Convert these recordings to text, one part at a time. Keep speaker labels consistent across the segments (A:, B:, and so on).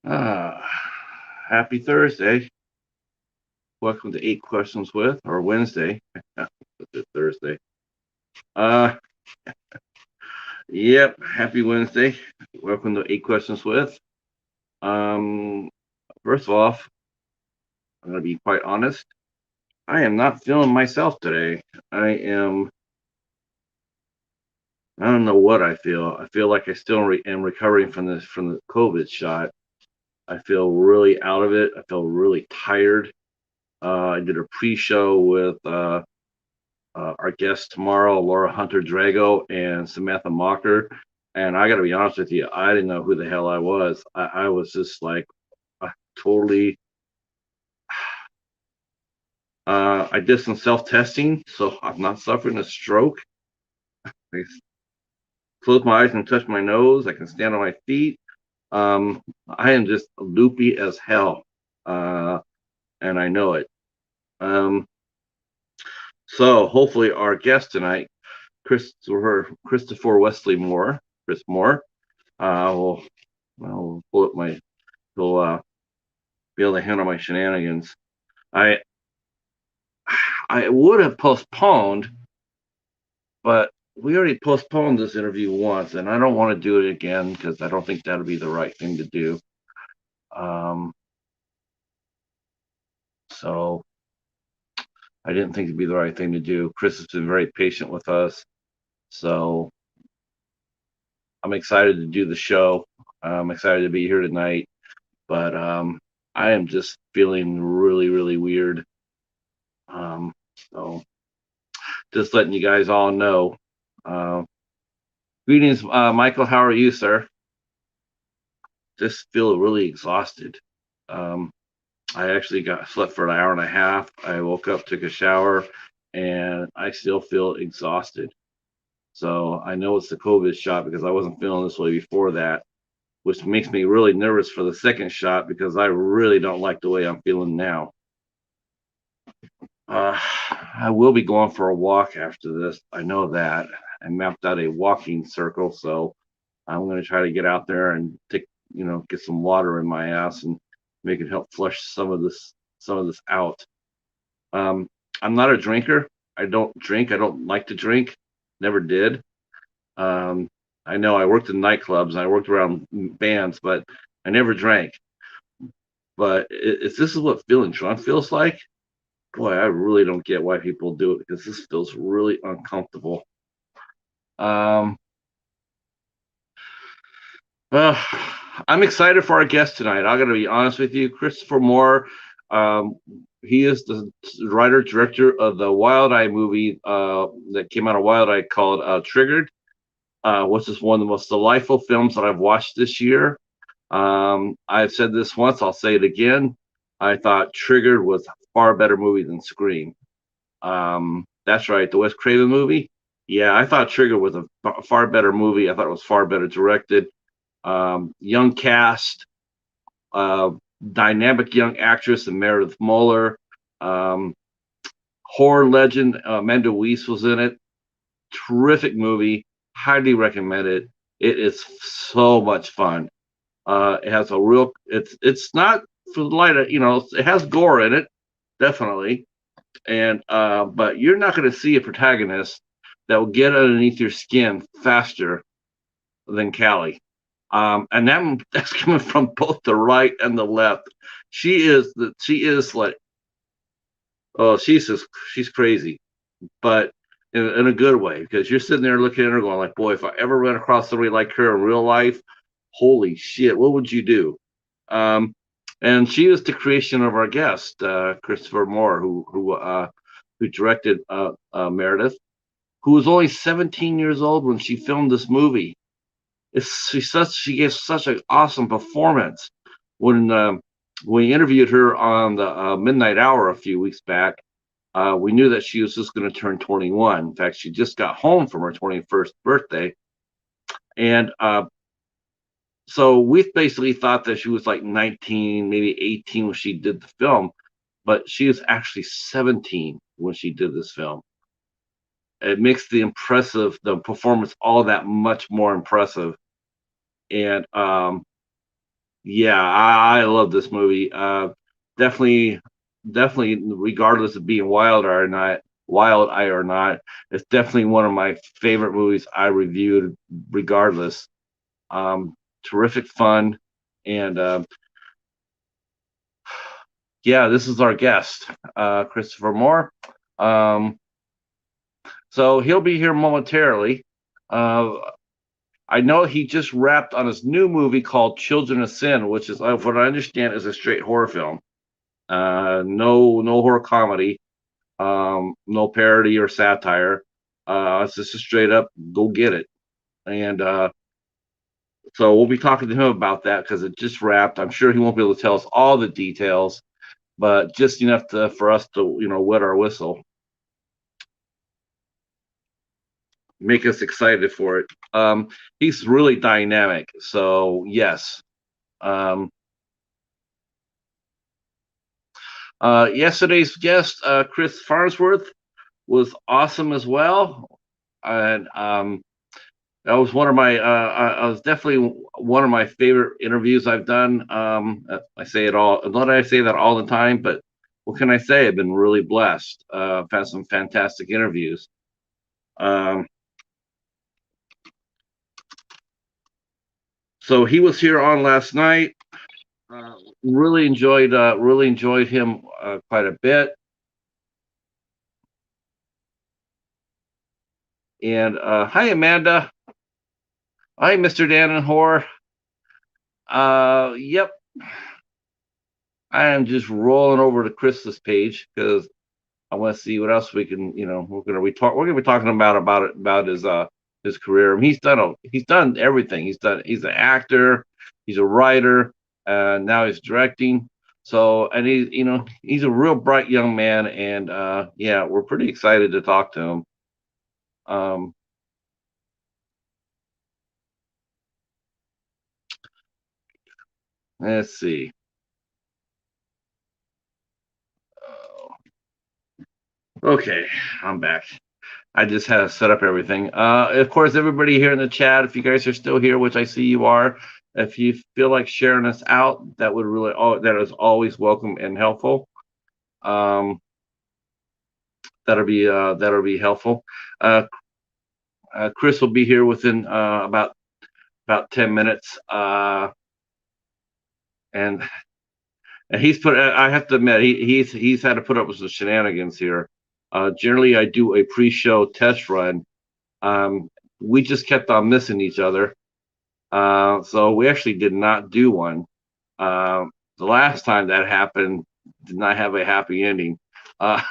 A: Ah, happy Thursday. Welcome to Eight Questions with, or Wednesday. It's Thursday. Uh, yep, happy Wednesday. Welcome to Eight Questions with. Um, First off, I'm going to be quite honest. I am not feeling myself today. I don't know what I feel. I feel like I still am recovering from the COVID shot. I feel really out of it. I feel really tired. I did a pre-show with our guest tomorrow, Laura Hunter Drago and Samantha Mocker. And I got to be honest with you, I didn't know who the hell I was. I was just like totally. I did some self testing, so I'm not suffering a stroke. I close my eyes and touch my nose. I can stand on my feet. I am just loopy as hell, uh, and I know it. Um, so hopefully, our guest tonight, Christopher Wesley Moore, Chris Moore, will I'll pull up my. He'll be able to handle my shenanigans. I I would have postponed, but we already postponed this interview once, and I don't want to do it again because I don't think that'll be the right thing to do. Um, so I didn't think it'd be the right thing to do. Chris has been very patient with us, so I'm excited to do the show. I'm excited to be here tonight, but I am just feeling really, really weird. So just letting you guys all know. Uh, Greetings, Michael. How are you, sir? Just feel really exhausted. Um, I actually got slept for an hour and a half. I woke up, took a shower, and I still feel exhausted. So I know it's the COVID shot because I wasn't feeling this way before that, which makes me really nervous for the second shot because I really don't like the way I'm feeling now. Uh, I will be going for a walk after this. I know that. I mapped out a walking circle, so I'm going to try to get out there and get some water in my ass and make it help flush some of this out. Um, I'm not a drinker. I don't drink. I don't like to drink. Never did. Um, I know I worked in nightclubs and I worked around bands, but I never drank. But if this is what feeling drunk feels like, boy, I really don't get why people do it because this feels really uncomfortable. Um, Uh, I'm excited for our guest tonight. I'm going to be honest with you. Christopher Moore, um, he is the writer director of the Wild Eye movie that came out of Wild Eye called Triggered, which is one of the most delightful films that I've watched this year. I've said this once, I'll say it again. I thought Triggered was a far better movie than Scream. That's right, the Wes Craven movie. Yeah, I thought Trigger was a far better movie. I thought it was far better directed. Young cast, uh, dynamic young actress and Meredith Mohler. Um, Horror legend Amanda Wyss was in it. Terrific movie. Highly recommend it. It is so much fun. It has a real. It's not for the light of it has gore in it, definitely, and but you're not going to see a protagonist that will get underneath your skin faster than Callie. And that's coming from both the right and the left. She is like, oh, she's crazy, but in a good way, because you're sitting there looking at her going like, boy, if I ever ran across somebody like her in real life, holy shit, what would you do? Um, and she is the creation of our guest, Christopher Moore, who directed Meredith, who was only 17 years old when she filmed this movie. She gave such an awesome performance when we interviewed her on the Midnight Hour a few weeks back. We knew that she was just going to turn 21. In fact, she just got home from her 21st birthday, and so we basically thought that she was like 19, maybe 18 when she did the film, but she was actually 17 when she did this film. It makes the performance all that much more impressive, and Yeah, I love this movie. Definitely, definitely, regardless of being wild eye or not, it's definitely one of my favorite movies I reviewed. Regardless, um, terrific fun, and yeah, this is our guest, Christopher Moore. Um, so he'll be here momentarily. Uh, I know he just wrapped on his new movie called Children of Sin, which is, what I understand, is a straight horror film. No horror comedy, no parody or satire. It's just a straight up go get it. And so we'll be talking to him about that because it just wrapped. I'm sure he won't be able to tell us all the details, but just enough for us to, wet our whistle, make us excited for it. He's really dynamic. So yes. Um, Yesterday's guest, Chris Farnsworth, was awesome as well, and that was one of my. I was definitely one of my favorite interviews I've done. I say it all. Not that I say that all the time, but what can I say? I've been really blessed. I've had some fantastic interviews. Um, so he was here on last night. Really enjoyed him quite a bit. And hi, Amanda. Hi, Mr. Dan and Whore. Yep, I am just rolling over to Chris's page because I want to see what else we can. We're gonna be talking about his career. I mean, he's done everything. He's an actor, he's a writer, now he's directing. So, and he's a real bright young man, and yeah, we're pretty excited to talk to him. Um, let's see. Okay, I'm back. I just had to set up everything. Of course, everybody here in the chat, if you guys are still here, which I see you are, if you feel like sharing us out, that is always welcome and helpful. Um, that'll be helpful. Uh, Chris will be here within about 10 minutes, and and he's put. I have to admit, he's had to put up with some shenanigans here. Generally, I do a pre-show test run. Um, we just kept on missing each other. So we actually did not do one. The last time that happened did not have a happy ending. Uh,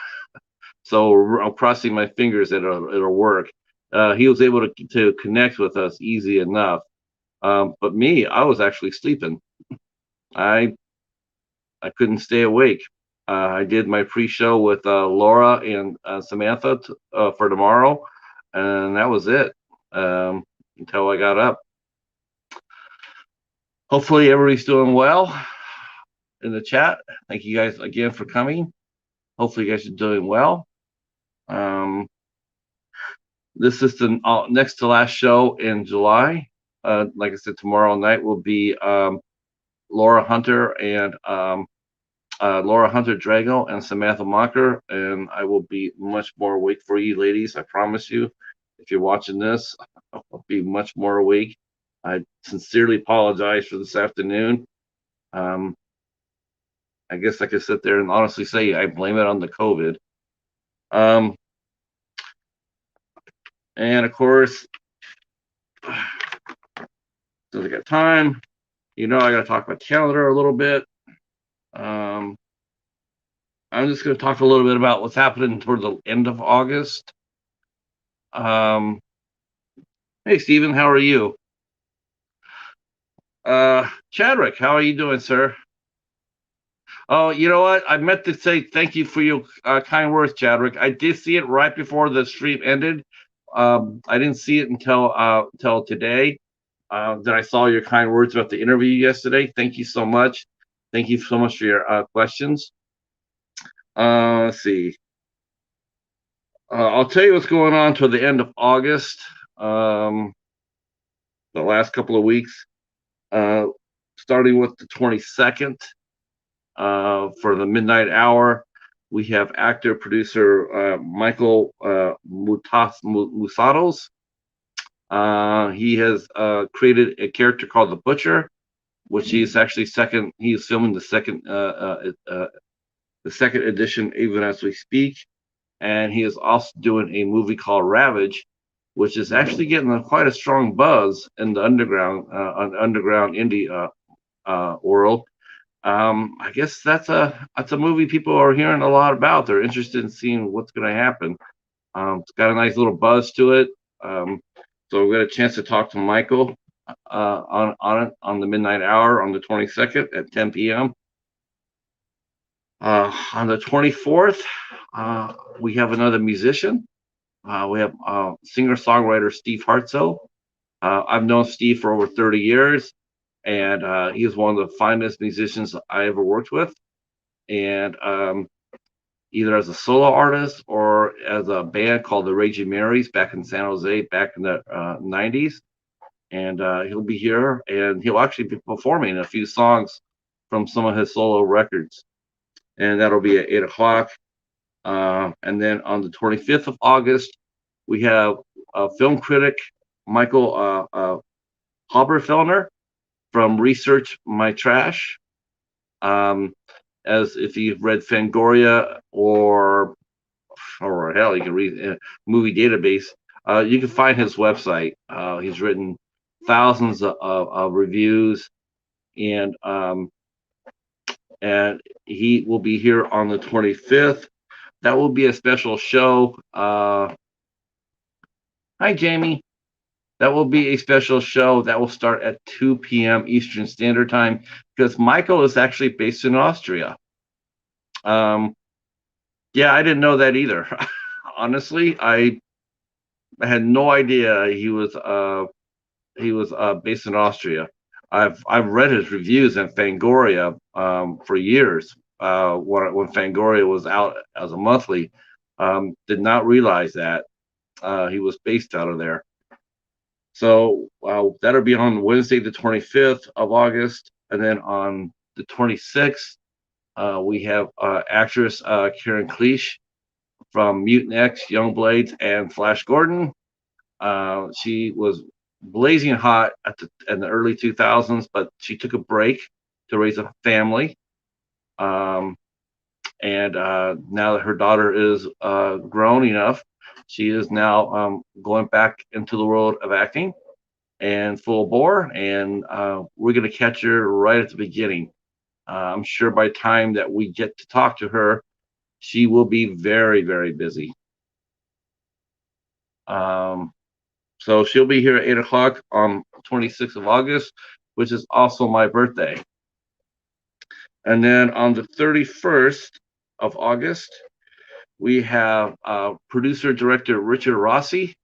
A: so I'm crossing my fingers that it'll work. He was able to connect with us easy enough. But me, I was actually sleeping. I I couldn't stay awake. I did my pre-show with Laura and Samantha for tomorrow, and that was it until I got up. Hopefully, everybody's doing well in the chat. Thank you guys again for coming. Hopefully, you guys are doing well. Um, this is the next to last show in July. Like I said, tomorrow night will be Laura Hunter and Laura Hunter Drago and Samantha Mocker, and I will be much more awake for you, ladies. I promise you. If you're watching this, I'll be much more awake. I sincerely apologize for this afternoon. Um, I guess I could sit there and honestly say I blame it on the COVID. Um, and of course, since I got time, I got to talk about the calendar a little bit. Um, I'm just going to talk a little bit about what's happening toward the end of August. Um, hey, Stephen, how are you? Chadwick, how are you doing, sir? Oh, you know what? I meant to say thank you for your kind words, Chadwick. I did see it right before the stream ended. I didn't see it until today. That I saw your kind words about the interview yesterday. Thank you so much. Thank you so much for your questions. Let's see. I'll tell you what's going on toward the end of August. The last couple of weeks. Uh, starting with the 22nd for the midnight hour. We have actor producer Michael Musatos. He has created a character called the Butcher, which he's actually second. He's filming the second edition even as we speak, and he is also doing a movie called Ravage, which is actually getting quite a strong buzz in the underground indie world. I guess that's a movie people are hearing a lot about. They're interested in seeing what's going to happen. It's got a nice little buzz to it. So we got a chance to talk to Michael on the midnight hour on the 22nd at 10 p.m. On the 24th, we have another musician. We have singer-songwriter Steve Hartzell. I've known Steve for over 30 years, and he is one of the finest musicians I ever worked with. And either as a solo artist or as a band called the Raging Marys back in San Jose back in the 90s. And he'll be here, and he'll actually be performing a few songs from some of his solo records. And that'll be at 8 o'clock. And then on the 25th of August, we have film critic Michael Haberfellner from Research My Trash. As if you've read Fangoria or hell, you can read Movie Database. You can find his website. He's written thousands of reviews, and he will be here on the 25th. That will be a special show. Hi, Jamie. That will be a special show that will start at 2 p.m. Eastern Standard Time because Michael is actually based in Austria. Yeah, I didn't know that either. Honestly, I had no idea he was based in Austria. I've read his reviews in Fangoria for years. When Fangoria was out as a monthly, did not realize that he was based out of there. So that'll be on Wednesday, the 25th of August, and then on the 26th, we have actress Karen Cleach from Mutant X, Young Blades, and Flash Gordon. She was blazing hot in the early 2000s, but she took a break to raise a family. And now that her daughter is grown enough, she is now going back into the world of acting and full bore. And we're going to catch her right at the beginning. I'm sure by the time that we get to talk to her, she will be very, very busy. So she'll be here at 8 o'clock on 26th of August, which is also my birthday. And then on the 31st of August, we have producer-director Richard Rossi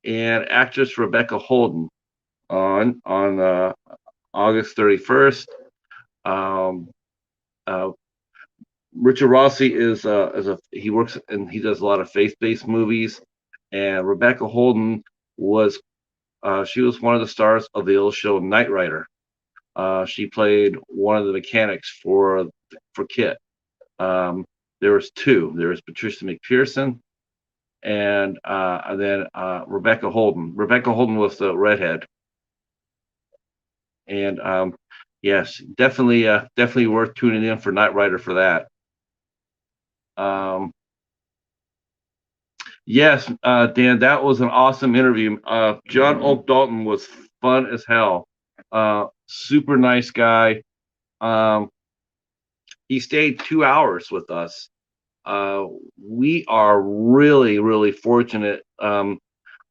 A: and actress Rebecca Holden on August 31st. Richard Rossi he works and he does a lot of faith-based movies, and Rebecca Holden she was one of the stars of the old show Knight Rider. She played one of the mechanics for KITT. There was two. There was Patricia McPherson and then Rebecca Holden. Rebecca Holden was the redhead. And yes, definitely worth tuning in for Knight Rider for that. Yes, Dan, that was an awesome interview. John Oak Dalton was fun as hell. Super nice guy. He stayed 2 hours with us. We are really, really fortunate.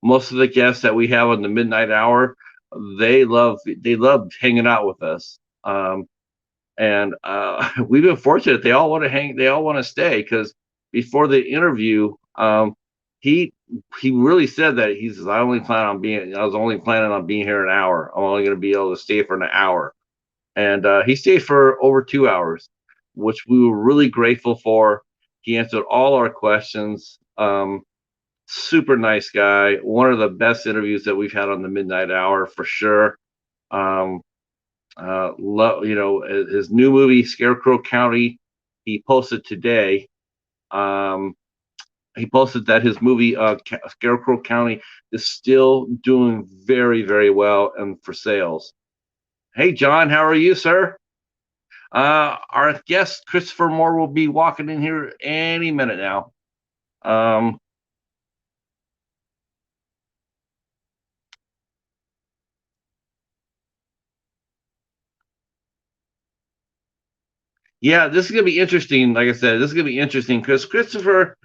A: Most of the guests that we have on the midnight hour, they love hanging out with us. And we've been fortunate. They all want to hang. They all want to stay because before the interview, he really said that he says, I was only planning on being here an hour. I'm only going to be able to stay for an hour. And he stayed for over 2 hours, which we were really grateful for. He answered all our questions. Super nice guy. One of the best interviews that we've had on the midnight hour for sure. his new movie Scarecrow County. He posted today. Um, he posted that his movie Scarecrow County is still doing very, very well and for sales. Hey, John, how are you, sir? Our guest Christopher Moore will be walking in here any minute now. Um, yeah, this is gonna be interesting. Like I said, this is gonna be interesting because Christopher,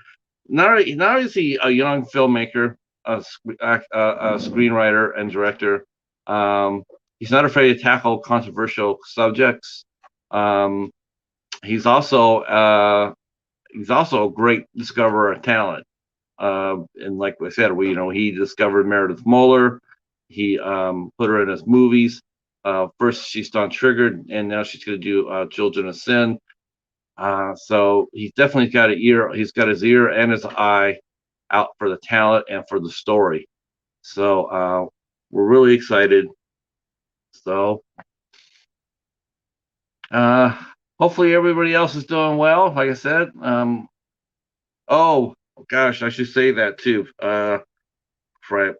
A: not only is he a young filmmaker, a screenwriter and director, um, he's not afraid to tackle controversial subjects. Um, he's also he's also a great discoverer of talent. And like I said, he discovered Meredith Mohler. He put her in his movies. First, she's done Triggered, and now she's going to do Children of Sin. So he's definitely got an ear. He's got his ear and his eye out for the talent and for the story. So we're really excited. So uh, hopefully everybody else is doing well. Like I said. Oh gosh, I should say that too. Right.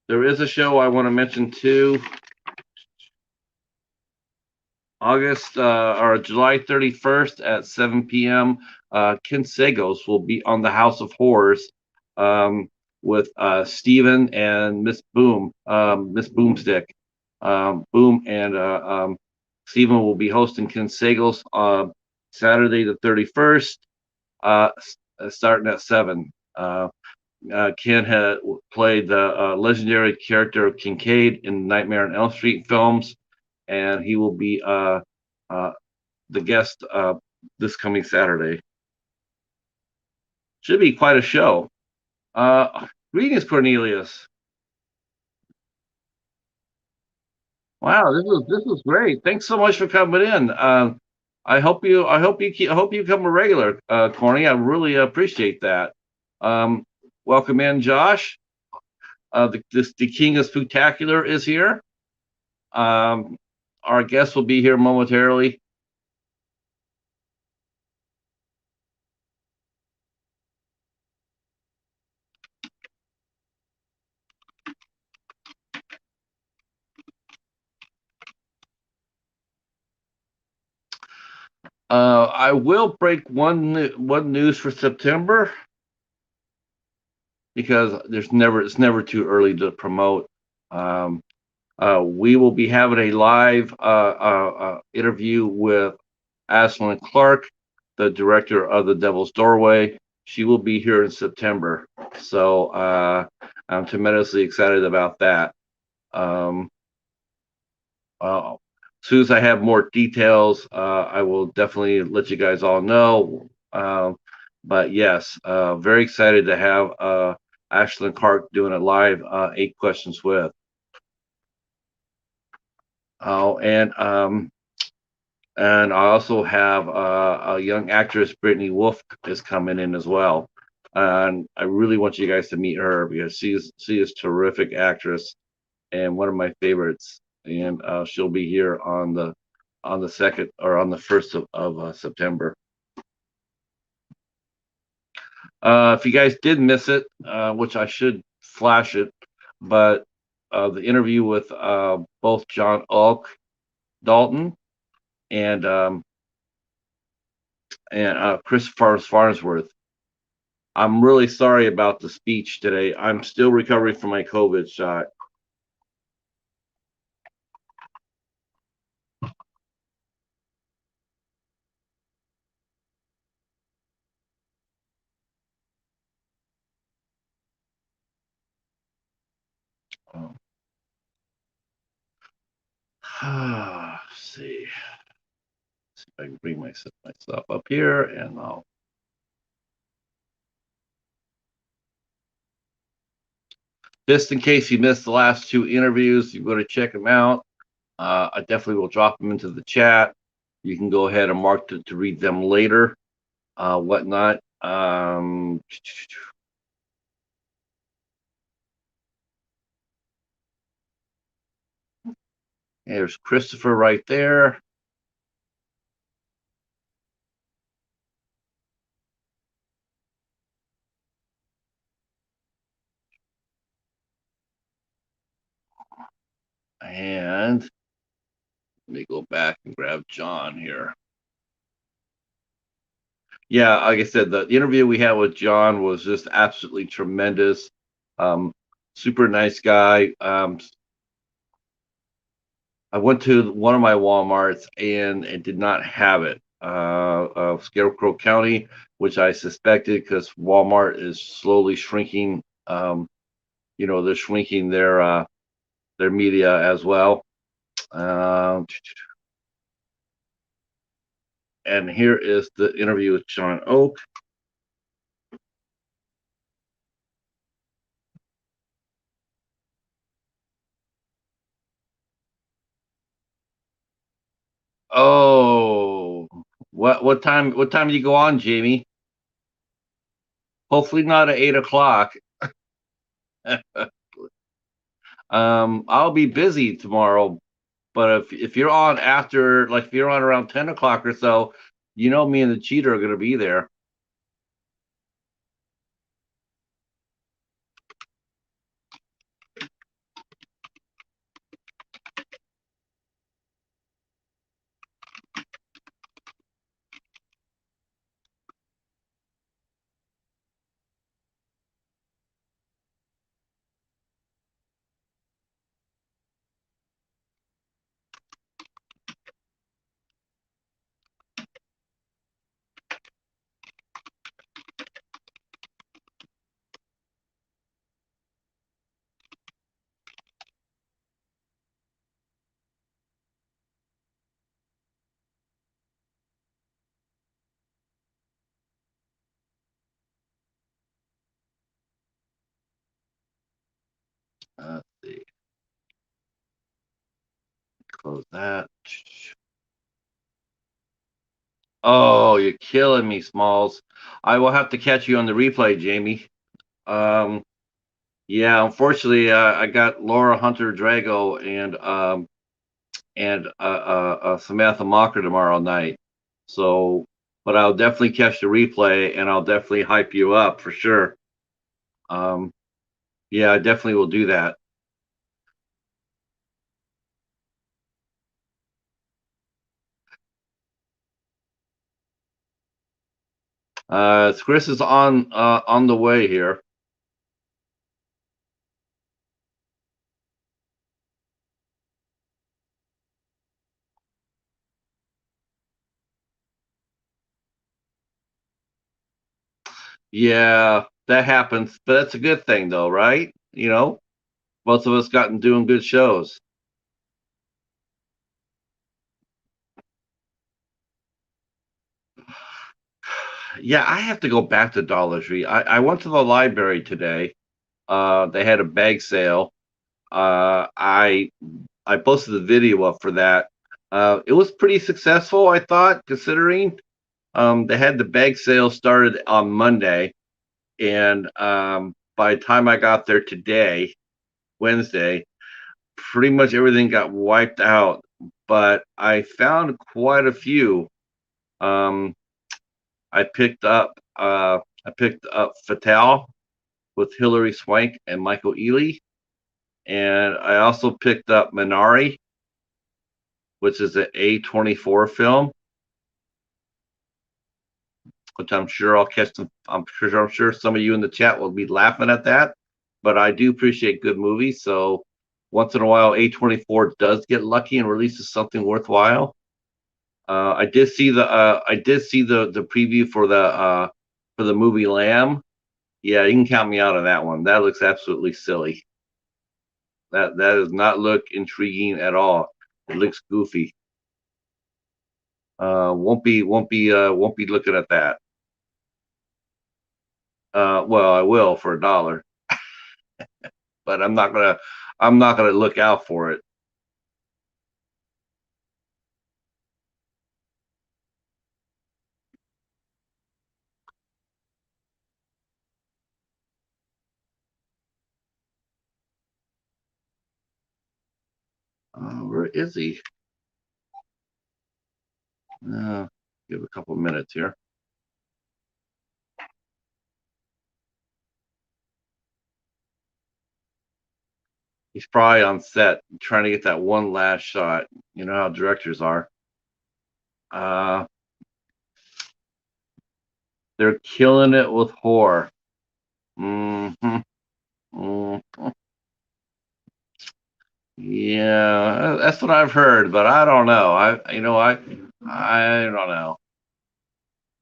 A: There is a show I want to mention too. August or July 31st at 7 p.m. Ken Sagos will be on the House of Horrors with Steven and Miss Boomstick. Boom and Steven will be hosting Ken Sagos Saturday the 31st, starting at 7. Ken had played the legendary character of Kincaid in Nightmare on Elm Street films, and he will be uh, the guest this coming Saturday. Should be quite a show. Greetings, Cornelius. Wow, this is great. Thanks so much for coming in. I hope you become a regular, Corny. I really appreciate that. Um, welcome in, Josh. The King of Spectacular is here. Um, our guest will be here momentarily. I will break one news for September because it's never too early to promote. Um, we will be having a live interview with Ashlyn Clark, the director of The Devil's Doorway. She will be here in September, so I'm tremendously excited about that. Um, as soon as I have more details, I will definitely let you guys all know. But yes, very excited to have Ashlyn Clark doing a live 8 questions with. Oh, and I also have a young actress, Brittany Wolf, is coming in as well. And I really want you guys to meet her because she is terrific actress and one of my favorites. And she'll be here on the second or on the first of September. If you guys did miss it, which I should flash it, but the interview with both John Ulk Dalton and Chris Farnsworth. I'm really sorry about the speech today. I'm still recovering from my COVID shot. Oh. See. See if I can bring myself up here and I'll. Just in case you missed the last 2 interviews, you go to check them out. I definitely will drop them into the chat. You can go ahead and mark to read them later, whatnot. There's Christopher right there. And let me go back and grab John here. Yeah, like I said, the interview we had with John was just absolutely tremendous. Um, Super nice guy. I went to one of my Walmarts and it did not have it. Of Scarecrow County, which I suspected because Walmart is slowly shrinking. They're shrinking their media as well. Um, and here is the interview with John Oak. Oh, what time do you go on, Jamie? Hopefully not at 8 o'clock. I'll be busy tomorrow, but if you're on after, like if you're on around 10 o'clock or so, me and the Cheetah are gonna be there. Let's see, close that. Oh, you're killing me, Smalls. I will have to catch you on the replay, Jamie. Um, yeah, unfortunately, I got Laura Hunter Drago and Samantha Mocker tomorrow night. So, but I'll definitely catch the replay and I'll definitely hype you up for sure. Um, yeah, I definitely will do that. Chris is on the way here. Yeah, that happens, but that's a good thing though, right? Most of us gotten doing good shows. Yeah, I have to go back to Dollar Tree. I went to the library today. They had a bag sale. I posted the video up for that. It was pretty successful, I thought, considering they had the bag sale started on Monday, and by the time I got there today, Wednesday, pretty much everything got wiped out. But I found quite a few. Um, I picked up Fatal with Hilary Swank and Michael Ealy, and I also picked up Minari, which is an A24 film, which I'm sure I'll catch some. I'm sure some of you in the chat will be laughing at that, but I do appreciate good movies. So once in a while, A24 does get lucky and releases something worthwhile. I did see the preview for the movie Lamb. Yeah, you can count me out on that one. That looks absolutely silly. That does not look intriguing at all. It looks goofy. Won't be looking at that. Well, I will for $1, but I'm not gonna look out for it. Where is he? Give a couple minutes here. He's probably on set trying to get that one last shot. You know how directors are. Uh, they're killing it with horror. Mm-hmm. Mm-hmm. Yeah, that's what I've heard, but I don't know. I don't know.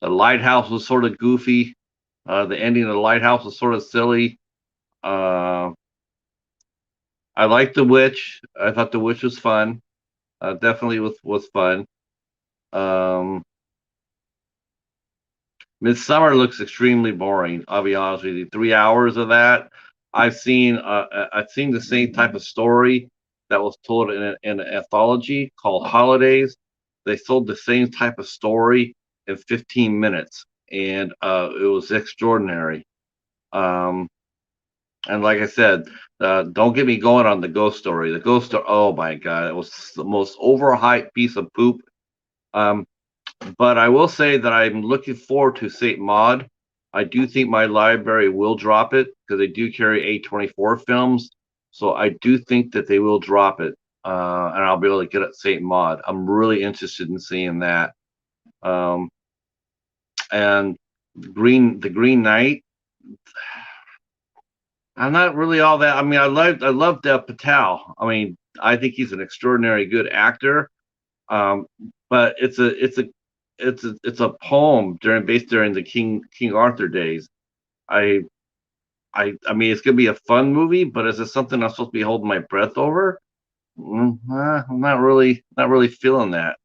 A: The Lighthouse was sort of goofy. The ending of the Lighthouse was sort of silly. Uh, I liked The Witch. I thought The Witch was fun. Definitely was fun. Um, Midsummer looks extremely boring. I'll be honest with you. 3 hours of that. I've seen the same type of story that was told in an anthology called Holidays. They told the same type of story in 15 minutes, and it was extraordinary. Um, and like I said, don't get me going on the ghost story. The ghost story, oh my God, it was the most overhyped piece of poop. Um, but I will say that I'm looking forward to Saint Maud. I do think my library will drop it because they do carry A24 films. So I do think that they will drop it, and I'll be able to get it Saint Maud. I'm really interested in seeing that. Um, and the Green Knight. I'm not really all that. I mean, I love Dev Patel. I mean, I think he's an extraordinary good actor. Um, but it's a poem based during the King Arthur days. I I mean, it's gonna be a fun movie, but is it something I'm supposed to be holding my breath over? I'm not really feeling that.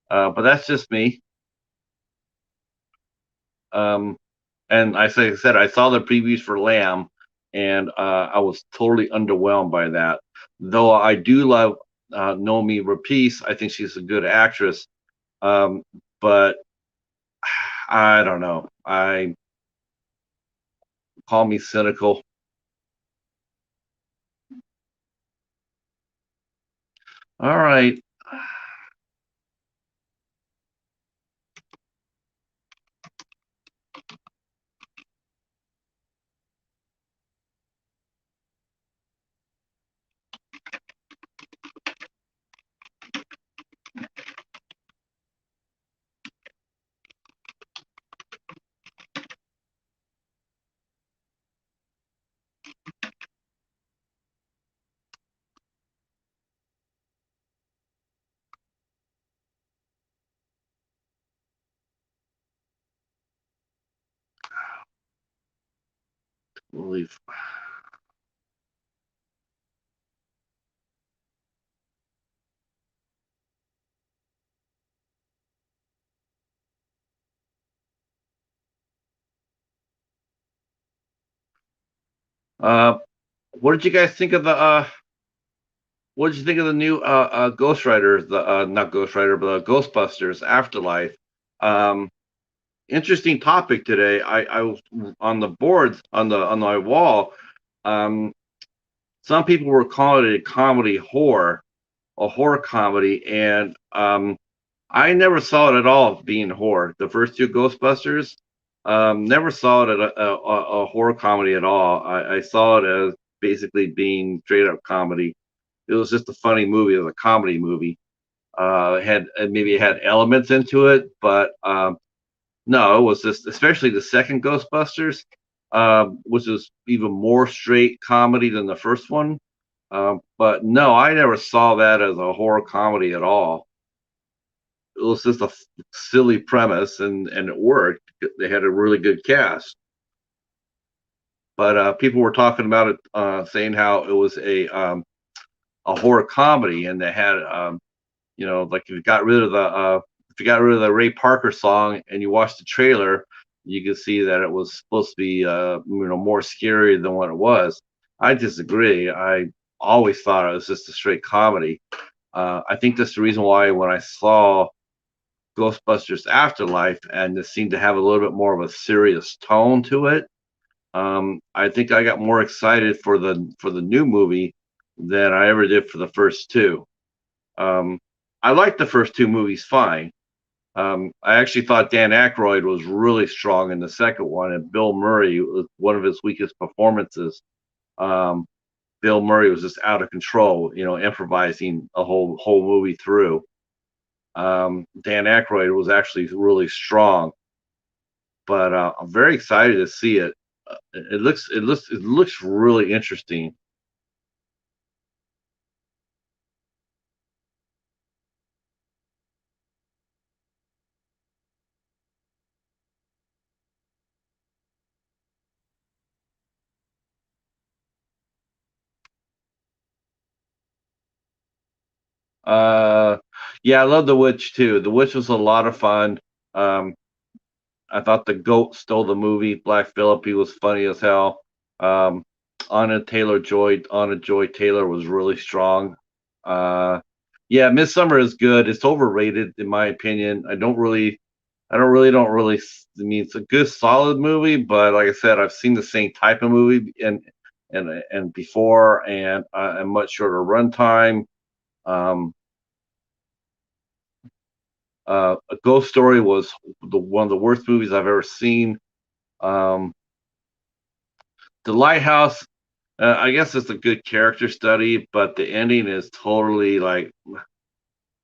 A: But that's just me. Um, and like I said, I saw the previews for Lamb, and I was totally underwhelmed by that. Though I do love Nomi Rapace, I think she's a good actress. Um, but I don't know. I Call me cynical. All right. Believe. Uh, what did you guys think of the? What did you think of the new Ghost Rider? The not Ghost Rider, but Ghostbusters Afterlife. Um, Interesting topic today. I was on the boards on my wall. Um, some people were calling it a comedy horror, a horror comedy, and I never saw it at all being horror. The first two Ghostbusters, never saw it as a horror comedy at all. I saw it as basically being straight up comedy. It was just a funny movie. It was a comedy movie. Maybe it had elements into it, but no, it was just especially the second Ghostbusters, which was even more straight comedy than the first one. But no, I never saw that as a horror comedy at all. It was just a silly premise, and it worked. They had a really good cast, but people were talking about it, saying how it was a horror comedy, and they had like if you got rid of the Ray Parker song and you watched the trailer, you could see that it was supposed to be more scary than what it was. I disagree. I always thought it was just a straight comedy. I think that's the reason why when I saw Ghostbusters Afterlife, and it seemed to have a little bit more of a serious tone to it. I think I got more excited for the new movie than I ever did for the first two. Um, I liked the first two movies fine. I actually thought Dan Aykroyd was really strong in the second one, and Bill Murray was one of his weakest performances. Um, Bill Murray was just out of control, improvising a whole movie through. Dan Aykroyd was actually really strong, but I'm very excited to see it. It looks really interesting. Uh, yeah, I love The Witch too. The Witch was a lot of fun. Um, I thought the goat stole the movie. Black Phillip, he was funny as hell. Um, Anna Joy Taylor was really strong. Uh, yeah, Midsummer is good. It's overrated in my opinion. I mean, it's a good, solid movie, but like I said, I've seen the same type of movie and before, and a much shorter runtime. Um, a Ghost Story was one of the worst movies I've ever seen. Um, the Lighthouse, I guess it's a good character study, but the ending is totally like,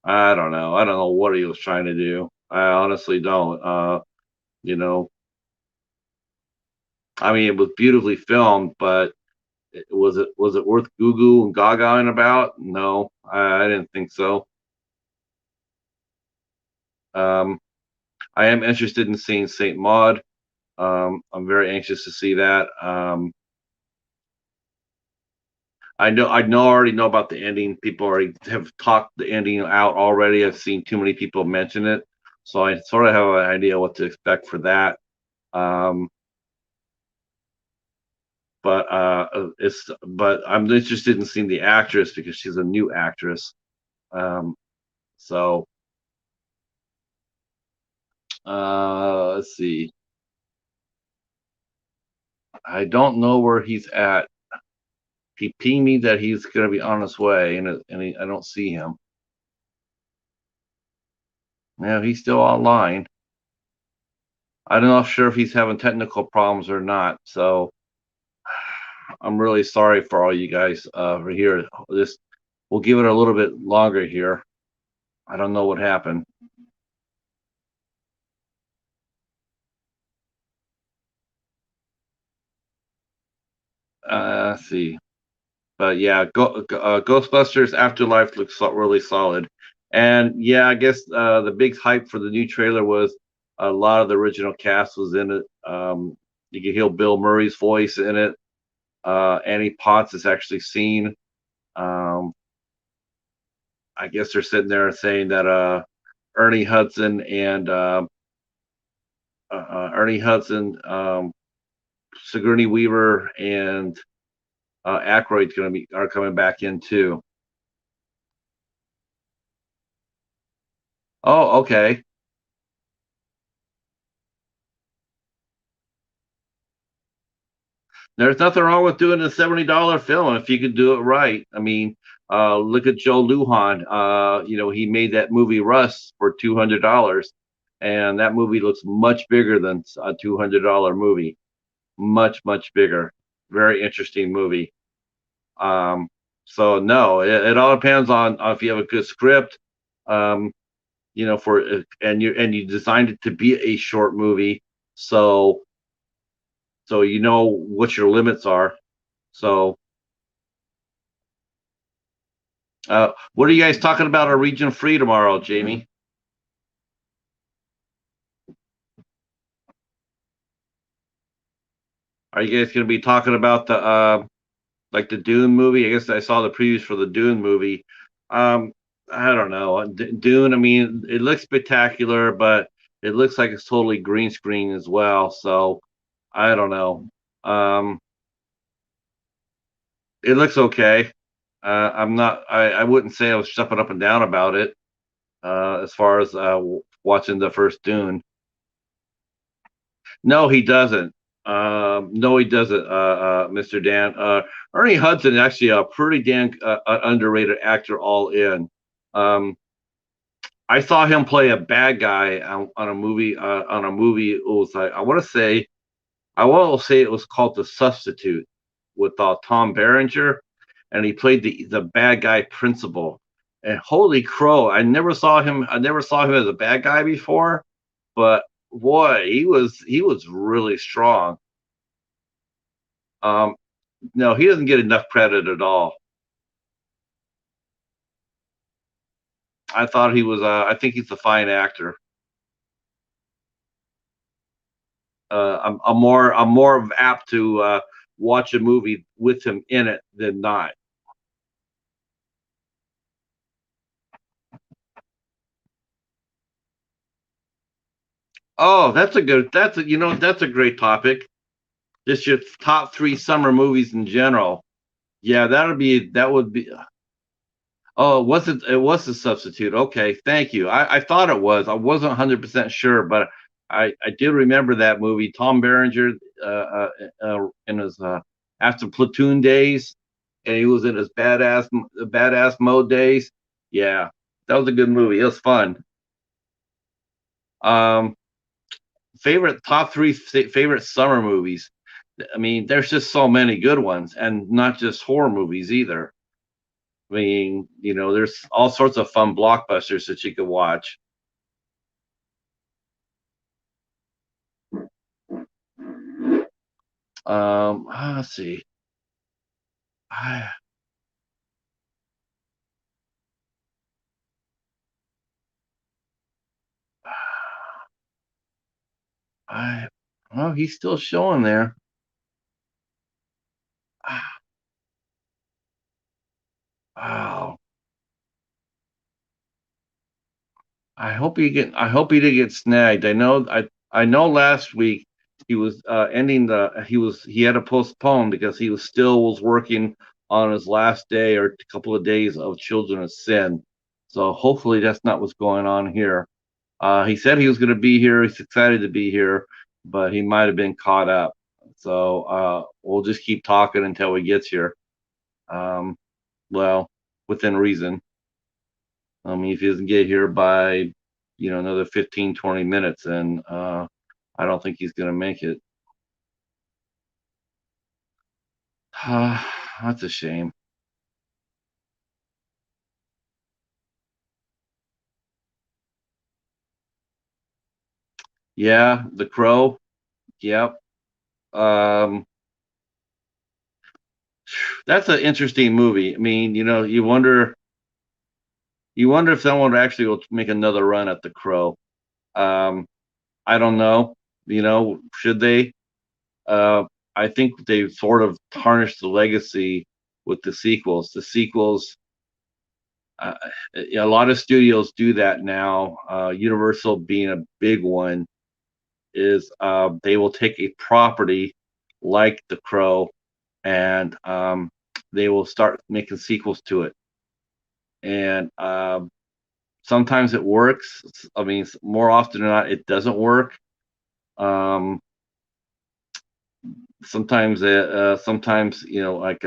A: I don't know. I don't know what he was trying to do. I honestly don't. You know, I mean, it was beautifully filmed, but was it worth goo goo and gagaing about? No, I didn't think so. Um, I am interested in seeing Saint Maud. I'm very anxious to see that. I already know about the ending. People already have talked the ending out already. I've seen too many people mention it, so I sort of have an idea what to expect for that. Um, but I'm interested in seeing the actress because she's a new actress. So let's see. I don't know where he's at. He pinged me that he's going to be on his way, I don't see him. Yeah, he's still online. I don't know sure if he's having technical problems or not. So I'm really sorry for all you guys for here. This we'll give it a little bit longer here. I don't know what happened. Let's see. But yeah, Ghostbusters Afterlife looks really solid. And yeah, I guess the big hype for the new trailer was a lot of the original cast was in it. You can hear Bill Murray's voice in it. Annie Potts is actually seen. Um, I guess they're sitting there saying that Ernie Hudson and Sigourney Weaver, and Aykroyd's are coming back in too. Oh, okay. There's nothing wrong with doing a $70 film if you could do it right. I mean, look at Joe Lujan. He made that movie Russ for $200, and that movie looks much bigger than a $200 movie. Much bigger. Very interesting movie. Um, so no, it all depends on if you have a good script. Um, and you designed it to be a short movie, so you know what your limits are. So, what are you guys talking about our region free tomorrow, Jamie? Are you guys going to be talking about the like the Dune movie? I guess I saw the previews for the Dune movie. Um, I don't know. Dune. I mean, it looks spectacular, but it looks like it's totally green screen as well. So I don't know. Um, it looks okay. I'm not. I wouldn't say I was jumping up and down about it. As far as watching the first Dune. No, he doesn't. No, he doesn't, Mr. Dan. Ernie Hudson is actually a pretty damn underrated actor. All in. Um, I saw him play a bad guy on a movie. On a movie, it was like I want to say it was called The Substitute with Tom Berenger, and he played the bad guy principal. And holy crow, I never saw him. I never saw him as a bad guy before, but boy, he was really strong. Um, no, he doesn't get enough credit at all. I thought he was. I think he's a fine actor. I'm more apt to watch a movie with him in it than not. Oh, that's a good. That's a great topic. Just your top three summer movies in general. Yeah, that would be. Oh, was it? It was a substitute. Okay, thank you. I thought it was. I wasn't 100% sure, but I did remember that movie. Tom Berenger, in his after Platoon days, and he was in his badass mode days. Yeah, that was a good movie. It was fun. Um, favorite top three favorite summer movies. I mean, there's just so many good ones, and not just horror movies either. I mean, there's all sorts of fun blockbusters that you could watch. Let's see. I, I, well, he's still showing there. Wow. I hope he didn't get snagged. I know last week he was ending he had to postpone because he was working on his last day or a couple of days of Children of Sin. So hopefully that's not what's going on here. He said he was going to be here. He's excited to be here, but he might have been caught up. So we'll just keep talking until he gets here. Um, well, within reason. I mean, if he doesn't get here by, another 15, 20 minutes, then I don't think he's going to make it. That's a shame. Yeah, The Crow. Yep. Um, that's an interesting movie. I mean, you wonder if someone actually will make another run at The Crow. Um, I don't know. Should they? Uh, I think they've sort of tarnished the legacy with the sequels. The sequels, uh, a lot of studios do that now. Universal being a big one is they will take a property like The Crow and they will start making sequels to it. And sometimes it works. I mean, more often than not, it doesn't work. Um, sometimes like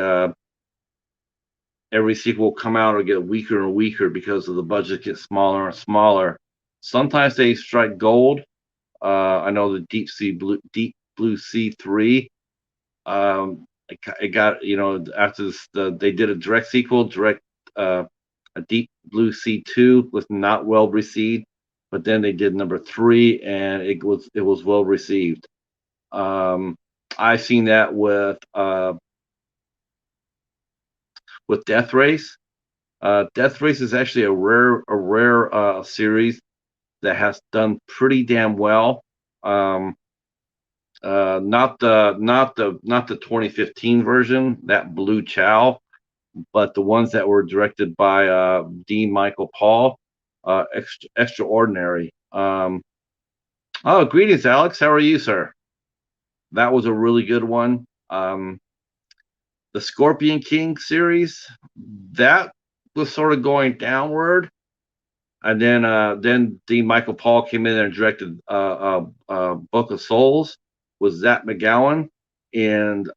A: every sequel will come out or get weaker and weaker because of the budget gets smaller and smaller. Sometimes they strike gold. I know the Deep Blue Sea 3. It got after they did a direct sequel, a Deep Blue Sea 2 was not well received, but then they did number 3 and it was well received. Um, I've seen that with Death Race. Death Race is actually a rare series that has done pretty damn well. Um, not the 2015 version, that Blue Chow, but the ones that were directed by Dean Michael Paul, extraordinary. Oh, greetings, Alex. How are you, sir? That was a really good one. The Scorpion King series, that was sort of going downward, and then Dean Michael Paul came in and directed Book of Souls, with Zach McGowan and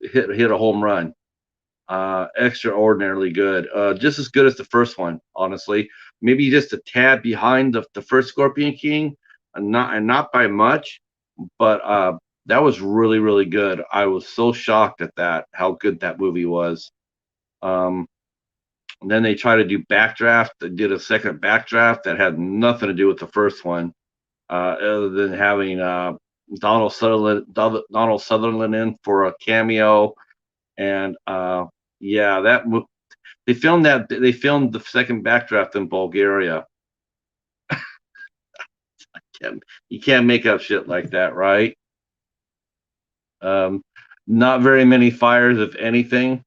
A: hit a home run. Extraordinarily good. Just as good as the first one, honestly. Maybe just a tad behind the first Scorpion King, and not by much, but that was really really good. I was so shocked at that, how good that movie was. Um, and then they tried to do Backdraft. They did a second Backdraft that had nothing to do with the first one, other than having Donald Sutherland in for a cameo, and yeah, they filmed the second Backdraft in Bulgaria. You can't make up shit like that, right? Um, Not very many fires, if anything.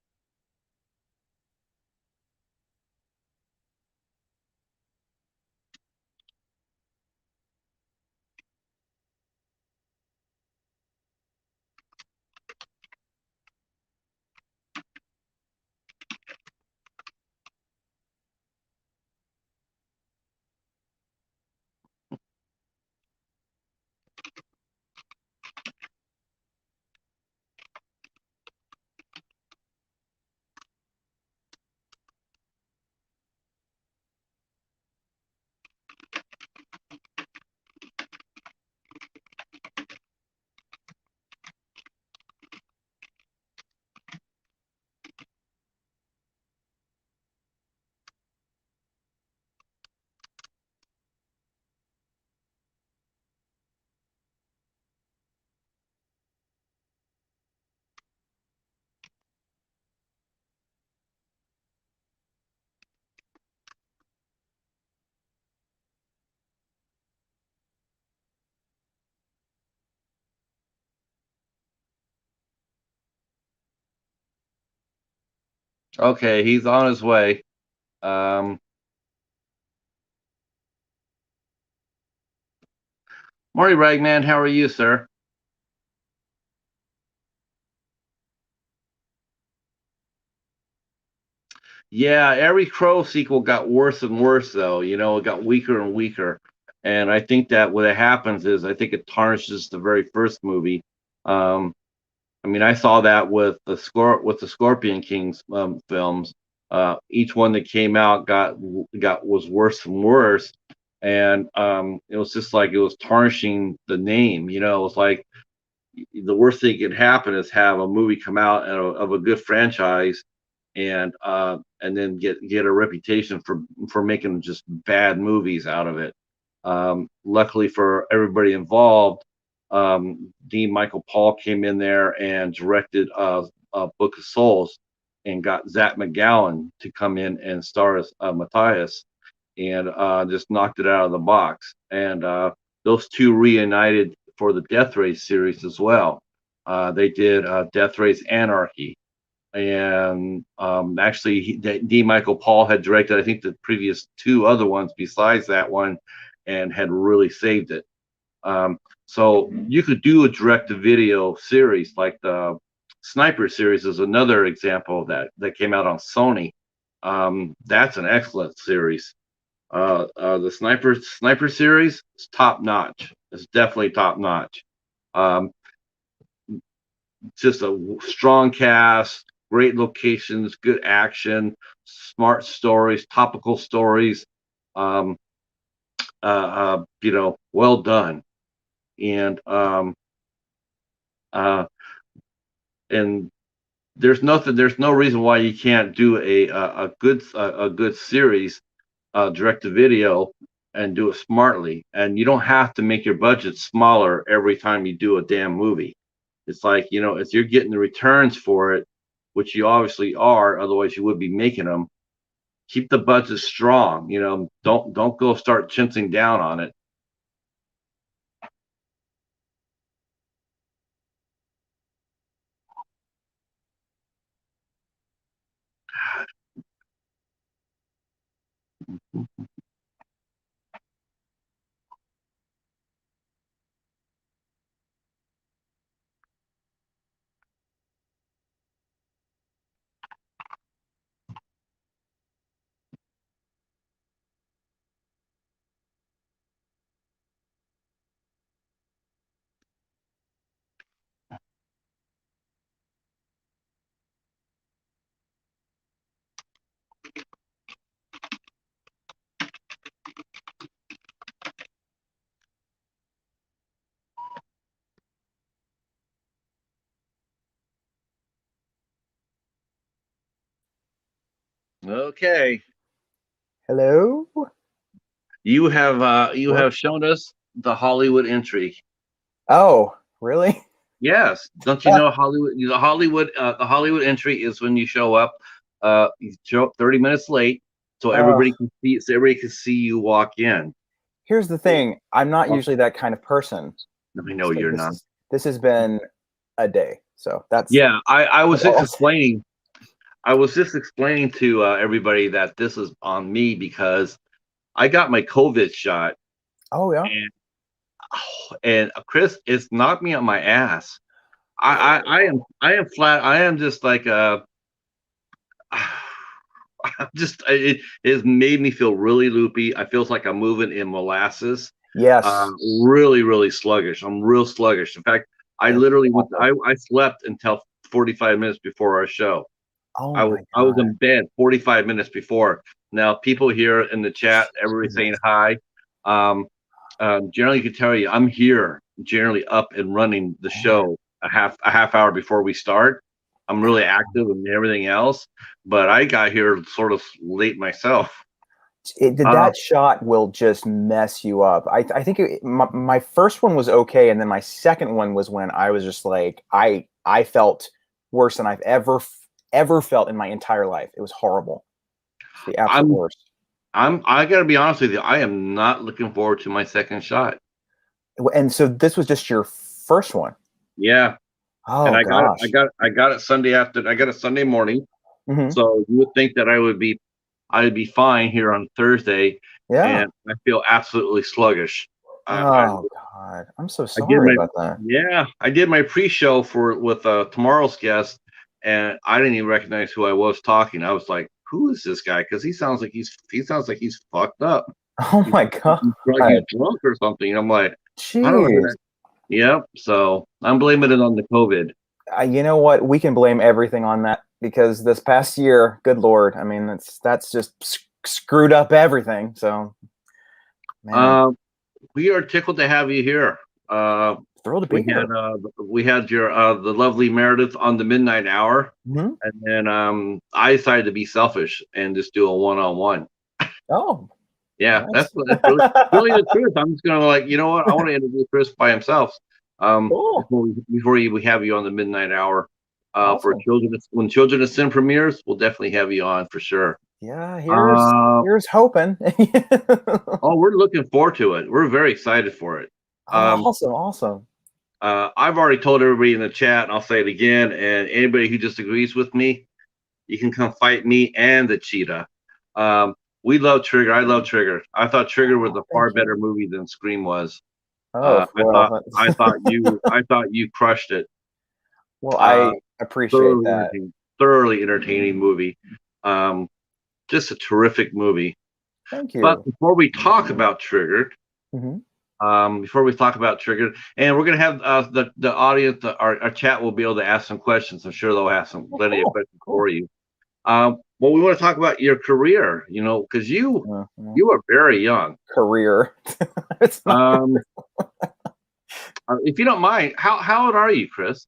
A: Okay, he's on his way. Um, Marty Ragman, how are you, sir? Yeah, every Crow sequel got worse and worse, though. It got weaker and weaker. And I think that what happens is I think it tarnishes the very first movie. Um, I mean, I saw that with the Scorpion Kings films. Each one that came out was worse and worse, and it was just like it was tarnishing the name. It was like the worst thing that could happen is have a movie come out of a good franchise, and then get a reputation for making just bad movies out of it. Luckily for everybody involved, Dean Michael Paul came in there and directed Book of Souls, and got Zach McGowan to come in and star as Matthias, and just knocked it out of the box. And those two reunited for the Death Race series as well. They did Death Race Anarchy, and actually, D. Michael Paul had directed, I think, the previous two other ones besides that one, and had really saved it. So you could do a direct-to-video series like the Sniper series is another example of that came out on Sony. That's an excellent series. The Sniper series is top notch. It's definitely top notch. Um, just a strong cast, great locations, good action, smart stories, topical stories. Um, well done. And uh, and there's no reason why you can't do a good series, direct to video, and do it smartly. And you don't have to make your budget smaller every time you do a damn movie. It's like, if you're getting the returns for it, which you obviously are, otherwise you would be making them. Keep the budget strong. Don't go start chincing down on it. Okay.
B: Hello?
A: You have
B: What?
A: shown us the Hollywood entry.
B: Oh, really?
A: Yes. Don't you know Hollywood? The Hollywood entry is when you show up. You show up 30 minutes late, so
B: Uh,
A: everybody can see you walk in.
B: Here's the thing. I'm not
A: Oh,
B: usually that kind of person.
A: I know
B: So
A: you're not.
B: this has been a day. So that's
A: Yeah, I was
B: all
A: just
B: I'll say.
A: explaining. I was just explaining to everybody that this is on me because I got my COVID shot,
B: Oh yeah.
A: and Chris, it's knocked me on my ass. I am flat. I am just like it has made me feel really loopy. I feels like I'm moving in molasses. Uh,
B: Yes.
A: really sluggish. I'm real sluggish. In fact, I
B: It's
A: literally went.
B: awful.
A: I slept until 45 minutes before our show.
B: Oh
A: I was
B: my
A: I was
B: God.
A: in bed 45 minutes before. Now people here in the chat, everybody saying
B: Jesus.
A: hi. Um, Generally, can tell you I'm here, generally up and running the
B: Man.
A: show a half hour before we start. I'm really active and everything else, but I got here sort of late myself. Uh,
B: That shot will just mess you up. I think my first one was okay, and then my second one was when I was just like I felt worse than I've ever felt in my entire life. It was horrible. It's the absolute
A: I'm
B: worst.
A: I gotta be honest with you. I am not looking forward to my second shot.
B: And so this was just your first one.
A: Yeah, and
B: Oh
A: I got it.
B: gosh.
A: I got it Sunday after. I got it Sunday morning.
B: Hmm.
A: So you would think that I'd be fine here on Thursday,
B: Yeah.
A: and I feel absolutely sluggish.
B: Oh God. I'm so
A: I did
B: sorry
A: my
B: about that.
A: Yeah, I did my pre-show with tomorrow's guest, and I didn't even recognize who I was talking. I was like, "Who is this guy?" Because he sounds like he's fucked up.
B: Oh
A: He's,
B: my God.
A: he's drunk or something. And I'm like, I don't know who that.
B: Jeez.
A: Yep. So I'm blaming it on the COVID.
B: You know what? We can blame everything on that because this past year, good Lord, I mean, that's just screwed up everything. So, man,
A: Um, we are tickled to have you here. Uh,
B: thrilled to be
A: we had
B: here.
A: we had your the lovely Meredith on the midnight hour,
B: Hmm.
A: and then I decided to be selfish and just do a one-on-one.
B: Oh,
A: Yeah,
B: nice.
A: that's really the truth. I'm just gonna like, you know what? I want to interview Chris by himself.
B: Cool.
A: Before we have you on the midnight hour, for
B: Awesome.
A: children when Children of Sin premieres, we'll definitely have you on for sure.
B: Yeah,
A: Uh,
B: here's hoping.
A: oh, we're looking forward to it. We're very excited for it.
B: Oh,
A: Um,
B: awesome, awesome.
A: I've already told everybody in the chat, and I'll say it again. And anybody who disagrees with me, you can come fight me and the Cheetah. Um, we love Trigger. I love Trigger. I thought Trigger was
B: Oh,
A: a far
B: thank you.
A: better movie than Scream was.
B: Oh,
A: I
B: well,
A: thought I thought you crushed it.
B: well,
A: Uh,
B: I appreciate
A: thoroughly
B: that.
A: entertaining, thoroughly entertaining movie. Um, just a terrific movie.
B: Thank
A: But
B: you. Hmm.
A: before we talk about Triggered, and we're gonna have the audience, our chat will be able to ask some questions. I'm sure they'll ask some
B: Oh,
A: plenty of
B: cool,
A: questions for
B: cool.
A: you. Well, we want to talk about your career, because
B: Mhm.
A: you are very young.
B: Career. It's not.
A: Um, if you don't mind, how old are you, Chris?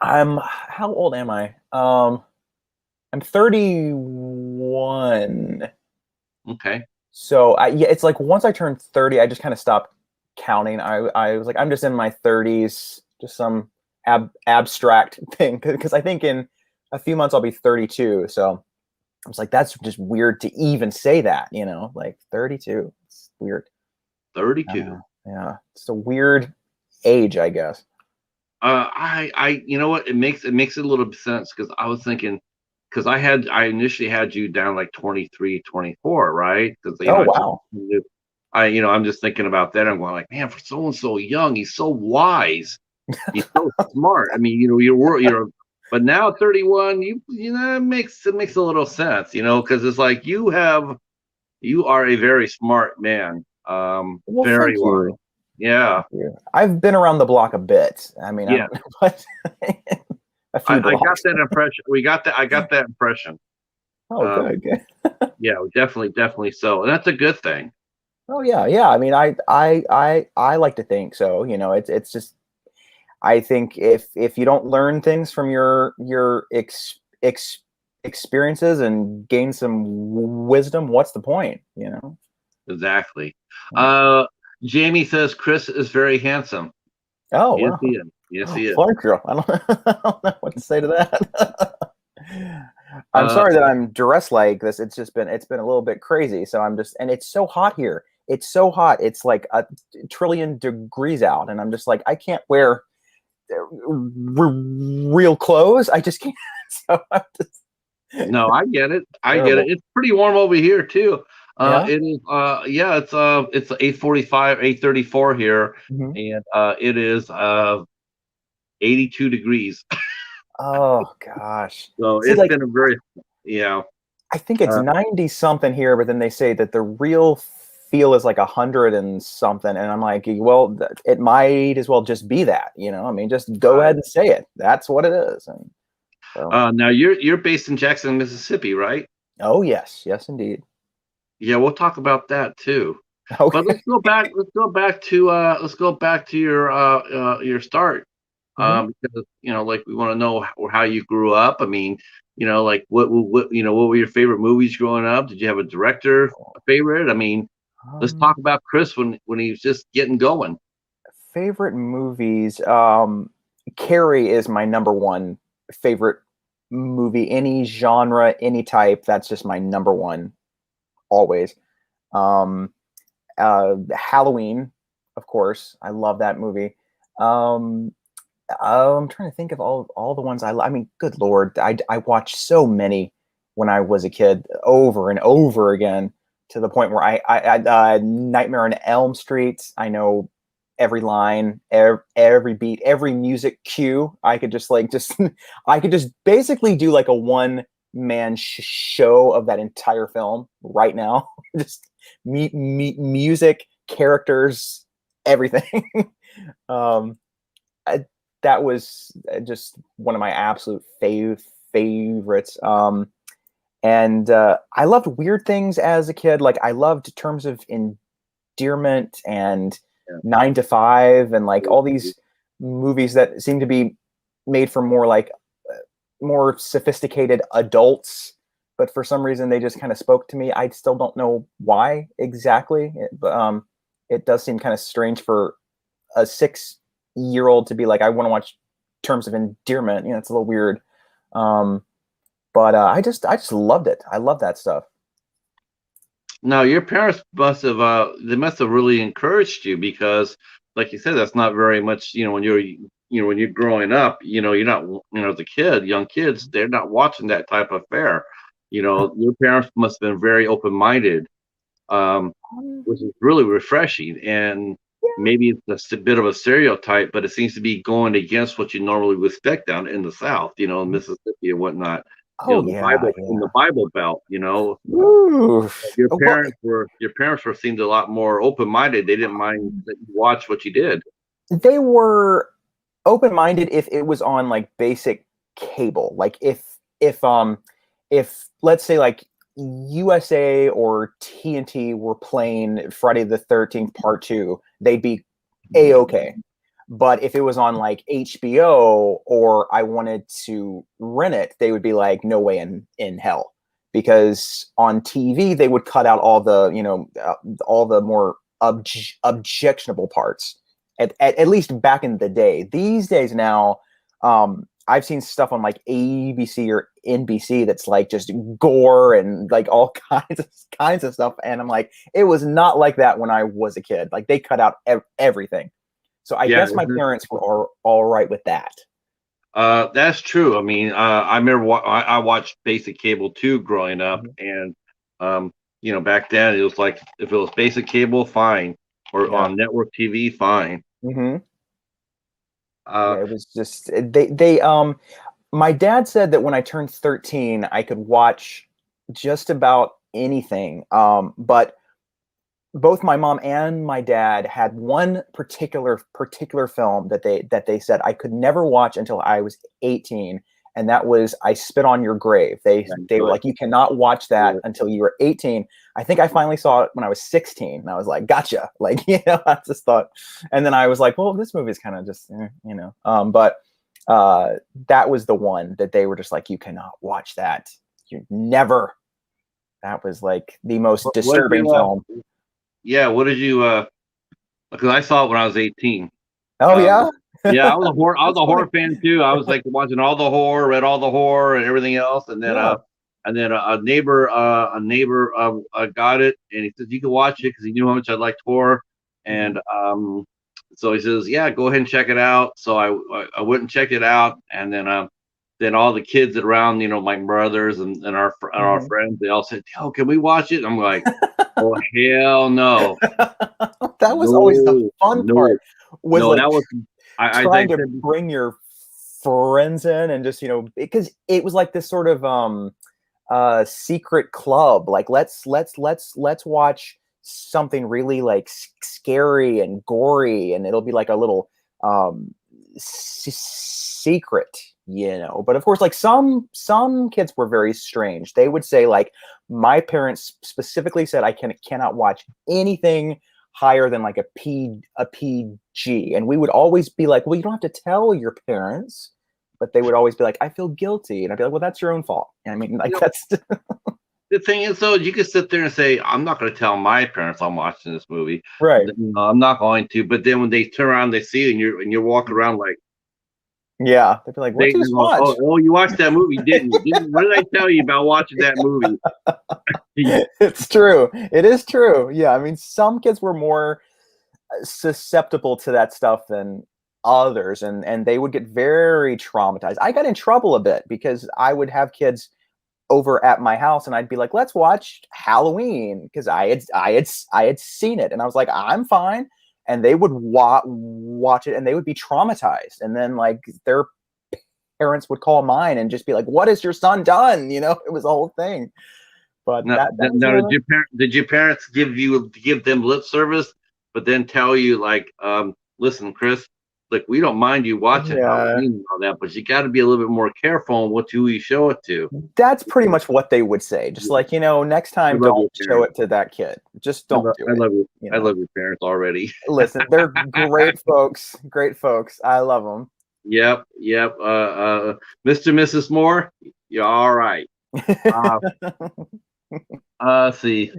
B: How old am I? I'm 31.
A: Okay.
B: So yeah, it's like once I turned 30, I just kind of stopped counting. I was like, I'm just in my 30s, just some abstract thing. Because I think in a few months I'll be 32. So I was like, that's just weird to even say that, like 32. It's weird.
A: 32.
B: Yeah, it's a weird age, I guess.
A: You know what? It makes a little sense because I was thinking, because I initially had you down like 23, 24, right? Because
B: Oh wow.
A: I'm just thinking about that. I'm going like, man, for someone so young, he's so wise, he's so smart. I mean, but now 31, it makes a little sense, because it's like you are a very smart man,
B: Well,
A: very
B: thank
A: wise.
B: you.
A: Yeah,
B: Thank you. I've been around the block a bit. I mean, I
A: yeah.
B: don't know, but a few
A: I got
B: blocks.
A: that impression. I got that impression.
B: Oh,
A: Um,
B: good, good.
A: yeah, definitely so, and that's a good thing.
B: Oh, yeah, yeah. I mean, I like to think so. It's just I think if you don't learn things from your experiences and gain some wisdom, what's the point?
A: Exactly. Jamie says Chris is very handsome.
B: Oh,
A: Yes,
B: wow.
A: he is. Yes, he is.
B: Thank you. I don't know what to say to that. I'm
A: Uh,
B: sorry that I'm dressed like this. It's been a little bit crazy. So and it's so hot here. It's so hot. It's like a trillion degrees out. And I'm just like, I can't wear real clothes. I just can't. So I'm just
A: no, I get it. I get it.
B: terrible.
A: It's pretty warm over here too.
B: Yeah.
A: It is. Yeah, it's 8:45, 8:34 here,
B: Mhm.
A: and it is 82 degrees.
B: Oh gosh.
A: So
B: See,
A: it's
B: like
A: been a very, yeah.
B: I think it's
A: Uh,
B: 90 something here, but then they say that the real feel is like 100 and something. And I'm like, well, it might as well just be that, I mean, just go
A: right.
B: ahead and say it. That's what it is. And so,
A: Now you're based in Jackson, Mississippi, right?
B: oh yes, yes, indeed.
A: Yeah, we'll talk about that too. But
B: Okay.
A: let's go back to your start.
B: Hmm.
A: Because like we want to know how you grew up. I mean, like what were your favorite movies growing up? Did you have a director favorite? I mean, let's talk
B: Um,
A: about Chris when he was just getting going.
B: Favorite movies. Carrie is my number one favorite movie. Any genre, any type. That's just my number one always. Um, Halloween, of course. I love that movie. Um, I'm trying to think of all the ones I mean, good Lord, I watched so many when I was a kid, over and over again, to the point where Nightmare on Elm Street. I know every line, every beat, every music cue. I could just I could just basically do like a one-man show of that entire film right now. Just music, characters, everything. um, I, that was just one of my absolute favorites. And I loved Weird Things as a kid. Like I loved Terms of Endearment and
A: Yeah.
B: 9 to 5 and like all these movies that seem to be made for more like more sophisticated adults. But for some reason, they just kind of spoke to me. I still don't know why exactly, but it does seem kind of strange for a 6-year old to be like, I want to watch Terms of Endearment. It's a little weird. But I just loved it. I love that stuff.
A: Now your parents must have really encouraged you because, like you said, that's not very much. When you're growing up, you're not as a kid, young kids, they're not watching that type of fare. Your parents must have been very open minded, um,
B: Um,
A: which is really refreshing. And maybe it's just a bit of a stereotype, but it seems to be going against what you normally would expect down in the South, in Mississippi and whatnot.
B: oh
A: The
B: yeah,
A: Bible in the
B: yeah.
A: Bible Belt.
B: Ooh. Well,
A: Your parents were seemed a lot more open minded. They didn't mind that you watch what you did.
B: they were open-minded if it was on like basic cable. Like if let's say like USA or TNT were playing Friday the 13th Part 2, they'd be a-okay. But if it was on like HBO or I wanted to rent it, they would be like, no way in hell. Because on TV, they would cut out all the, all the more objectionable parts. At least back in the day. These days now, I've seen stuff on like ABC or NBC that's like just gore and like all kinds of stuff. And I'm like, it was not like that when I was a kid. Like they cut out everything. So I
A: Yeah,
B: guess my parents were all right with that.
A: that's true. I mean, I remember I watched basic cable too growing up,
B: Mhm.
A: and back then it was like if it was basic cable, fine, or
B: Yeah.
A: on network TV, fine.
B: Hmm.
A: Uh,
B: Yeah. It was just my dad said that when I turned 13, I could watch just about anything. But both my mom and my dad had one particular film that they said I could never watch until I was 18, and that was I Spit on Your Grave. They were
A: but,
B: like, you cannot watch that until you were 18. I think I finally saw it when I was 16, and I was like, gotcha. Like, I just thought, and then I was like, well, this movie is kind of just, but that was the one that they were just like, you cannot watch that you never. That was like the most
A: What
B: disturbing
A: did
B: film.
A: yeah, what did you? Because I saw it when I was 18.
B: Oh yeah.
A: Yeah, I was a horror. I was
B: That's
A: a
B: funny.
A: horror fan too. I was like watching all the horror, read all the horror, and everything else.
B: Yeah.
A: And then a neighbor, got it, and he says you can watch it because he knew how much I liked horror, and so he says, yeah, go ahead and check it out. So I went and checked it out, and then all the kids around, my brothers and our friends, they all said, "Oh, can we watch it?" I'm like, "Oh hell no,
B: That was always the fun part. Was
A: no."
B: like
A: That was
B: trying to bring your friends in and just because it was like this sort of secret club. Like let's watch something really like scary and gory, and it'll be like a little secret. But of course, like some kids were very strange. They would say, like, my parents specifically said I cannot watch anything higher than like a PG, and we would always be like, well, you don't have to tell your parents, but they would always be like, I feel guilty, and I'd be like, well, that's your own fault. I mean, like, that's
A: the thing is, though, you can sit there and say, I'm not going to tell my parents I'm watching this movie,
B: right.
A: I'm not going to. But then when they turn around, they see it, and you're walking around like,
B: yeah, they'd be like, what did you watch?
A: Oh, you watched that movie, didn't you? What did I tell you about watching that movie?
B: It's true. It is true. Yeah, I mean, some kids were more susceptible to that stuff than others, and they would get very traumatized. I got in trouble a bit because I would have kids over at my house, and I'd be like, let's watch Halloween, because I had seen it, and I was like, I'm fine. And they would watch it, and they would be traumatized. And then like their parents would call mine and just be like, what has your son done? It was a whole thing. But
A: now, did your parents give them lip service, but then tell you like, listen, Chris, like, we don't mind you watching Halloween and all that, but you got to be a little bit more careful on who you show it to.
B: That's pretty much what they would say. Just like, next time, don't show it to that kid. Just don't do it.
A: I love you. I love your parents already.
B: Listen, they're great folks. Great folks. I love them.
A: Yep. Mr. and Mrs. Moore, you're all right. Let's see.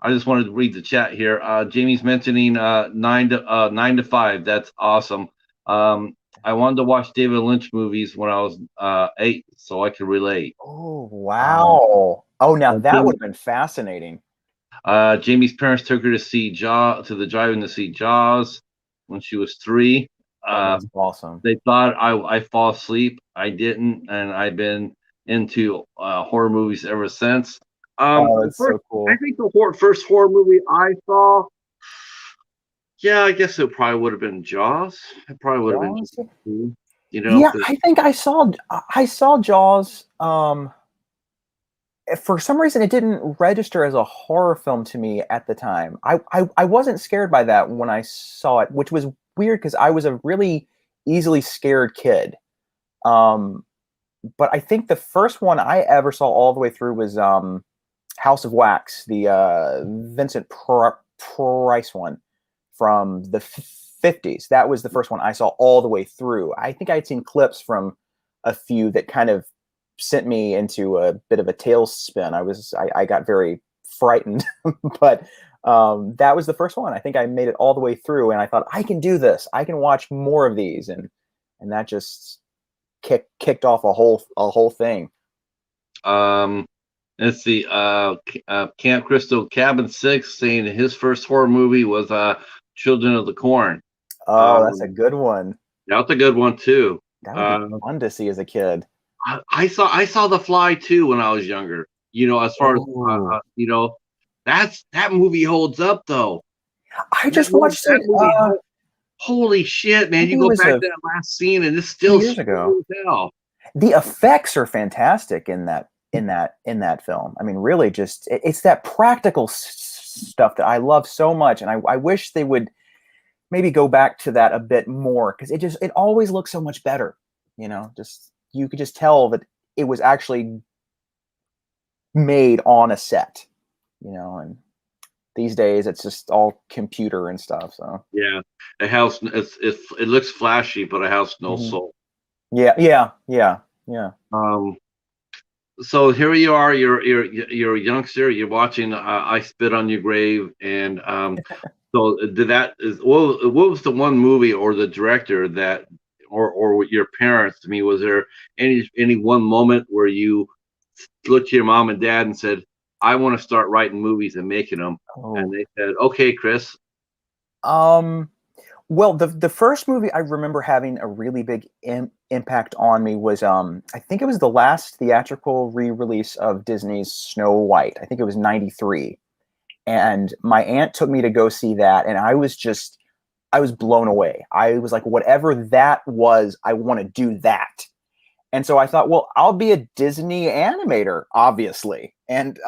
A: I just wanted to read the chat here. Jamie's mentioning 9 to 5. That's awesome. I wanted to watch David Lynch movies when I was 8, so I could relate.
B: Oh wow! Now that would have been fascinating.
A: Jamie's parents took her to the drive-in to see Jaws when she was 3.
B: That's awesome.
A: They thought I fall asleep. I didn't, and I've been into horror movies ever since.
B: That's so cool.
A: I think the first horror movie I saw, yeah, I guess it probably would have been Jaws. It probably would have been,
B: Yeah, I think I saw Jaws. For some reason, it didn't register as a horror film to me at the time. I wasn't scared by that when I saw it, which was weird because I was a really easily scared kid. But I think the first one I ever saw all the way through was House of Wax, the Vincent Price one from the 50s. That was the first one I saw all the way through. I think I had seen clips from a few that kind of sent me into a bit of a tailspin. I got very frightened, but that was the first one. I think I made it all the way through, and I thought, I can do this. I can watch more of these, and that just kicked off a whole thing.
A: Let's see. Camp Crystal Cabin 6 saying his first horror movie was Children of the Corn.
B: Oh, that's a good one.
A: That's a good one too.
B: That would be fun to see as a kid.
A: I saw The Fly too when I was younger. As far as that movie holds up though.
B: I just watched it.
A: Holy shit, man! You go back to that last scene, and it's still
B: years ago. The effects are fantastic in that film. I mean, really, just it's that practical stuff that I love so much, and I wish they would maybe go back to that a bit more, because it always looks so much better. Just you could just tell that it was actually made on a set. And these days it's just all computer and stuff. So
A: yeah, a house it looks flashy, but a house no soul.
B: Yeah.
A: so here you are. You're a youngster. You're watching I Spit on Your Grave, and so did that is what was the one movie or the director that or with your parents? To me, was there any one moment where you looked to your mom and dad and said, "I want to start writing movies and making them," and
B: Oh.
A: they said, "Okay, Chris."
B: Um, well, the first movie I remember having a really big impact on me was I think it was the last theatrical re-release of Disney's Snow White. I think it was 93. And my aunt took me to go see that, and I was blown away. I was like, whatever that was, I want to do that. And so I thought, well, I'll be a Disney animator, obviously. And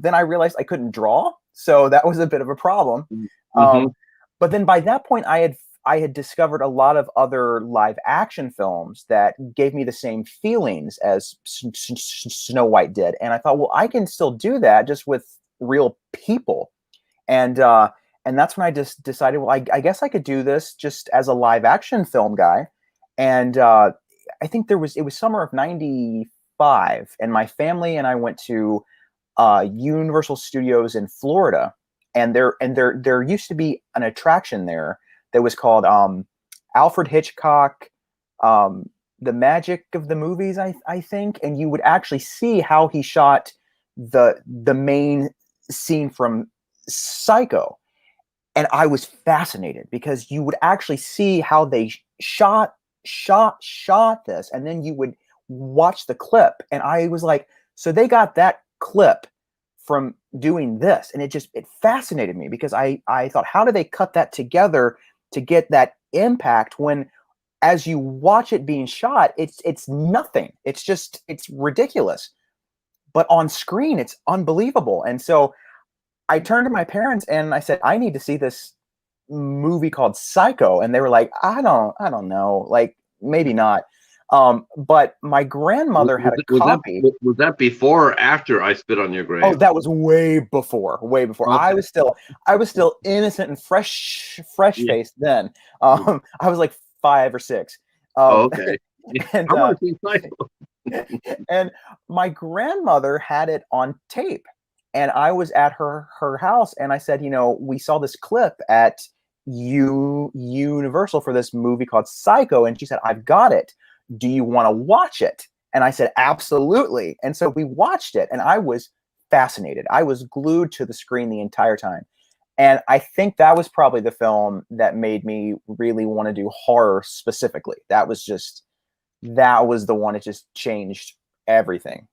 B: then I realized I couldn't draw, so that was a bit of a problem.
A: Mm-hmm.
B: Um, but then by that point, I had discovered a lot of other live action films that gave me the same feelings as Snow White did, and I thought, well, I can still do that just with real people. And that's when I just decided, well, I guess I could do this just as a live action film guy. And I think it was summer of '95, and my family and I went to Universal Studios in Florida, and there used to be an attraction there that was called Alfred Hitchcock, the Magic of the Movies, I think, and you would actually see how he shot the main scene from Psycho. And I was fascinated because you would actually see how they shot this, and then you would watch the clip, and I was like, so they got that clip from doing this, and it fascinated me because I thought, how do they cut that together to get that impact when as you watch it being shot, it's nothing. It's ridiculous. But on screen, it's unbelievable. And so I turned to my parents and I said, I need to see this movie called Psycho. And they were like, I don't know, like maybe not. But my grandmother had a copy.
A: Was that before or after I Spit on Your
B: Oh,
A: Grave?
B: that was way before, way before.
A: Okay.
B: I was still innocent and fresh
A: Yeah.
B: faced then. I was like 5 or 6.
A: Oh,
B: Um,
A: okay. Yeah.
B: and
A: I want to see Psycho.
B: and my grandmother had it on tape, and I was at her house, and I said, you know, we saw this clip at Universal for this movie called Psycho, and she said, I've got it. Do you want to watch it? And I said, absolutely. And so we watched it, and I was fascinated. I was glued to the screen the entire time. And I think that was probably the film that made me really want to do horror specifically. That was the one. It just changed everything.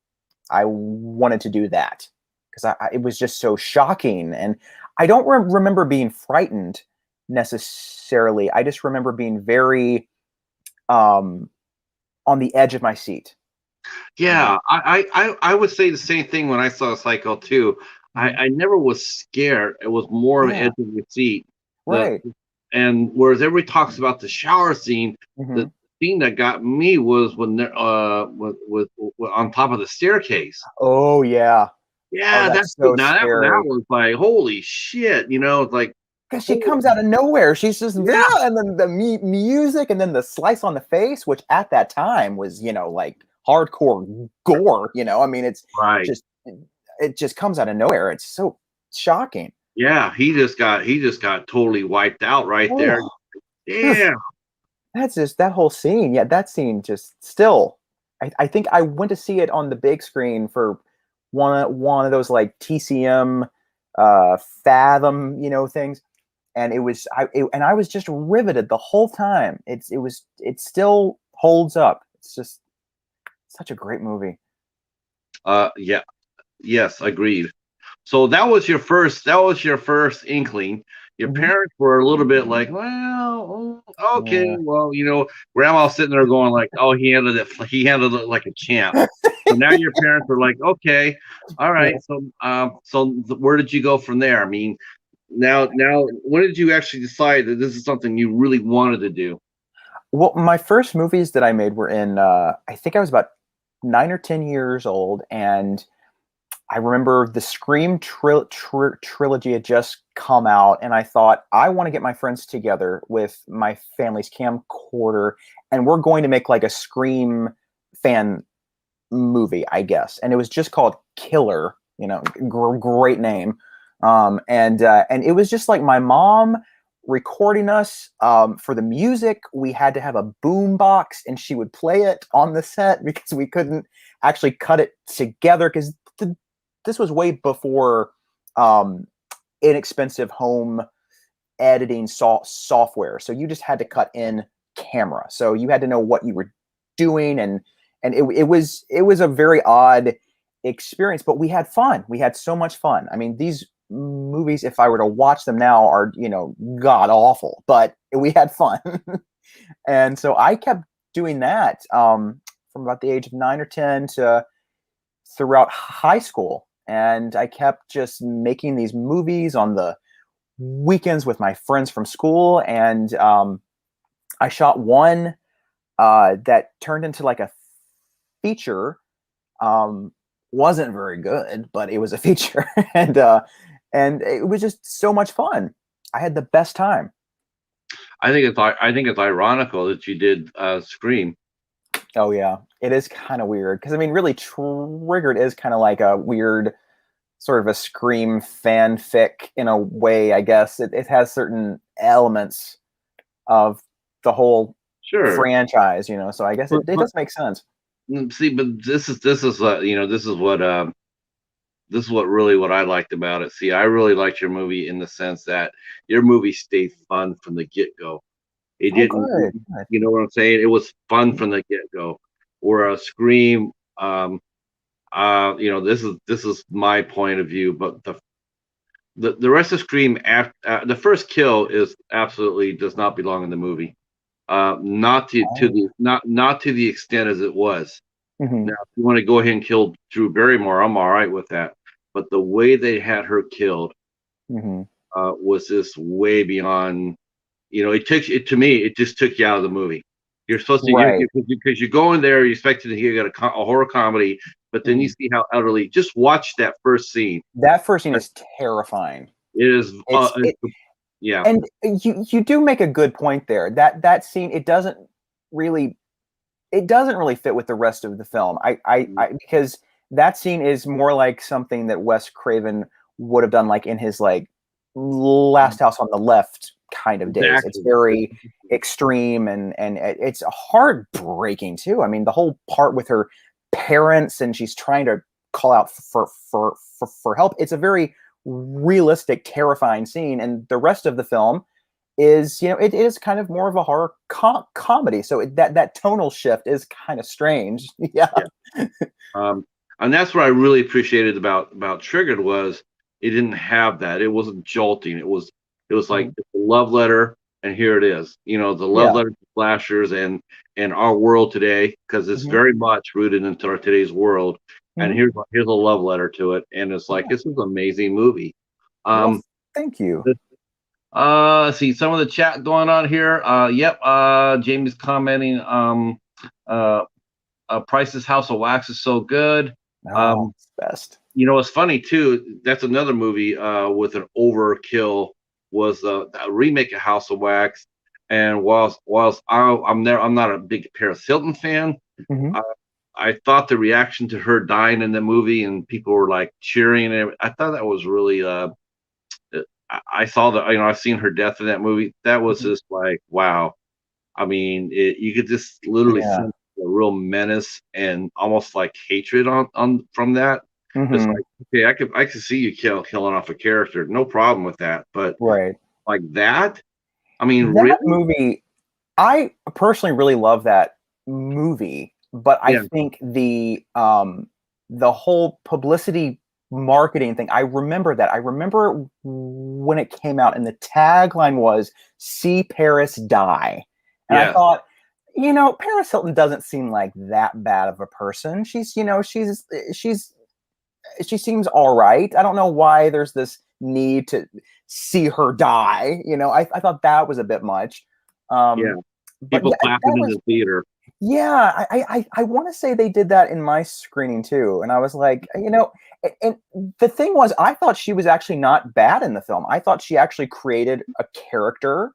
B: I wanted to do that because it was just so shocking. And I don't remember being frightened necessarily. I just remember being very on the edge of my seat.
A: Yeah, I would say the same thing when I saw Psycho too.
B: Mhm.
A: I never was scared. It was more of an
B: Yeah,
A: edge of your seat. The
B: right.
A: and whereas everybody talks about the shower scene, the
B: Hmm.
A: scene that got me was when they're on top of the staircase.
B: Oh yeah. Oh,
A: Yeah,
B: that's so
A: that
B: scary.
A: was like holy shit. It's like
B: Because she
A: holy
B: comes out of nowhere. She's just there,
A: yeah,
B: and then the music, and then the slice on the face, which at that time was, like hardcore gore. I mean,
A: right.
B: just it just comes out of nowhere. It's so shocking.
A: Yeah, he just got totally wiped out right there.
B: Oh,
A: Yeah.
B: that's just that whole scene. Yeah, that scene just still. I think I went to see it on the big screen for one of those like TCM Fathom, things, and and I was just riveted the whole time. It still holds up. It's just such a great movie.
A: Yeah. Yes, agreed. So that was your first inkling. Your
B: Hmm.
A: parents were a little bit like, well, okay,
B: Yeah.
A: well, grandma's sitting there going like, oh, he handled it like a champ. So now your parents are like, okay, all right.
B: Yeah.
A: So where did you go from there? I mean, now, when did you actually decide that this is something you really wanted to do?
B: Well, my first movies that I made were in I think I was about 9 or 10 years old, and I remember the Scream trilogy had just come out, and I thought, I want to get my friends together with my family's camcorder, and we're going to make like a Scream fan movie, I guess, and it was just called Killer. Great name. And it was just like my mom recording us. For the music, we had to have a boom box, and she would play it on the set because we couldn't actually cut it together because this was way before inexpensive home editing software. So you just had to cut in camera. So you had to know what you were doing, and it was a very odd experience, but we had fun. We had so much fun. I mean, these movies, if I were to watch them now, are god awful, but we had fun. And so I kept doing that from about the age of 9 or 10 to throughout high school, and I kept just making these movies on the weekends with my friends from school. And I shot one that turned into like a feature. Wasn't very good, but it was a feature. And it was just so much fun. I had the best time.
A: I think it's ironical that you did Scream.
B: Oh yeah, it is kind of weird because I mean, really, Triggered is kind of like a weird sort of a Scream fanfic in a way. I guess it has certain elements of the whole franchise, so I guess it does make sense.
A: See, but this is what I liked about it. See, I really liked your movie in the sense that your movie stayed fun from the get-go. It didn't,
B: good.
A: you know what I'm saying? It was fun from the get-go. Whereas Scream, this is my point of view, but the rest of Scream, after the first kill, is absolutely does not belong in the movie. Not to the extent as it was.
B: Mm-hmm.
A: Now, if you want to go ahead and kill Drew Barrymore, I'm all right with that. But the way they had her killed was just way beyond. It just took you out of the movie. You're supposed to, because you go in there, you expect to get a horror comedy, but then you see how utterly. Just watch that first scene.
B: That first scene is terrifying.
A: It is. Yeah.
B: And you do make a good point there. That scene, it doesn't really fit with the rest of the film. I because that scene is more like something that Wes Craven would have done, like in his like Last House on the Left kind of days.
A: Exactly.
B: It's very extreme and it's heartbreaking too. I mean, the whole part with her parents and she's trying to call out for help. It's a very realistic, terrifying scene, and the rest of the film is, it is kind of more of a horror comedy. So that tonal shift is kind of strange. Yeah.
A: And that's what I really appreciated about Triggered was it didn't have that. It wasn't jolting. It was like it's a love letter, and here it is. The love letter to slashers and our world today, because it's very much rooted into our today's world. And here's a love letter to it, and it's like this is an amazing movie.
B: Well, thank you.
A: See some of the chat going on here. Jamie's commenting. Price's House of Wax is so good.
B: It's best.
A: It's funny too. That's another movie with an overkill. Was a remake of House of Wax, and whilst I'm not a big Paris Hilton fan. I thought the reaction to her dying in the movie and people were like cheering, and I thought that was really. I saw that. I've seen her death in that movie. That was just like wow. I mean, you could just literally sense a real menace and almost like hatred on from that. It's like, okay, I could see you killing off a character, no problem with that. But like that, I mean,
B: that
A: really?
B: movie, I personally really love that movie, but I think the whole publicity marketing thing, I remember that. I remember when it came out, and the tagline was "See Paris Die," and I thought, Paris Hilton doesn't seem like that bad of a person. She seems all right. I don't know why there's this need to see her die. I thought that was a bit much.
A: People clapping in the theater.
B: Yeah, I want to say they did that in my screening too. And I was like, and the thing was, I thought she was actually not bad in the film. I thought she actually created a character.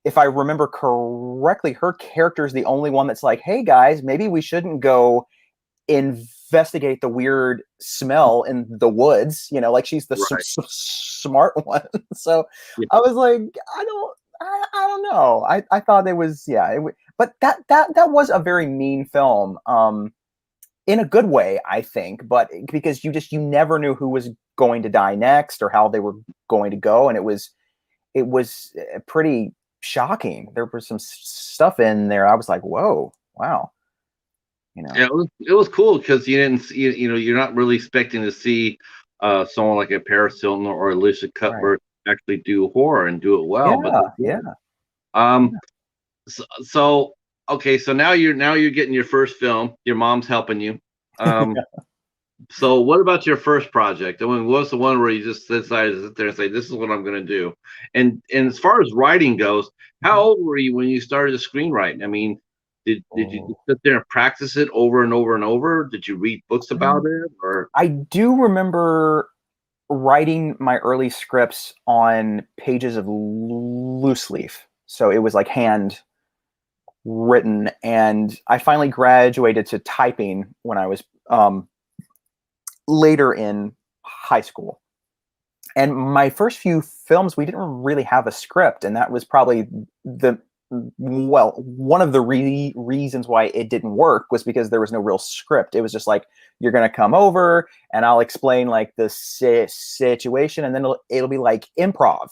B: If I remember correctly, her character is the only one that's like, hey guys, maybe we shouldn't go investigate the weird smell in the woods, you know, like she's the
A: Right.
B: smart one. So
A: Yeah.
B: I was like, I don't know. I thought it was, but that was a very mean film, in a good way, I think, but because you never knew who was going to die next or how they were going to go. And it was pretty shocking. There was some stuff in there. I was like, whoa, wow. You know,
A: Yeah, it was cool because you didn't see, you're not really expecting to see someone like a Paris Hilton or Alicia
B: right.
A: Cuthbert actually do horror and do it well, but
B: Yeah,
A: they
B: yeah.
A: did. Um, so okay, so now you're getting your first film. Your mom's helping you. Um, so what about your first project? I mean, what's the one where you just decided to sit there and say, "This is what I'm going to do"? And as far as writing goes, how
B: Mhm.
A: old were you when you started to screenwrite? I mean, did you just
B: Oh.
A: sit there and practice it over and over and over? Did you read books about
B: Um,
A: it, or
B: I do remember writing my early scripts on pages of loose leaf. So it was like hand written. And I finally graduated to typing when I was later in high school. And my first few films, we didn't really have a script. And that was probably one of the reasons why it didn't work was because there was no real script. It was just like, you're going to come over and I'll explain like the situation, and then it'll be like improv.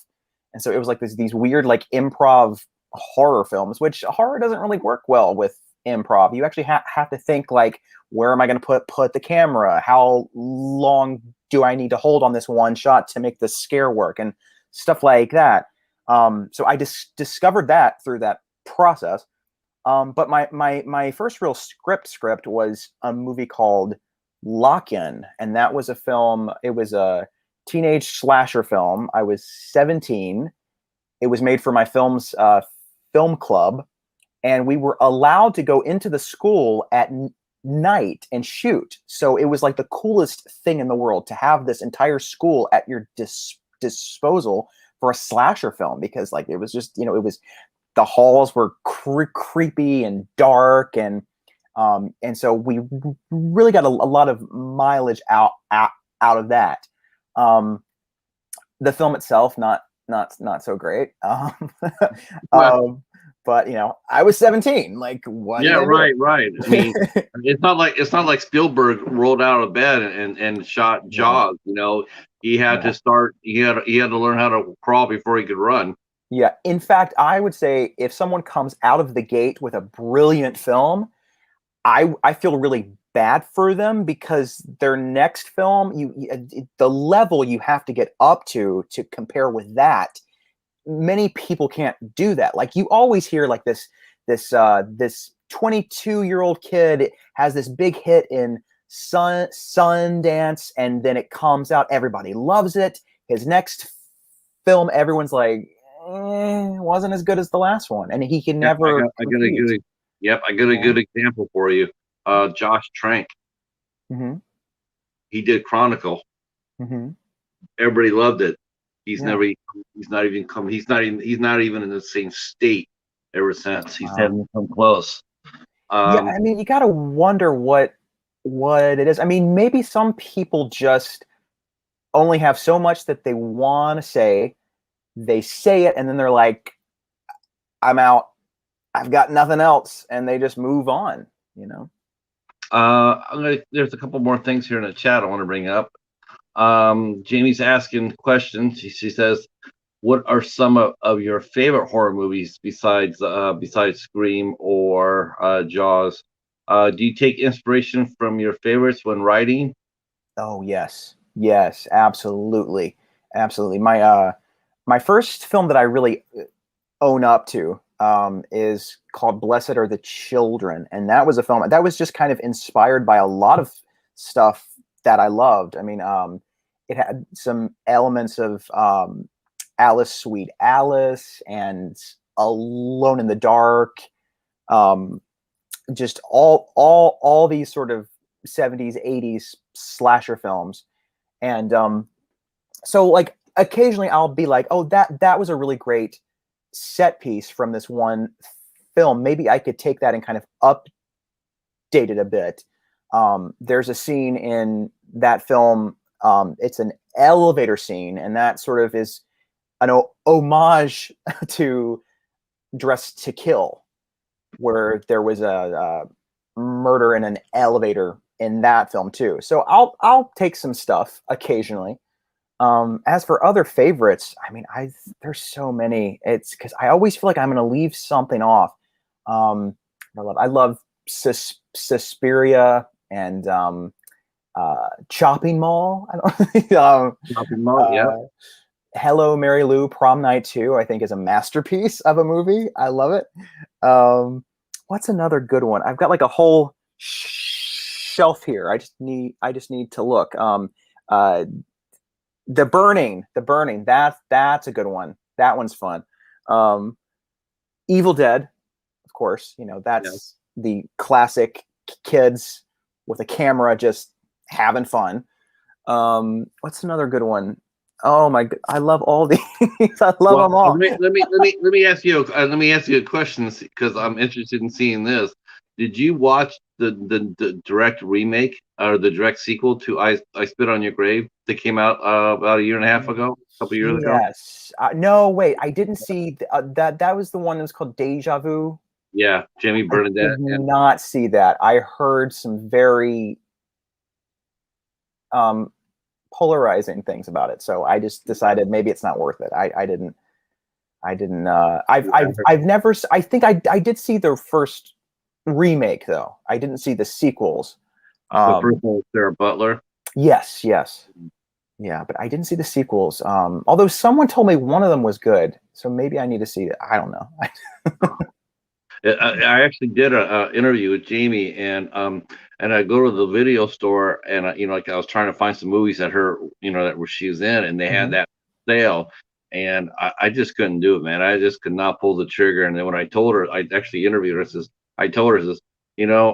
B: And so it was like these weird like improv horror films, which horror doesn't really work well with improv. You actually have to think like, where am I going to put the camera? How long do I need to hold on this one shot to make the scare work and stuff like that? So I discovered that through that process. But my first real script was a movie called Lock-In, and that was a film. It was a teenage slasher film. I was 17. It was made for my film's film club, and we were allowed to go into the school at night and shoot. So it was like the coolest thing in the world to have this entire school at your disposal for a slasher film, because like it was just, it was, the halls were creepy and dark, and so we really got a lot of mileage out of that. The film itself, not so great.
A: well,
B: Um, but I was 17. Like, what are you
A: yeah,
B: gonna
A: right, right. I
B: do?
A: mean, it's not like Spielberg rolled out of bed and shot
B: Yeah,
A: Jaws. He had
B: yeah.
A: to start. He had to learn how to crawl before he could run.
B: Yeah. In fact, I would say if someone comes out of the gate with a brilliant film, I feel really bad for them, because their next film, the level you have to get up to compare with that, many people can't do that. Like, you always hear like this 22-year-old kid has this big hit in Sundance, and then it comes out, everybody loves it. His next film, everyone's like, wasn't as good as the last one, and he can
A: Yeah, I
B: never
A: got I got a
B: compete.
A: good yep, I got a
B: Yeah.
A: good example for you. Josh Trank.
B: Hmm.
A: He did Chronicle.
B: Hmm.
A: Everybody loved it. He's
B: Yeah.
A: never he's not even come he's not even in the same state ever since. He's
B: Wow.
A: haven't come close.
B: Yeah,
A: Um
B: I mean, you got to wonder what it is. I mean, maybe some people just only have so much that they want to say. They say it, and then they're like, "I'm out. I've got nothing else," and they just move on. You know.
A: there's a couple more things here in the chat I want to bring up. Jamie's asking questions. She says, "What are some of your favorite horror movies besides Scream or Jaws? Do you take inspiration from your favorites when writing?"
B: Oh yes, yes, absolutely, absolutely. My first film that I really own up to is called Blessed Are the Children, and that was a film that was just kind of inspired by a lot of stuff that I loved. I mean, it had some elements of Alice, Sweet Alice, and Alone in the Dark. Um, just all these sort of 70s, 80s slasher films, and so like occasionally I'll be like, oh, that was a really great set piece from this one film. Maybe I could take that and kind of update it a bit. there's a scene in that film. It's an elevator scene, and that sort of is an homage to Dressed to Kill, where there was a murder in an elevator in that film too. So I'll take some stuff occasionally. As for other favorites, I mean, there's so many. It's because I always feel like I'm going to leave something off. I love Suspiria and Chopping Mall. I don't.
A: Chopping Mall, yeah.
B: Hello, Mary Lou, Prom Night 2, I think is a masterpiece of a movie. I love it. What's another good one? I've got like a whole shelf here. I just need to look. The Burning. That's a good one. That one's fun. Evil Dead, of course. That's the classic kids with a camera just having fun. What's another good one? Oh my god, I love all these. I love them all.
A: Let me ask you a question because I'm interested in seeing this. Did you watch the direct remake or the direct sequel to I Spit on Your Grave that came out about a year and a half ago, a couple years ago?
B: Yes. No, wait, I didn't see that. That was the one that was called Deja Vu.
A: Yeah, Jamie Bernadette.
B: I did not see that. I heard some very polarizing things about it, so I just decided maybe it's not worth it. I've never. I think I did see the first remake though. I didn't see the sequels.
A: The first one was Sarah Butler.
B: Yes, yeah, but I didn't see the sequels. Although someone told me one of them was good, so maybe I need to see it. I don't know.
A: I actually did an interview with Jamie, and I go to the video store, and like I was trying to find some movies that where she was in, and they had that sale, and I just couldn't do it, man. I just could not pull the trigger. And then when I told her, I actually interviewed her. I told her,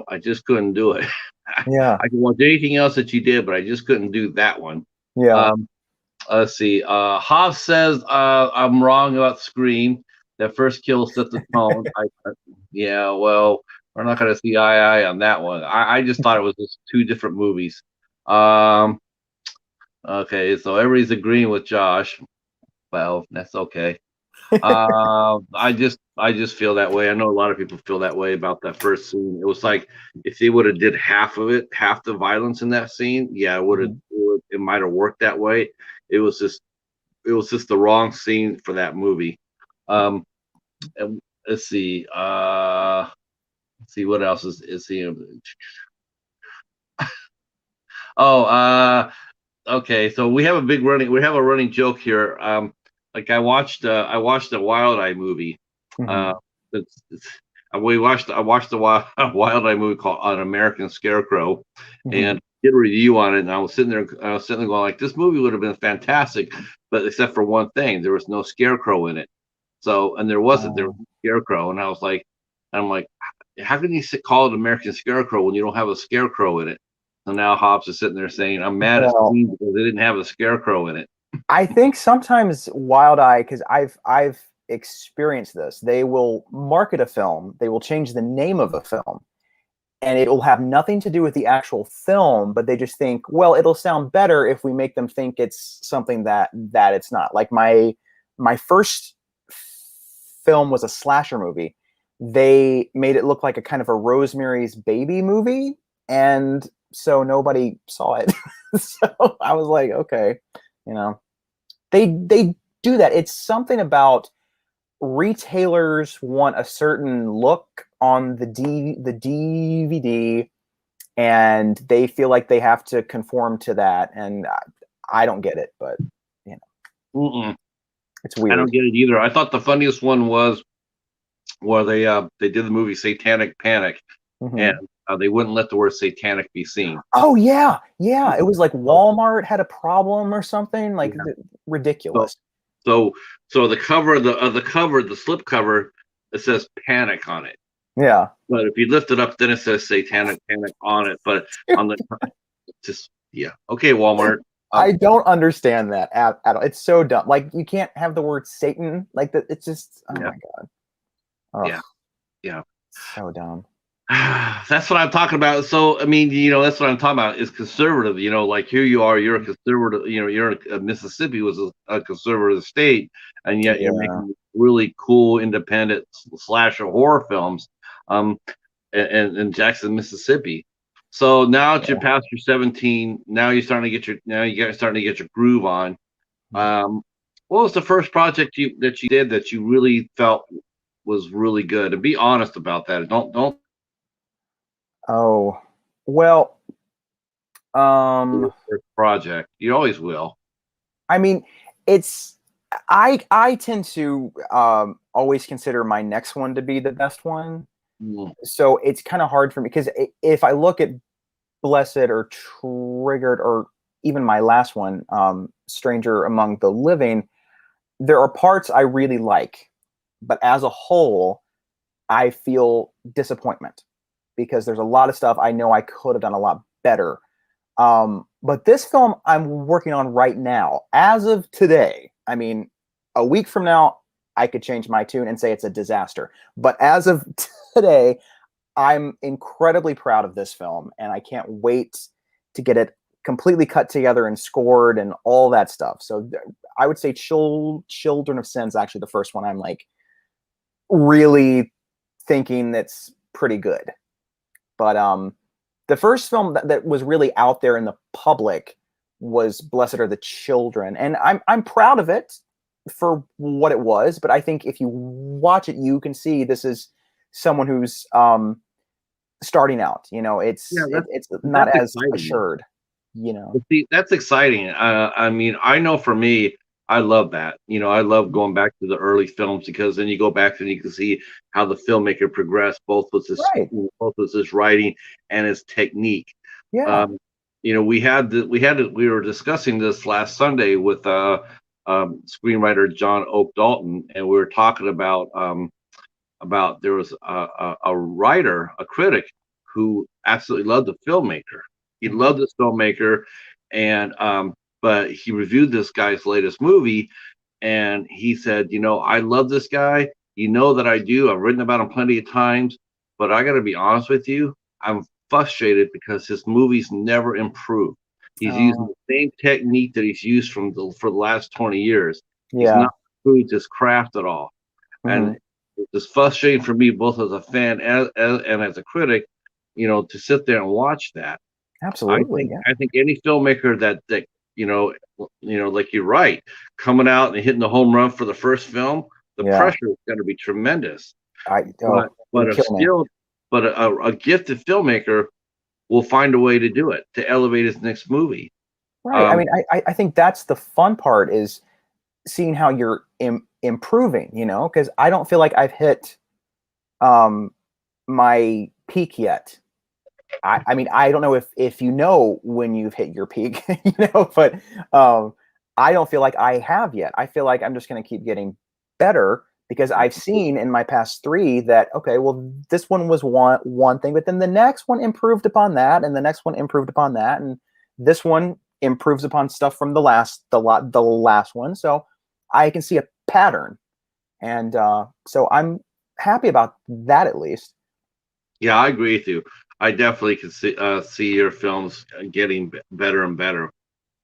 A: I just couldn't do it.
B: Yeah,
A: I can watch anything else that you did, but I just couldn't do that one.
B: Yeah.
A: Let's see. Hoff says I'm wrong about Scream. That first kill set the tone. Yeah, well, we're not going to see eye on that one. I just thought it was just two different movies. Okay, so everybody's agreeing with Josh. Well, that's okay. I just feel that way. I know a lot of people feel that way about that first scene. It was like if they would have did half of it, half the violence in that scene, yeah, it might have worked that way. It was just the wrong scene for that movie. And let's see. Let's see what else is he. Okay. So we have a running joke here. Like I watched a Wild Eye movie. I watched the Wild Eye movie called An American Scarecrow, and did a review on it. And I was sitting there going like, this movie would have been fantastic, but except for one thing, there was no scarecrow in it. So, and there was a scarecrow, and I'm like, how can you call it American Scarecrow when you don't have a scarecrow in it? So now Hobbs is sitting there saying, I'm mad at Steve because they didn't have a scarecrow in it.
B: I think sometimes Wild Eye, because I've experienced this, they will market a film, they will change the name of a film, and it will have nothing to do with the actual film, but they just think, well, it'll sound better if we make them think it's something that it's not. Like my first film was a slasher movie. They made it look like a kind of a Rosemary's Baby movie, and so nobody saw it. So I was like, okay, they do that. It's something about retailers want a certain look on the DVD, and they feel like they have to conform to that. And I don't get it, but it's weird.
A: I don't get it either. I thought the funniest one was where they did the movie Satanic Panic, and they wouldn't let the word satanic be seen.
B: Oh yeah. It was like Walmart had a problem or something, like ridiculous.
A: So the cover, the slip cover, it says Panic on it.
B: Yeah.
A: But if you lift it up, then it says Satanic Panic on it. But on the okay, Walmart.
B: I don't understand that at all. It's so dumb. Like you can't have the word Satan like that. It's just my god.
A: Yeah.
B: So dumb.
A: That's what I'm talking about. So, I mean, that's what I'm talking about is conservative. Like here you are, you're a conservative. You're Mississippi was a conservative state, and yet you're
B: Yeah.
A: making really cool independent slasher horror films, um, in Jackson, Mississippi. So now that you're
B: Yeah.
A: past your 17, now you're starting to get your groove on. Um, what was the first project that you did that you really felt was really good? And be honest about that. Don't
B: Oh, well, um,
A: first project. You always will.
B: I mean, it's I tend to always consider my next one to be the best one.
A: Mm.
B: So it's kind of hard for me because if I look at Blessed or Triggered or even my last one, Stranger Among the Living, there are parts I really like, but as a whole, I feel disappointment because there's a lot of stuff I know I could have done a lot better. But this film I'm working on right now, as of today, I mean, a week from now, I could change my tune and say it's a disaster. But as of today, I'm incredibly proud of this film, and I can't wait to get it completely cut together and scored and all that stuff. So I would say Children of Sin is actually the first one I'm like really thinking that's pretty good. But the first film that was really out there in the public was Blessed Are the Children, and I'm proud of it for what it was. But I think if you watch it, you can see this is someone who's starting out.
A: Yeah,
B: It's not
A: that's
B: as
A: exciting.
B: assured. You know,
A: But see, that's exciting. I mean, I know for me, I love that. I love going back to the early films because then you go back and you can see how the filmmaker progressed,
B: right?
A: both with his writing and his technique.
B: Yeah.
A: Um, we were discussing this last Sunday with screenwriter John Oak Dalton, and we were talking about there was a writer, a critic, who absolutely loved the filmmaker. He
B: Hmm.
A: loved this filmmaker, and but he reviewed this guy's latest movie, and he said, I love this guy. You know that I do. I've written about him plenty of times, but I got to be honest with you. I'm frustrated because his movies never improve. He's using
B: Oh,
A: the same technique that he's used for the last 20 years. He's
B: yeah.
A: not improved his craft at all, and
B: Hmm.
A: it's frustrating for me both as a fan and as a critic, to sit there and watch that. I
B: Absolutely.
A: think
B: Yeah.
A: I think any filmmaker that you know like you're right, coming out and hitting the home run for the first film, the
B: Yeah.
A: pressure is going to be tremendous.
B: Oh,
A: But
B: you
A: a
B: kill me.
A: skilled, but a gifted filmmaker will find a way to do it to elevate his next movie.
B: Right. I
A: Um,
B: mean, I think that's the fun part is seeing how you're improving, because I don't feel like I've hit um, my peak yet. I mean, I don't know if you know when you've hit your peak, but um, I don't feel like I have yet. I feel like I'm just going to keep getting better because I've seen in my past three that okay, well, this one was one thing, but then the next one improved upon that, and the next one improved upon that, and this one improves upon stuff from the last one. So I can see a pattern, and so I'm happy about that at least.
A: yeah, I agree with you. I definitely can see your films getting better and better.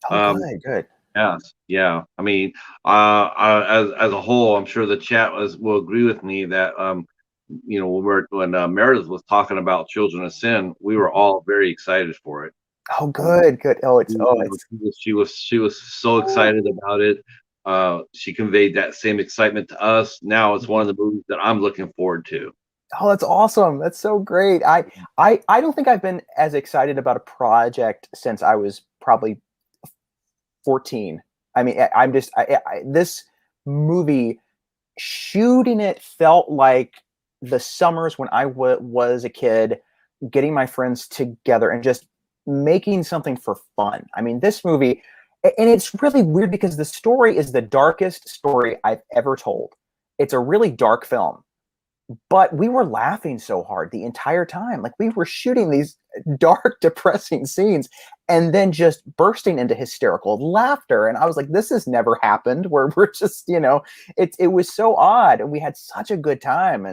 B: Oh,
A: Um,
B: good, good.
A: Yes, yeah. I mean, as a whole, I'm sure the chat will agree with me that when Meredith was talking about Children of Sin, we were all very excited for it.
B: Oh,
A: Um,
B: good, good. Oh, it's
A: you
B: oh,
A: know,
B: it's
A: she was so excited about it. She conveyed that same excitement to us. Now it's one of the movies that I'm looking forward to.
B: oh, that's awesome. That's so great. I don't think I've been as excited about a project since I was probably 14. I mean, I'm just this movie shooting it felt like the summers when I was a kid, getting my friends together and just making something for fun. I mean, this movie, and it's really weird because the story is the darkest story I've ever told. It's a really dark film, but we were laughing so hard the entire time. Like we were shooting these dark, depressing scenes and then just bursting into hysterical laughter. And I was like, this has never happened where we're just, it was so odd. And we had such a good time.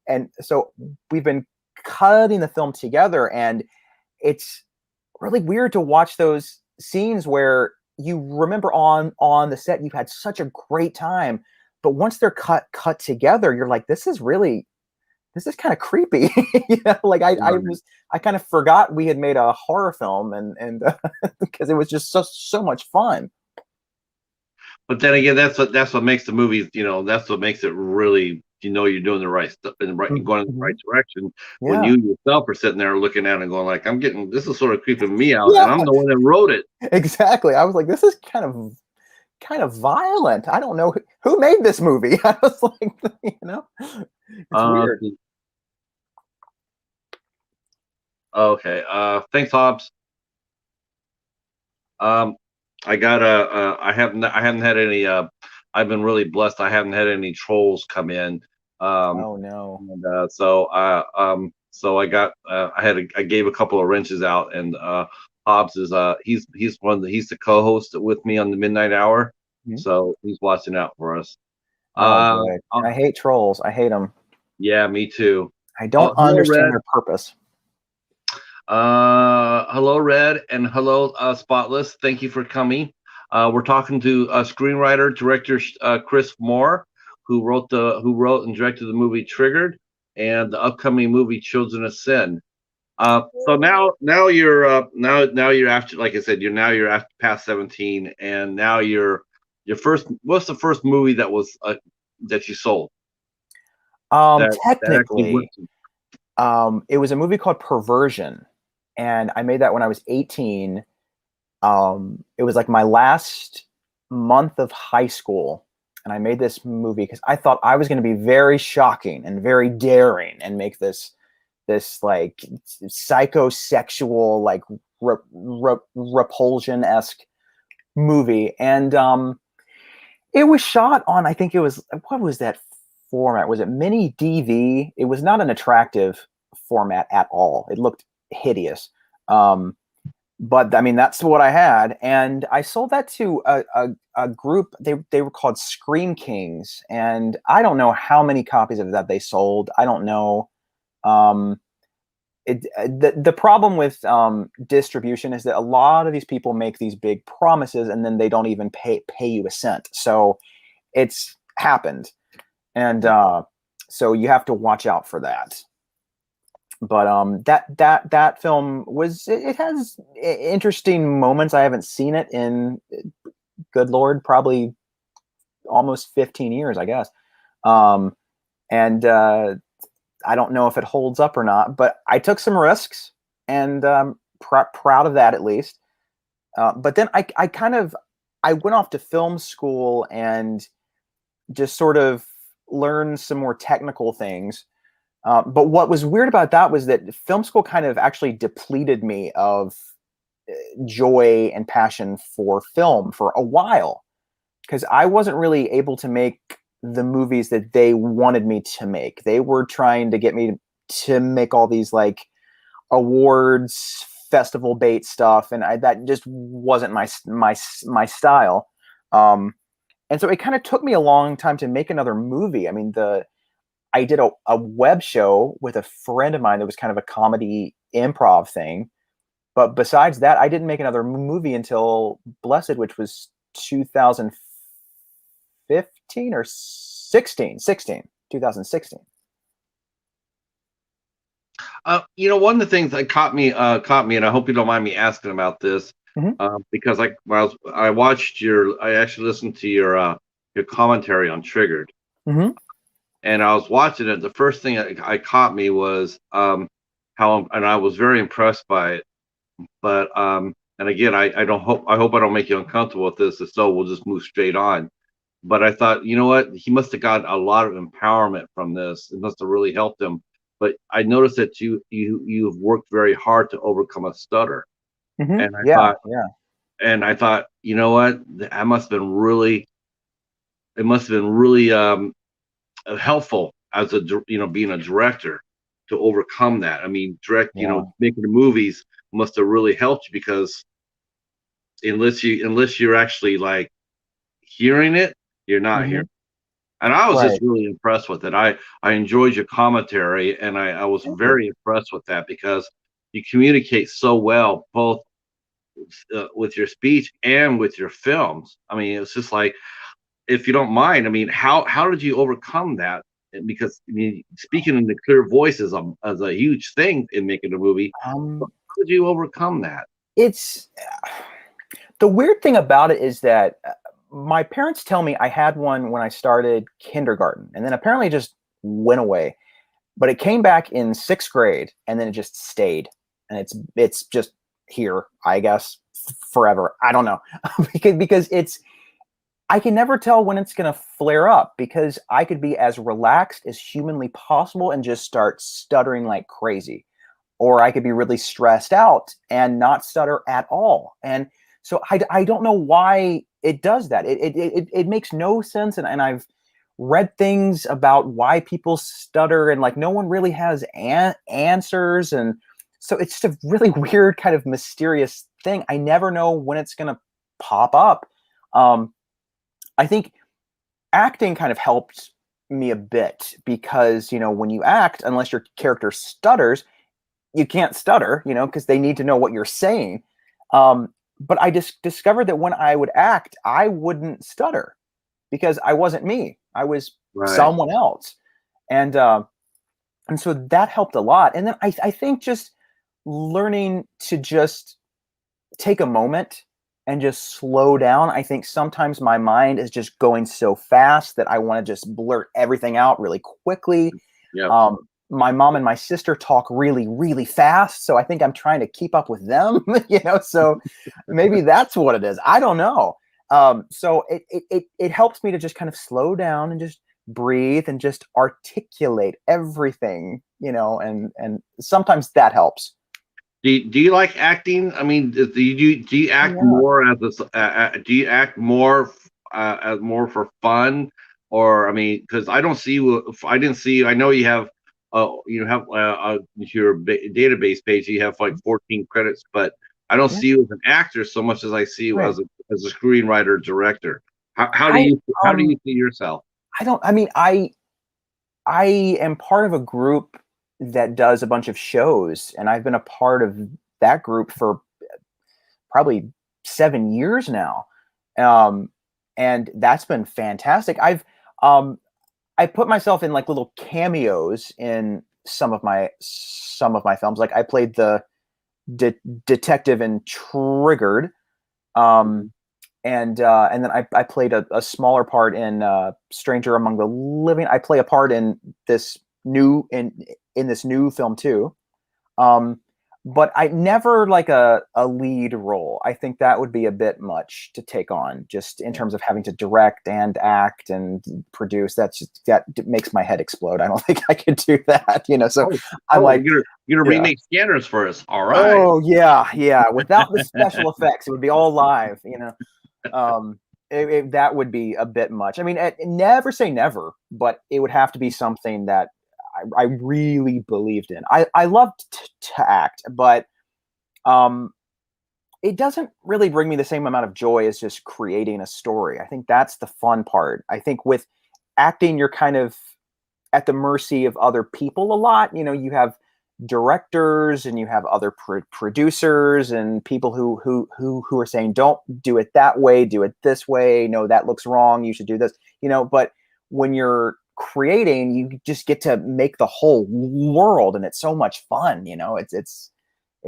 B: And so we've been cutting the film together, and it's really weird to watch those scenes where you remember on the set you've had such a great time, but once they're cut together, you're like, this is kind of creepy. Like I kind of forgot we had made a horror film, and because it was just so much fun.
A: But then again, that's what makes the movies. That's what makes it really. You're doing the right stuff and going in the right direction. When
B: Yeah.
A: you yourself are sitting there looking at it and going like, this is sort of creeping me out,
B: Yeah.
A: and I'm the one that wrote it.
B: Exactly. I was like, this is kind of violent. I don't know who made this movie. I was like, it's weird.
A: Okay. Thanks, Hobbs. I got I haven't had any. I've been really blessed. I haven't had any trolls come in.
B: Oh no.
A: And so I gave a couple of wrenches out, and Hobbs is he's the co-host with me on the Midnight Hour, so he's watching out for us.
B: Oh boy. I hate trolls. I hate them.
A: Yeah, me too.
B: I don't understand their purpose.
A: Hello, Red, and hello, Spotless. Thank you for coming. We're talking to screenwriter director Chris Moore, who wrote and directed the movie Triggered and the upcoming movie Children of Sin. So now you're after, like I said, you're after past 17, and now your first. What's the first movie that was that you sold?
B: Technically, it was a movie called Perversion, and I made that when I was 18. It was like my last month of high school, and I made this movie because I thought I was going to be very shocking and very daring and make this like psychosexual, like repulsion-esque movie. And it was shot on, I think it was, what was that format? Was it mini DV? It was not an attractive format at all. It looked hideous. But I mean, that's what I had, and I sold that to a group. They were called Scream Kings, and I don't know how many copies of that they sold. I don't know. The problem with distribution is that a lot of these people make these big promises, and then they don't even pay you a cent. So it's happened, and so you have to watch out for that. But that film it has interesting moments. I haven't seen it in, good Lord, probably almost 15 years, I guess. And I don't know if it holds up or not, but I took some risks, and proud of that, at least. But then I went off to film school and just sort of learned some more technical things. But what was weird about that was that film school kind of actually depleted me of joy and passion for film for a while, because I wasn't really able to make the movies that they wanted me to make. They were trying to get me to make all these like awards, festival bait stuff, and that just wasn't my style. And so it kind of took me a long time to make another movie. I mean, I did a web show with a friend of mine that was kind of a comedy improv thing. But besides that, I didn't make another movie until Blessed, which was 2015 or 2016.
A: One of the things that caught me, and I hope you don't mind me asking about this, because I actually listened to your commentary on Triggered. And I was watching it. The first thing I caught me was and I was very impressed by it. But and again, I hope I don't make you uncomfortable with this. If so, we'll just move straight on. But I thought, you know what? He must have gotten a lot of empowerment from this. It must have really helped him. But I noticed that you've worked very hard to overcome a stutter. And I thought, you know what? That must have been really. It must have been really helpful as being a director to overcome that. I mean, making the movies must have really helped you, because unless you're actually like hearing it, you're not hearing. And I was just
B: Right.
A: really impressed with it. I enjoyed your commentary, and I was
B: Thank you.
A: very impressed with that because you communicate so well, both with your speech and with your films. I mean, it's just like, if you don't mind, I mean, how did you overcome that? Because I mean, speaking in the clear voice is a huge thing in making a movie. How
B: Um,
A: did you overcome that?
B: it's the weird thing about it is that my parents tell me I had one when I started kindergarten, and then apparently it just went away. But it came back in sixth grade, and then it just stayed, and it's just here, I guess, forever. I don't know because it's I can never tell when it's going to flare up because I could be as relaxed as humanly possible and just start stuttering like crazy. Or I could be really stressed out and not stutter at all. And so I don't know why it does that. It makes no sense. And I've read things about why people stutter and like no one really has answers. And so it's just a really weird kind of mysterious thing. I never know when it's going to pop up. Um, I think acting kind of helped me a bit because, when you act, unless your character stutters, you can't stutter, because they need to know what you're saying. But I just discovered that when I would act, I wouldn't stutter because I wasn't me. I was
A: Right.
B: someone else. And so that helped a lot. And then I think just learning to just take a moment and just slow down. I think sometimes my mind is just going so fast that I want to just blurt everything out really quickly.
A: Yep.
B: Um, my mom and my sister talk really, really fast, so I think I'm trying to keep up with them. So maybe that's what it is. I don't know. So it helps me to just kind of slow down and just breathe and just articulate everything. And sometimes that helps.
A: Do you like acting? I mean, do you
B: Oh
A: act
B: yeah.
A: more do you act more as more for fun, or I mean, because I don't see you. I didn't see you. I know you have your database page. You have like 14 credits, but I don't
B: Yeah.
A: see you as an actor so much as I see you
B: Right.
A: as a screenwriter director.
B: I
A: How do you see yourself?
B: I don't. I mean, I am part of a group that does a bunch of shows, and I've been a part of that group for probably 7 years now. Um, and that's been fantastic. Um, I put myself in like little cameos in some of my films. Like I played the detective in Triggered. Um, and then I played a smaller part in Stranger Among the Living. I play a part in this this new film too. Um, but I never like a lead role. I think that would be a bit much to take on, just in terms of having to direct and act and produce. That makes my head explode. I don't think I could do that. So
A: Oh,
B: I'm like,
A: you're gonna
B: yeah.
A: remake Scanners for us. All right.
B: Oh yeah, yeah. Without the special effects, it would be all live. Um, that would be a bit much. I mean, never say never, but it would have to be something that I really believed in. I loved to act, but um, it doesn't really bring me the same amount of joy as just creating a story. I think that's the fun part. I think with acting, you're kind of at the mercy of other people a lot. You have directors and you have other producers and people who are saying don't do it that way, do it this way. No, that looks wrong. You should do this. But when you're creating, you just get to make the whole world, and it's so much fun. It's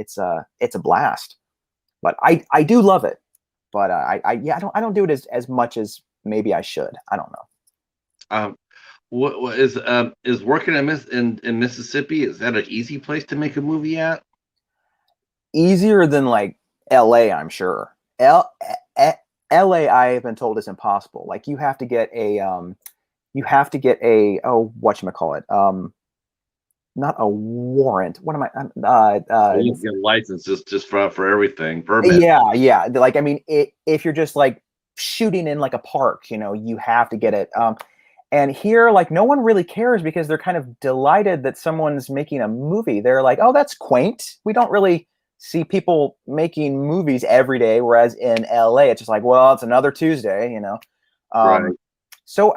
B: a blast. But I do love it. But I don't do it as much as maybe I should. I don't know.
A: Um, what is working in Mississippi? Is that an easy place to make a movie at?
B: Easier than like LA, I'm sure. LA, I have been told is impossible. Like you have to get a whatchamacallit, not a warrant. What am I?
A: You have to get a license just for everything, permit.
B: Yeah, yeah. Like I mean, if you're just like shooting in like a park, you have to get it. And here, like no one really cares because they're kind of delighted that someone's making a movie. They're like, oh, that's quaint. We don't really see people making movies every day. Whereas in LA, it's just like, well, it's another Tuesday.
A: Right.
B: So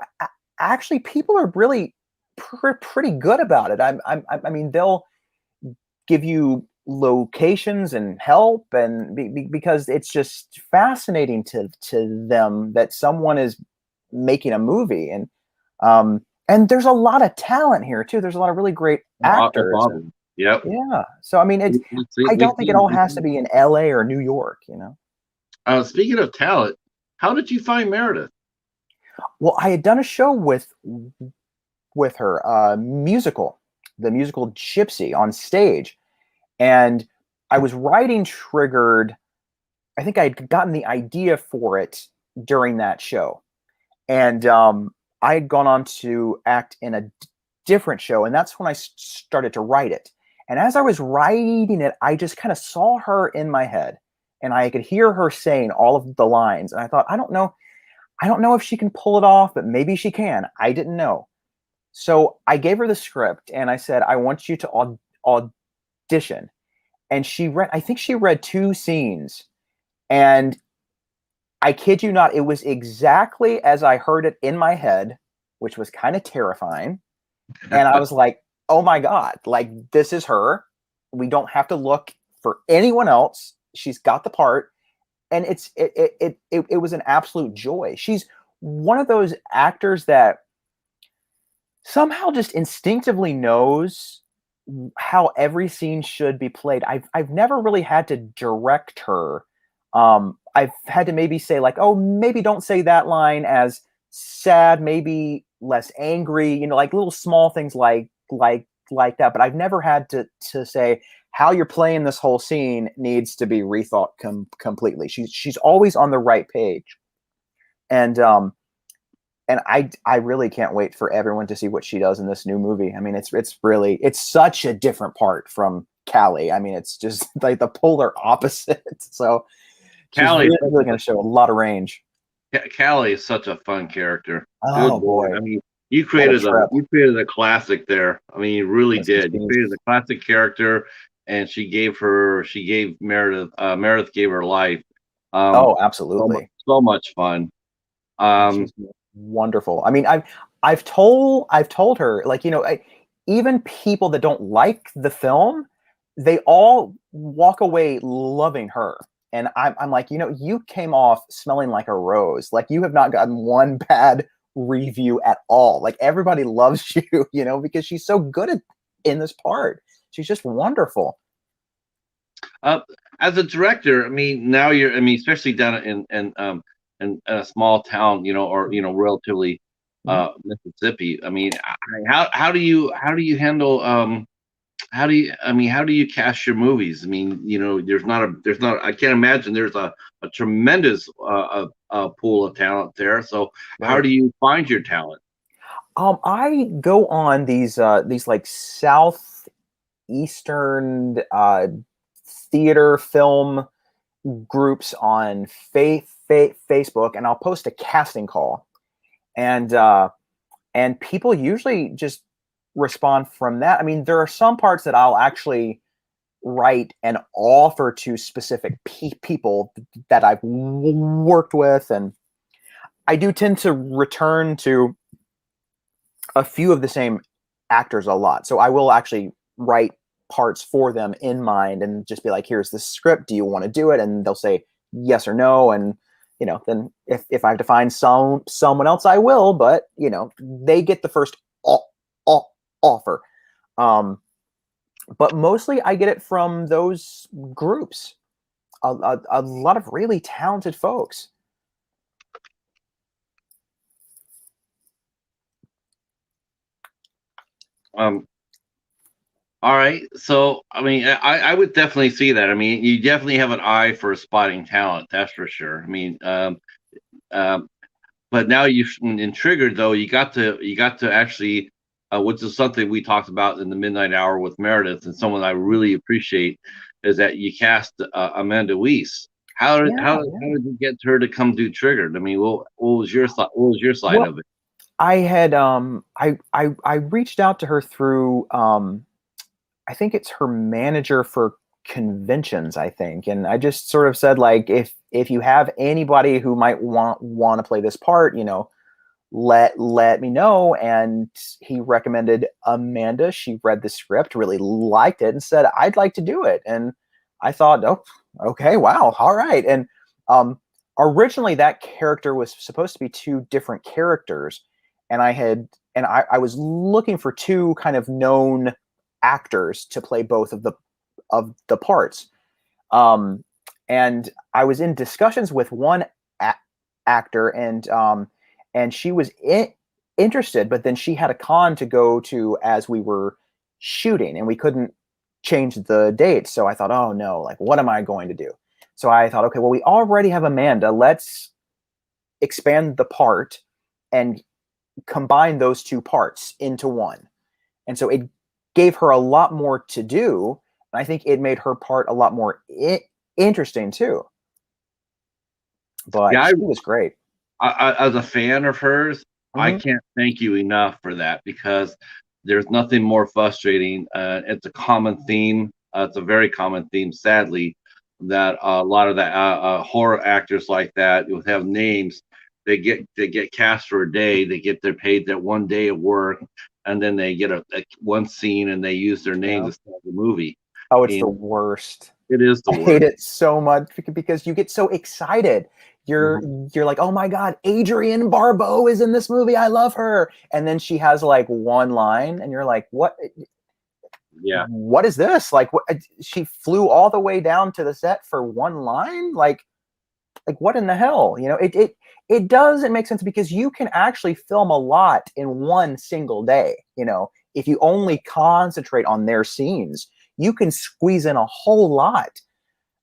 B: actually people are really pretty good about it. I mean, they'll give you locations and help, and because it's just fascinating to them that someone is making a movie, and there's a lot of talent here too. There's a lot of really great actors.
A: Awesome. Yep.
B: Yeah. So I mean, I don't think it all has to be in LA or New York, you know.
A: Speaking of talent, how did you find Meredith?
B: Well, I had done a show with her, the musical Gypsy on stage, and I was writing Triggered. I think I had gotten the idea for it during that show, and I had gone on to act in a different show, and that's when I started to write it. And as I was writing it, I just kind of saw her in my head, and I could hear her saying all of the lines. And I thought, I don't know if she can pull it off, but maybe she can. I didn't know. So I gave her the script, and I said, I want you to audition. And I think she read 2 scenes, and I kid you not, it was exactly as I heard it in my head, which was kind of terrifying. And I was like, oh my God, like, this is her. We don't have to look for anyone else. She's got the part. And it was an absolute joy. She's one of those actors that somehow just instinctively knows how every scene should be played. I've never really had to direct her. I've had to maybe say, like, oh, maybe don't say that line as sad, maybe less angry, you know, like little small things like that. But I've never had to say how you're playing this whole scene needs to be rethought completely. She's always on the right page. And I really can't wait for everyone to see what she does in this new movie. I mean, it's such a different part from Callie. I mean, it's just like the polar opposite. So Callie really going to show a lot of range.
A: Callie is such a fun character.
B: Oh boy!
A: I mean, you created a classic there. I mean, you really did. You created a classic character, and she gave Meredith. Meredith gave her life.
B: Oh, absolutely!
A: So much fun.
B: She's wonderful. I mean, I've told her, like, you know, even people that don't like the film, they all walk away loving her. And I'm like, you know, you came off smelling like a rose. Like, you have not gotten one bad review at all. Like, everybody loves you, you know, because she's so good in this part. She's just wonderful.
A: As a director, I mean, now especially down in a small town, you know, or, you know, relatively Mississippi. I mean, how do you handle how do you cast your movies? I mean, you know, there's not I can't imagine there's a tremendous pool of talent there. So how do you find your talent?
B: I go on these like southeastern theater film groups on Facebook, and I'll post a casting call, and people usually just respond from that. I mean, there are some parts that I'll actually write and offer to specific people that I've worked with, and I do tend to return to a few of the same actors a lot. So I will actually write parts for them in mind and just be like, here's the script, do you want to do it? And they'll say yes or no, and you know, then if I have to find someone else, I will, but you know, they get the first offer. But mostly I get it from those groups. A lot of really talented folks.
A: All right. So, I mean, I would definitely see that. I mean, you definitely have an eye for spotting talent. That's for sure. I mean, but now in Triggered, though, you got to actually, which is something we talked about in the Midnight Hour with Meredith, and someone I really appreciate is that you cast Amanda Wyss. How did you get her to come do Triggered? I mean, what was your thought? What was your side of it?
B: I had I reached out to her through I think it's her manager for conventions, I think. And I just sort of said, like, if you have anybody who might want to play this part, you know, let me know, and he recommended Amanda. She read the script, really liked it, and said, I'd like to do it. And I thought, oh, okay, wow, all right. And originally that character was supposed to be two different characters, and I was looking for two kind of known actors to play both of the parts. And I was in discussions with one actor, and she was interested, but then she had a con to go to as we were shooting, and we couldn't change the date. So I thought, oh no, like, what am I going to do? So I thought, okay, well, we already have Amanda. Let's expand the part and combine those two parts into one. And so it gave her a lot more to do. And I think it made her part a lot more interesting too. But
A: Yeah,
B: she was great.
A: as a fan of hers, I can't thank you enough for that, because there's nothing more frustrating. It's a common theme. It's a very common theme, sadly, that a lot of the horror actors like that who have names, they get cast for a day, they get their paid that one day of work, and then they get a one scene and they use their name to start the movie.
B: Oh, it's the worst.
A: It is the
B: I
A: worst.
B: hate it so much because you get so excited. You're like, oh my God, Adrienne Barbeau is in this movie. I love her. And then she has like one line, and you're like, what?
A: Yeah.
B: What is this? Like, what? She flew all the way down to the set for one line? Like what in the hell? You know, it doesn't make sense, because you can actually film a lot in one single day. You know, if you only concentrate on their scenes, you can squeeze in a whole lot.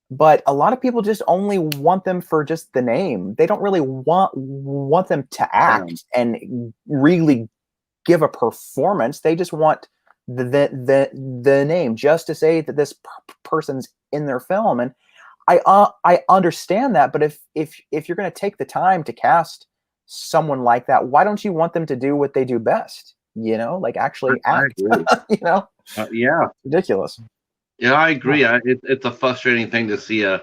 B: But a lot of people just only want them for just the name. They don't really want them to act and really give a performance. They just want the name, just to say that this person's in their film. And I understand that, but if you're going to take the time to cast someone like that, why don't you want them to do what they do best? You know, like actually act. You know,
A: yeah,
B: ridiculous.
A: Yeah, I agree. It's a frustrating thing to see a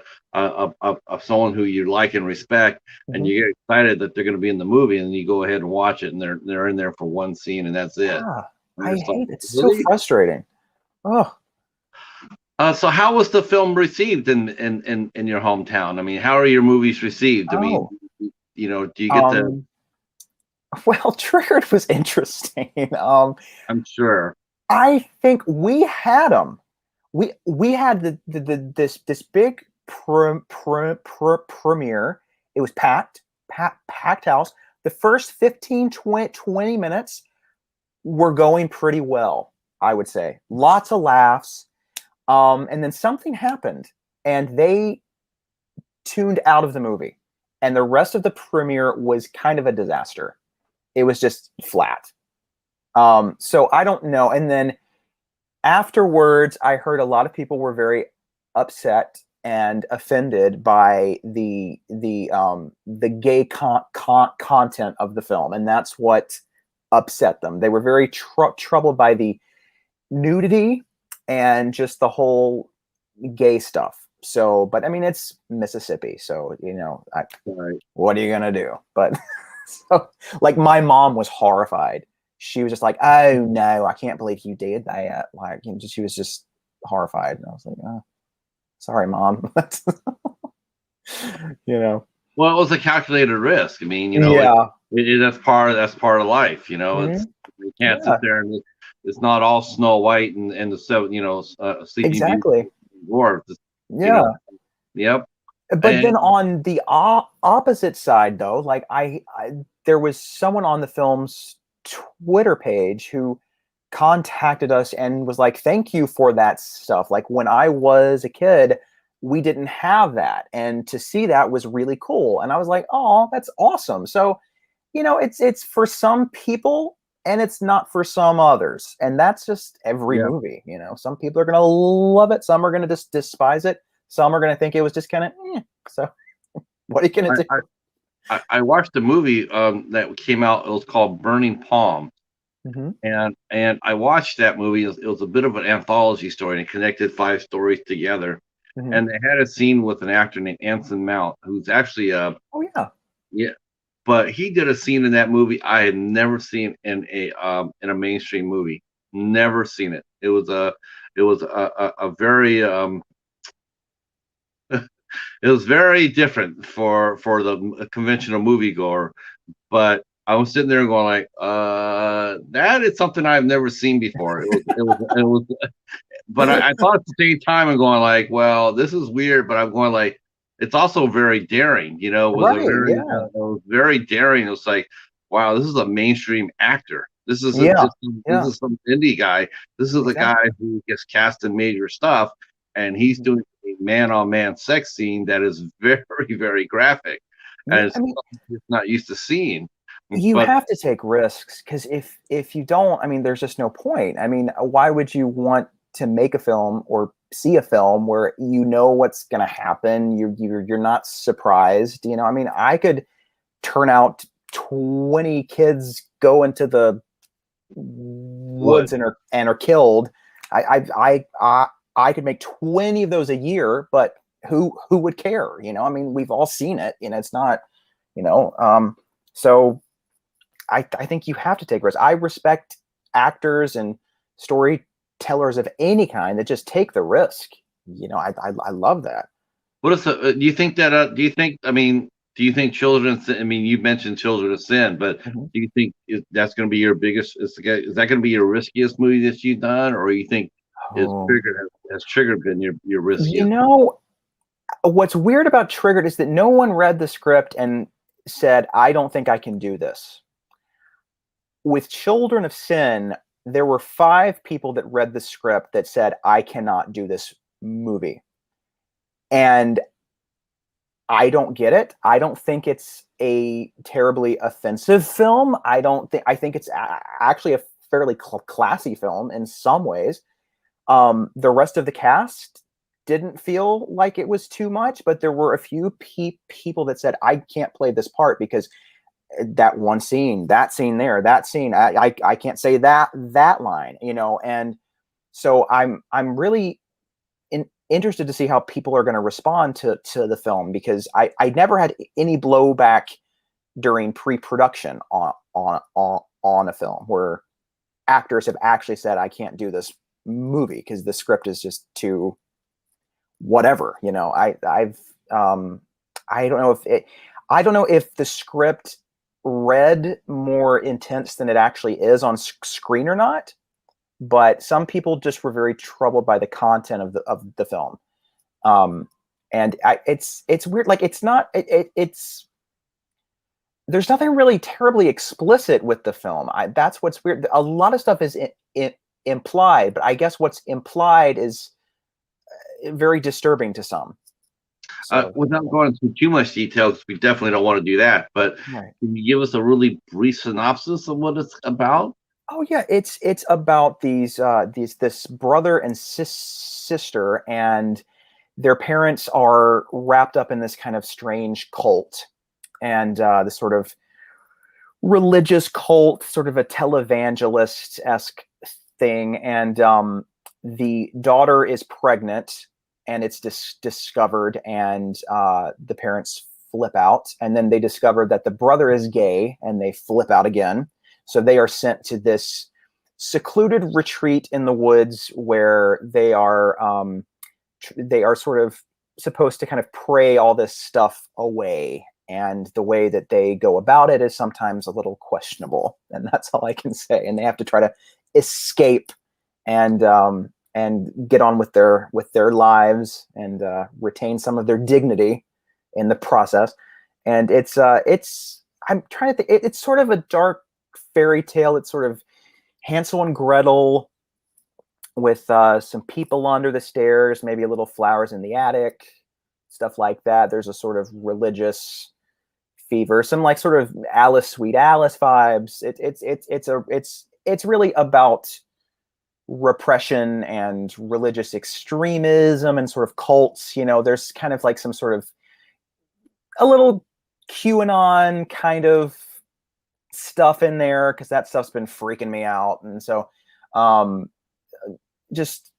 A: someone who you like and respect, and you get excited that they're going to be in the movie, and you go ahead and watch it, and they're in there for one scene, and that's it.
B: I hate it. It's so frustrating. Oh.
A: So how was the film received in your hometown? I mean, how are your movies received? I mean, you know, do you get the?
B: Well, Triggered was interesting.
A: I'm sure.
B: I think we had them. We had this big premiere. It was packed house. The first 15, 20 minutes were going pretty well, I would say. Lots of laughs. And then something happened, and they tuned out of the movie. And the rest of the premiere was kind of a disaster. It was just flat. So I don't know. And then afterwards, I heard a lot of people were very upset and offended by the gay content of the film, and that's what upset them. They were very troubled by the nudity and just the whole gay stuff. So, but I mean, it's Mississippi, so you know, what are you gonna do? But so, like, my mom was horrified. She was just like, "Oh no, I can't believe you did that!" Like, you know, she was just horrified, and I was like, "Oh, sorry, Mom." You know.
A: Well, it was a calculated risk. I mean, you know, that's part of life. You know, it's you can't sit there and it's not all Snow White and the seven, you know, Sleeping
B: exactly.
A: Dwarfs.
B: Yeah.
A: You know, yep.
B: But then on the opposite side, though, like I there was someone on the film's Twitter page who contacted us and was like, "Thank you for that stuff. Like, when I was a kid, we didn't have that, and to see that was really cool." And I was like, "Oh, that's awesome." So, you know, it's for some people and it's not for some others, and that's just every movie. You know, some people are gonna love it, some are gonna just despise it, some are gonna think it was just kind of so. What are you gonna do?
A: I watched a movie that came out. It was called Burning Palm, and I watched that movie. It was a bit of an anthology story, and it connected 5 stories together. And they had a scene with an actor named Anson Mount, who's actually but he did a scene in that movie I had never seen in a mainstream movie. Never seen it. It was a very it was very different for the conventional moviegoer. But I was sitting there going like, that is something I've never seen before. It was but I thought at the same time I'm going like, well, this is weird, but I'm going like, it's also very daring.
B: Right, yeah.
A: It was very daring. It was like, wow, this is a mainstream actor. This isn't
B: Yeah,
A: just this
B: yeah,
A: is some indie guy. This is a guy
B: exactly.
A: who gets cast in major stuff, and he's
B: Mhm.
A: doing a man-on-man sex scene that is very, very graphic,
B: Yeah,
A: and it's
B: I mean,
A: something he's not used to seeing.
B: you
A: But
B: have to take risks because if you don't, I mean, there's just no point. I mean, why would you want to make a film or see a film where you know what's going to happen? You're not surprised. I mean, I could turn out 20 kids go into the
A: what?
B: woods and are killed. I could make 20 of those a year, but who would care? I mean, we've all seen it. It's not, so I think you have to take risks. I respect actors and storytellers of any kind that just take the risk. I love that.
A: What is the? Do you think that? Do you think? I mean, do you think Children of Sin? I mean, you mentioned Children of Sin, but
B: Mhm.
A: do you think that's going to be your biggest? Is that going to be your riskiest movie that you've done, or you think is
B: Oh,
A: Triggered has Triggered been your
B: you
A: riskiest?
B: know, what's weird about Triggered is that no one read the script and said, I don't think I can do this. With Children of Sin, there were 5 people that read the script that said, I cannot do this movie. And I don't get it. I don't think it's a terribly offensive film. I think it's actually a fairly classy film in some ways. The rest of the cast didn't feel like it was too much, but there were a few people that said, I can't play this part because that one scene, that scene there, that scene, I can't say that line, and so I'm really interested to see how people are going to respond to the film because I never had any blowback during pre-production on a film where actors have actually said I can't do this movie because the script is just too whatever. Um I don't know if it I don't know if the script read more intense than it actually is on screen or not, but some people just were very troubled by the content of the film. um and it's weird, like it's not it's there's nothing really terribly explicit with the film. That's what's weird. A lot of stuff is implied, but I guess what's implied is very disturbing to some. So
A: Without going into too much detail, 'cause we definitely don't want to do that. But
B: right.
A: can you give us a really brief synopsis of what it's about?
B: Oh yeah, it's about this brother and sister, and their parents are wrapped up in this kind of strange cult, and this sort of religious cult, sort of a televangelist esque thing, and the daughter is pregnant, and it's discovered, and the parents flip out, and then they discover that the brother is gay, and they flip out again. So they are sent to this secluded retreat in the woods where they are sort of supposed to kind of pray all this stuff away. And the way that they go about it is sometimes a little questionable, and that's all I can say. And they have to try to escape and get on with their lives and retain some of their dignity in the process. And it's I'm trying to think. It's sort of a dark fairy tale. It's sort of Hansel and Gretel with some people under the stairs, maybe a little flowers in the attic, stuff like that. There's a sort of religious fever, some like sort of Alice, Sweet Alice vibes. It's really about repression and religious extremism and sort of cults. There's kind of like some sort of a little QAnon kind of stuff in there because that stuff's been freaking me out, and so um, just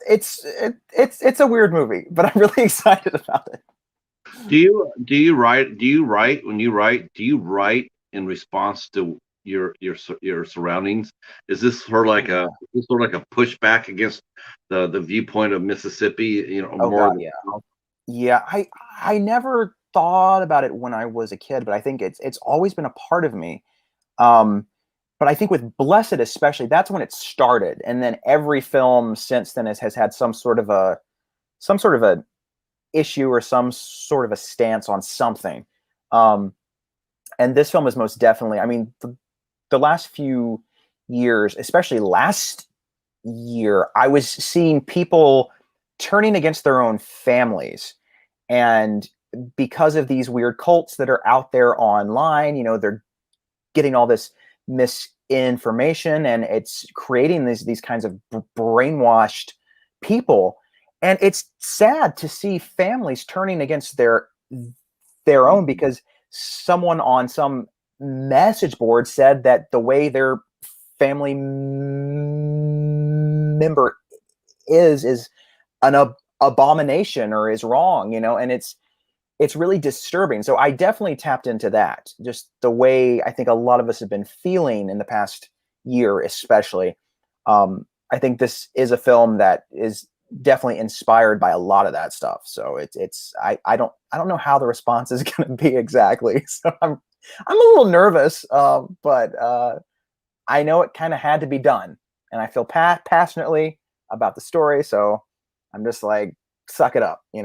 B: it's a weird movie, but I'm really excited about it.
A: Do you write when you write? Do you write in response to your surroundings? Is this sort of
B: Oh,
A: like a
B: yeah.
A: is this sort of like a pushback against the viewpoint of Mississippi?
B: Oh
A: More.
B: God, yeah. Yeah, I never thought about it when I was a kid, but I think it's always been a part of me. Um, but I think with Blessed especially, that's when it started, and then every film since then has had some sort of a issue or some sort of a stance on something. Um, and this film is most definitely. I mean, the last few years, especially last year, I was seeing people turning against their own families, and because of these weird cults that are out there online, they're getting all this misinformation, and it's creating these kinds of brainwashed people. And it's sad to see families turning against their own because someone on some message board said that the way their family member is an abomination or is wrong, and it's really disturbing. So I definitely tapped into that, just the way I think a lot of us have been feeling in the past year, especially. I think this is a film that is definitely inspired by a lot of that stuff. So I don't know how the response is going to be exactly. So I'm a little nervous, but I know it kind of had to be done, and I feel passionately about the story. So I'm just like, suck it up, I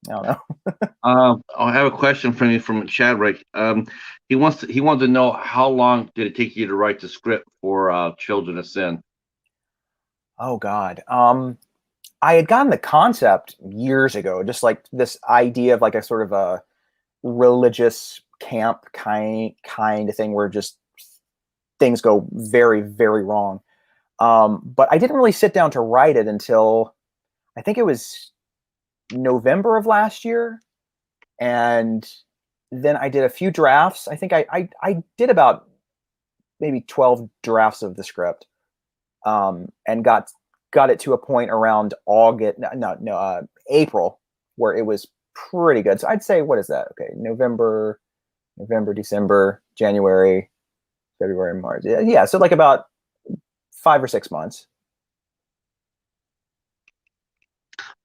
B: don't know.
A: I have a question from you from Chadwick. He wanted to know how long did it take you to write the script for Children of Sin?
B: Oh God. I had gotten the concept years ago, just like this idea of like a sort of a religious camp kind of thing where just things go very, very wrong. But I didn't really sit down to write it until I think it was November of last year. And then I did a few drafts. I think I did about maybe 12 drafts of the script, and got it to a point around August, no, April, where it was pretty good. So I'd say, what is that? Okay, November, December, January, February, March. Yeah, so like about 5 or 6 months.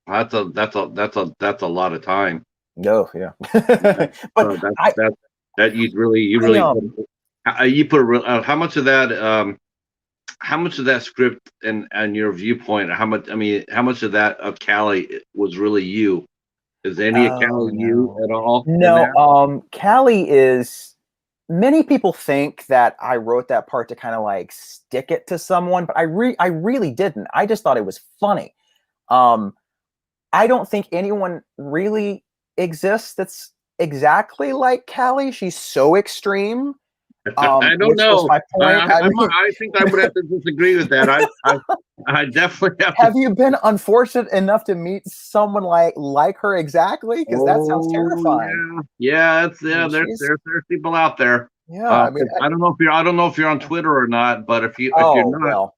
A: That's a lot of time.
B: No, yeah,
A: That,
B: but
A: uh, that
B: I,
A: that that you
B: I
A: really you put how much of that script and your viewpoint, how much of that of Callie was really you? Is any of
B: oh
A: Callie you
B: no,
A: at all in
B: no.
A: there?
B: Callie is. Many people think that I wrote that part to kind of like stick it to someone, but I really didn't. I just thought it was funny. Um, I don't think anyone really exists that's exactly like Callie. She's so extreme,
A: I don't
B: which was
A: know.
B: my point. I mean,
A: I think I would have to disagree with that. I definitely have to.
B: have you been unfortunate enough to meet someone like her exactly? Because that sounds
A: Oh
B: terrifying.
A: yeah, yeah. It's
B: I mean,
A: yeah. There's
B: she's
A: there's there's people out there.
B: yeah. I mean,
A: 'Cause I don't know if you're on Twitter or not, but if you're
B: oh
A: not,
B: well.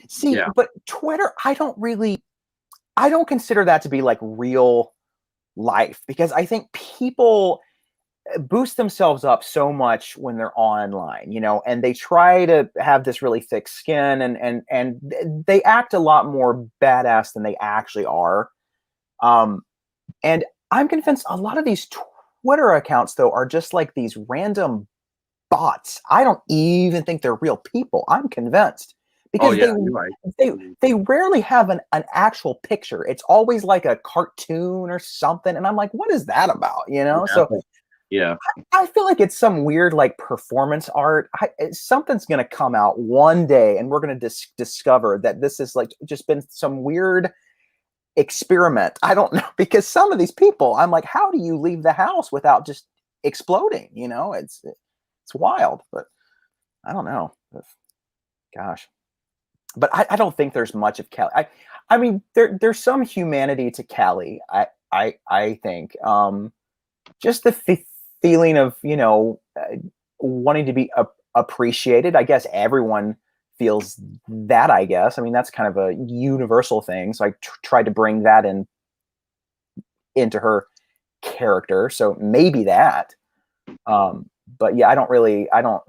B: See,
A: yeah.
B: but Twitter, I don't consider that to be like real life because I think people boost themselves up so much when they're online, and they try to have this really thick skin and they act a lot more badass than they actually are. Um, and I'm convinced a lot of these Twitter accounts though are just like these random bots. I don't even think they're real people. I'm convinced
A: Oh
B: because
A: yeah, you're right.
B: they rarely have an actual picture. It's always like a cartoon or something, and I'm like, what is that about? So
A: Yeah, yeah.
B: I feel like it's some weird like performance art. Something's gonna come out one day, and we're gonna discover that this is like just been some weird experiment. I don't know because some of these people, I'm like, how do you leave the house without just exploding? It's wild, but I don't know. Gosh, but I don't think there's much of Callie. I mean, there's some humanity to Callie. I think just the feeling of wanting to be appreciated. I guess everyone feels that. I guess. I mean, that's kind of a universal thing. So I tried to bring that into her character, so maybe that. But yeah, I don't.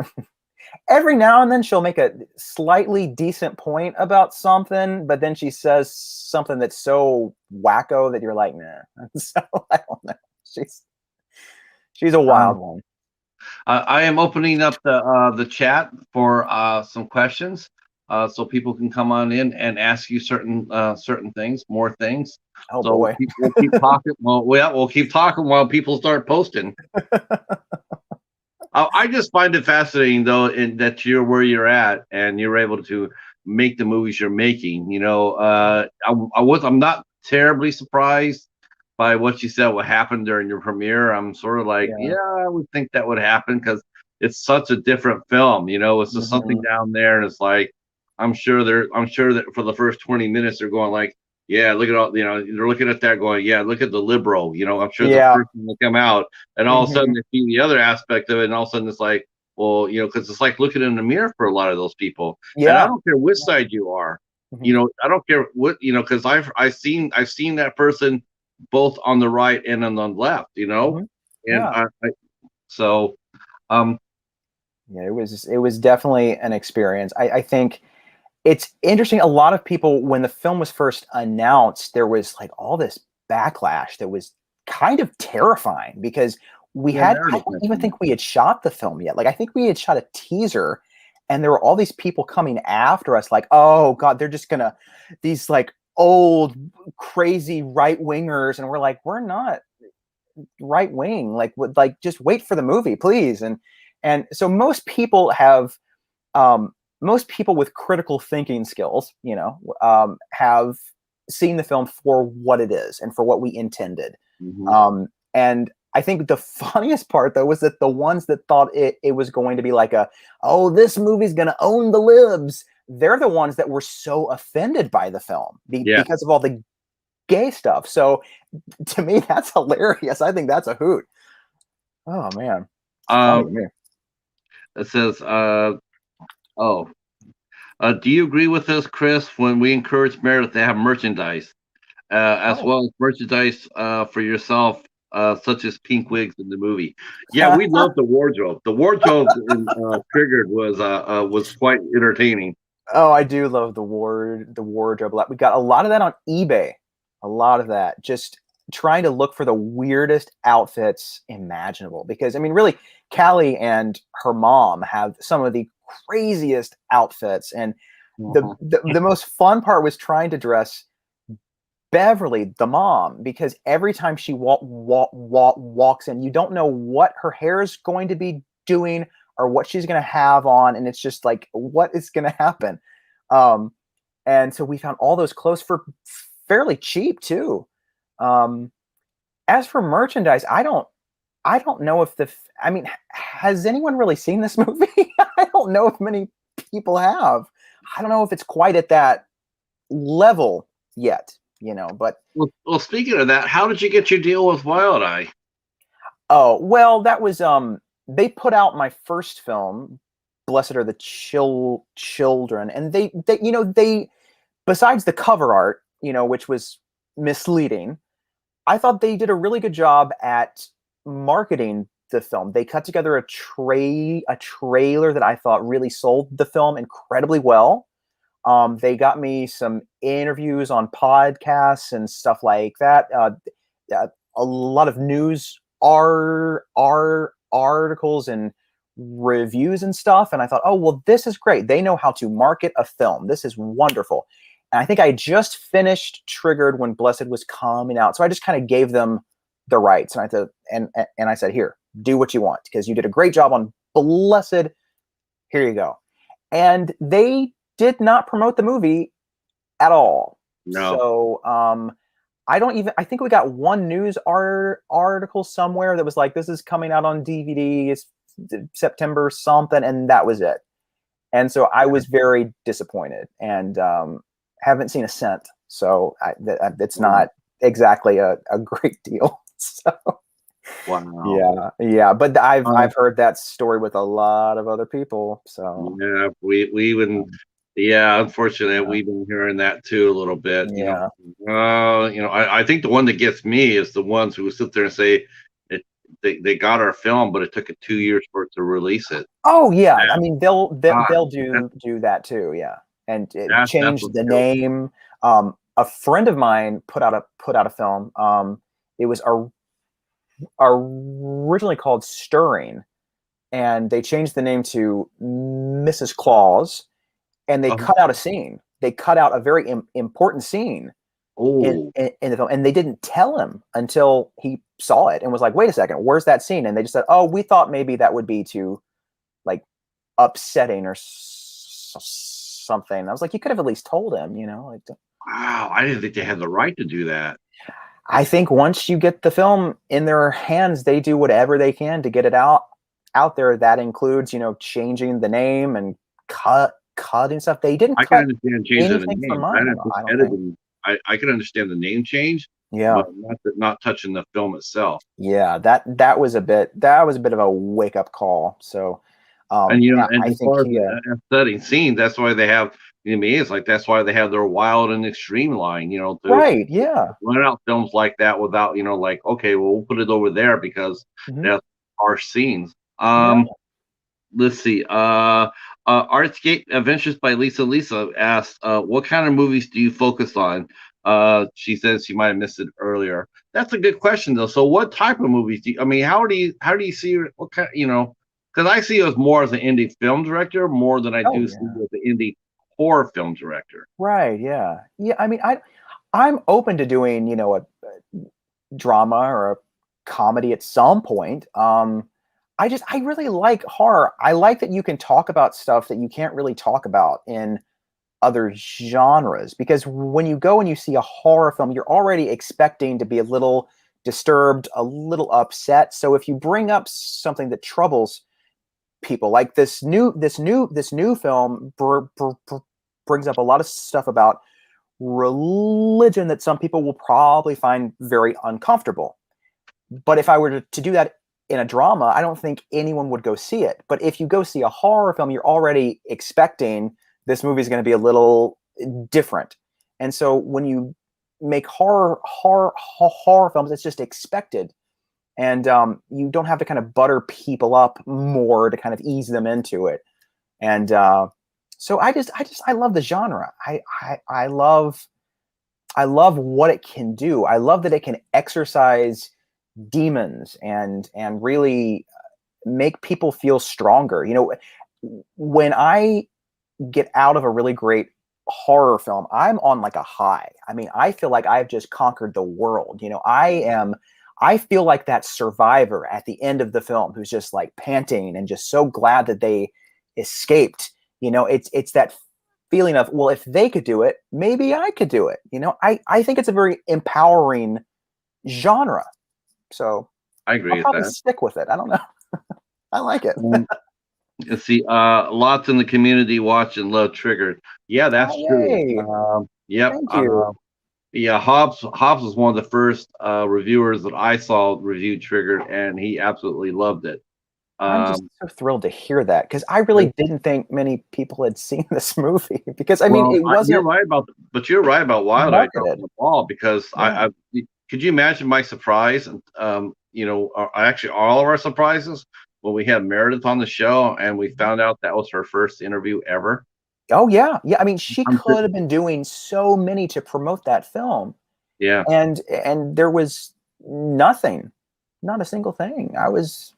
B: Every now and then she'll make a slightly decent point about something, but then she says something that's so wacko that you're like, nah. So I don't know. She's a wild one.
A: I am opening up the chat for some questions, so people can come on in and ask you certain things, more things.
B: Oh
A: so
B: boy.
A: we'll keep talking. We'll keep talking while people start posting. I just find it fascinating, though, that you're where you're at and you're able to make the movies you're making. I'm not terribly surprised by what you said what happened during your premiere. I'm sort of like, yeah, I would think that would happen because it's such a different film. It's just something down there, and it's like I'm sure that for the first 20 minutes they're going like, yeah, look at all, they're looking at that going, yeah, look at the liberal, I'm sure the person will come out, and all of a sudden they see the other aspect of it, and all of a sudden it's like, well, because it's like looking in the mirror for a lot of those people. And I don't care which side you are, I don't care what, because I've seen that person both on the right and on the left, and so
B: yeah, it was definitely an experience. I think it's interesting. A lot of people, when the film was first announced, there was like all this backlash that was kind of terrifying because I don't even think we had shot the film yet. Like, I think we had shot a teaser, and there were all these people coming after us like, oh God, they're just gonna, these like old crazy right wingers. And we're like, we're not right wing. Like, just wait for the movie, please. And so most people with critical thinking skills, have seen the film for what it is and for what we intended. And I think the funniest part, though, was that the ones that thought it was going to be like this movie's going to own the libs, they're the ones that were so offended by the film because of all the gay stuff. So to me, that's hilarious. I think that's a hoot. Oh, man.
A: It says, do you agree with us, Chris, when we encourage Meredith to have merchandise, as well as merchandise for yourself, such as pink wigs in the movie? Yeah, we love the wardrobe. The wardrobe in Triggered was quite entertaining.
B: Oh, I do love the wardrobe a lot. We got a lot of that on eBay. A lot of that, just trying to look for the weirdest outfits imaginable. Because I mean, really, Callie and her mom have some of the craziest outfits, and the most fun part was trying to dress Beverly, the mom, because every time she walks in, you don't know what her hair is going to be doing or what she's going to have on, and it's just like, what is going to happen? And so we found all those clothes for fairly cheap too. As for merchandise, I don't know if has anyone really seen this movie? I don't know if many people have. I don't know if it's quite at that level yet, but.
A: Well, speaking of that, how did you get your deal with Wild Eye?
B: Oh, well, that was, they put out my first film, Blessed Are the Children. And they, besides the cover art, which was misleading, I thought they did a really good job at marketing the film. They cut together a trailer that I thought really sold the film incredibly well. They got me some interviews on podcasts and stuff like that. A lot of news articles and reviews and stuff. And I thought, oh, well, this is great. They know how to market a film. This is wonderful. And I think I just finished Triggered when Blessed was coming out. So I just kind of gave them the rights. And I said, here, do what you want, because you did a great job on Blessed. Here you go. And they did not promote the movie at all.
A: No.
B: So I think we got one news article somewhere that was like, this is coming out on DVD, it's September something, and that was it. And so I was very disappointed, and haven't seen a cent. So it's not exactly a great deal. So
A: wow.
B: Yeah. But I've heard that story with a lot of other people. So
A: yeah, we even Yeah, unfortunately,
B: Yeah.
A: we've been hearing that too a little bit.
B: Yeah.
A: I think the one that gets me is the ones who sit there and say it, they got our film, but it took it 2 years for it to release it.
B: Oh yeah, I
A: And,
B: mean they'll they'll,
A: God,
B: they'll
A: that,
B: do that too. Yeah, and
A: that's
B: change
A: what
B: the
A: kills.
B: name. A friend of mine put out a film. It was originally called Stirring, and they changed the name to Mrs. Claus, and they
A: Oh,
B: cut out a scene. They cut out a very important scene
A: oh,
B: in the film, and they didn't tell him until he saw it and was like, "Wait a second, where's that scene?" And they just said, "Oh, we thought maybe that would be too like upsetting or something." I was like, "You could have at least told him, you know." Like,
A: wow! I didn't think they had the right to do that.
B: I think once you get the film in their hands, they do whatever they can to get it out there. That includes, changing the name and cutting stuff. They didn't
A: I can
B: cut
A: understand changing the
B: anything from
A: name. I
B: mine.
A: understand
B: I don't think.
A: editing. I can understand the name change,
B: Yeah,
A: but not touching the film itself.
B: yeah. That was a bit of a wake up call. So,
A: And
B: yeah,
A: and
B: I
A: as
B: think
A: far as
B: he.
A: the setting scenes, that's why they have. To me, it's like that's why they have their wild and extreme line. To
B: Right. Yeah.
A: run out films like that without, like, okay, well, we'll put it over there because
B: Hmm.
A: that's our scenes.
B: Yeah.
A: Let's see. Artscape Adventures by Lisa asked, what kind of movies do you focus on? She says she might have missed it earlier. That's a good question though. So what type of movies I mean, how do you see what kind, because I see you as more as an indie film director more than I
B: Oh
A: do see
B: yeah.
A: you as an indie horror film director.
B: Right. Yeah. Yeah. I mean, I'm open to doing, a drama or a comedy at some point. I really like horror. I like that you can talk about stuff that you can't really talk about in other genres, because when you go and you see a horror film, you're already expecting to be a little disturbed, a little upset. So if you bring up something that troubles people, like this new film brings up a lot of stuff about religion that some people will probably find very uncomfortable. But if I were to do that in a drama, I don't think anyone would go see it. But if you go see a horror film, you're already expecting this movie is going to be a little different. And so when you make horror films, it's just expected, and you don't have to kind of butter people up more to kind of ease them into it. And so I love the genre. I love what it can do. I love that it can exercise demons and really make people feel stronger. When I get out of a really great horror film, I'm on like a high. I mean, I feel like I've just conquered the world. I feel like that survivor at the end of the film who's just like panting and just so glad that they escaped. It's that feeling of, well, if they could do it, maybe I could do it. I think it's a very empowering genre. So
A: I
B: I'll
A: agree with
B: probably
A: that.
B: stick with it. I don't know. I like it.
A: Let's see. Lots in the community watch and love Triggered. Yeah, that's
B: Oh,
A: true.
B: yay.
A: Yep.
B: Thank you.
A: Yeah, Hobbs was one of the first reviewers that I saw review Triggered, and he absolutely loved it.
B: I'm just
A: Um,
B: so thrilled to hear that, because I really didn't think many people had seen this movie, because I mean
A: well,
B: it wasn't
A: you're right about Wild Eye dropping
B: marketed.
A: the ball because
B: Yeah.
A: could you imagine my surprise? And actually all of our surprises when we had Meredith on the show and we found out that was her first interview ever.
B: Oh yeah. Yeah. I mean, she
A: I'm
B: could have been doing so many to promote that film,
A: Yeah,
B: and there was nothing, not a single thing. It was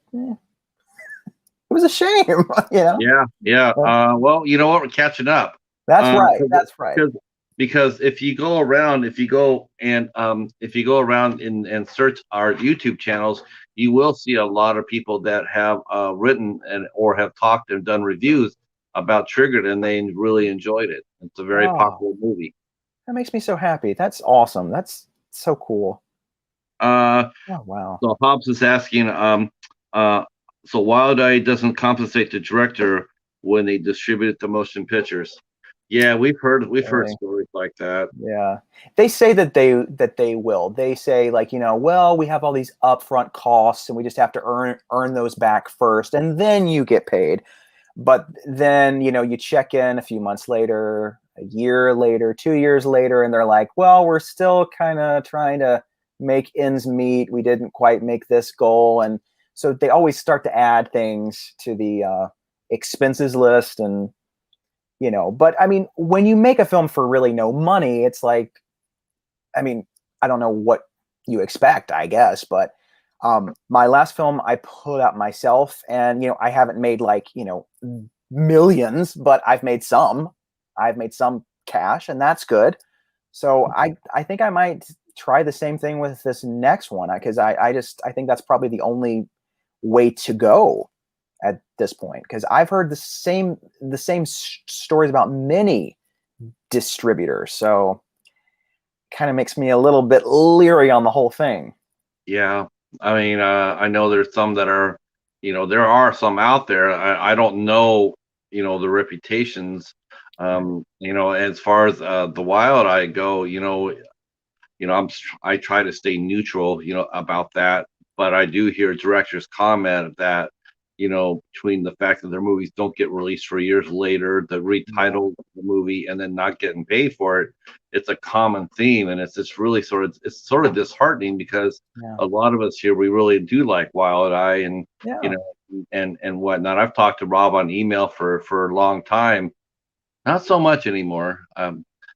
B: a shame, you know.
A: yeah.
B: But
A: Well, you know what? We're catching up.
B: that's
A: Um,
B: right. That's right.
A: because because if you go around, if you go around and search our YouTube channels, you will see a lot of people that have written and or have talked and done reviews about Triggered, and they really enjoyed it. It's a very
B: Oh,
A: popular movie.
B: that makes me so happy. That's awesome. That's so cool.
A: Uh,
B: Oh wow.
A: so Hobbs is asking, uh, so Wild Eye doesn't compensate the director when they distribute the motion pictures. Yeah, we've heard
B: Really?
A: stories like that.
B: Yeah. They say that they will. They say, like, well, we have all these upfront costs and we just have to earn those back first and then you get paid. But then, you check in a few months later, a year later, 2 years later, and they're like, well, we're still kind of trying to make ends meet. We didn't quite make this goal. And so they always start to add things to the expenses list. And, but I mean, when you make a film for really no money, it's like, I mean, I don't know what you expect, I guess, but my last film I put out myself, and I haven't made like millions, but I've made some cash, and that's good. So I think I might try the same thing with this next one, because I think that's probably the only way to go at this point, because I've heard the same stories about many distributors, so kind of makes me a little bit leery on the whole thing.
A: Yeah. I mean, I know there's some that are, there are some out there. I don't know, the reputations. As far as the Wild Eye go, I try to stay neutral, about that. But I do hear directors comment that, between the fact that their movies don't get released for years later, the retitle of the movie, and then not getting paid for it, it's a common theme, and it's just really sort of disheartening, because a lot of us here, we really do like Wild Eye, and and whatnot. I've talked to Rob on email for a long time, not so much anymore.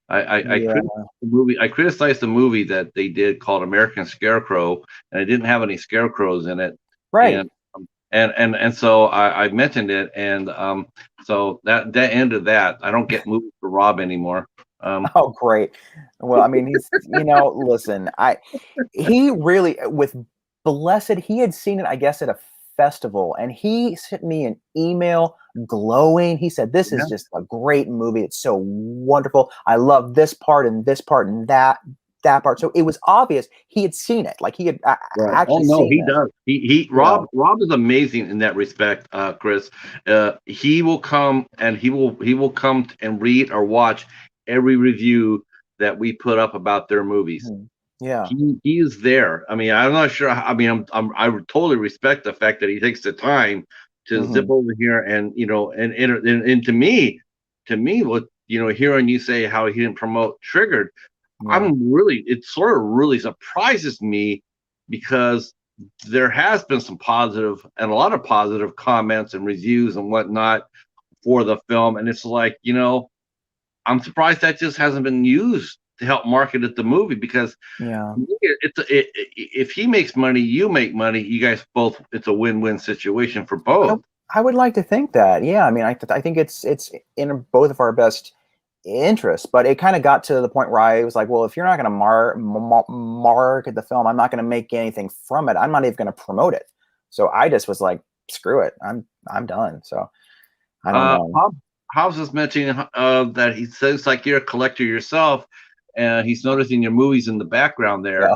A: I criticized the movie that they did called American Scarecrow, and it didn't have any scarecrows in it,
B: right?
A: And so I mentioned it, and so that ended that. I don't get movies for Rob anymore.
B: Oh, great. Well, I mean, he's, listen, he really, with Blessed, he had seen it, I guess, at a festival, and he sent me an email glowing. He said, this is just a great movie. It's so wonderful. I love this part and that part. So it was obvious he had seen it. Like he had actually seen
A: he does. Rob is amazing in that respect, Chris. He will come and and read or watch every review that we put up about their movies.
B: Yeah,
A: he is there. I mean, I'm not sure. I mean, I totally respect the fact that he takes the time to zip over here and and to me, what hearing you say how he didn't promote Triggered, it sort of really surprises me, because there has been some positive and a lot of positive comments and reviews and whatnot for the film, and it's like, I'm surprised that just hasn't been used to help market the movie, because if he makes money, you make money, you guys both, it's a win-win situation for both.
B: I would like to think that. Yeah, I mean, I think it's in both of our best interests, but it kind of got to the point where I was like, well, if you're not going to market the film, I'm not going to make anything from it. I'm not even going to promote it. So I just was like, screw it, I'm done. So I don't know.
A: Hobbs is mentioning that he says like you're a collector yourself, and he's noticing your movies in the background there.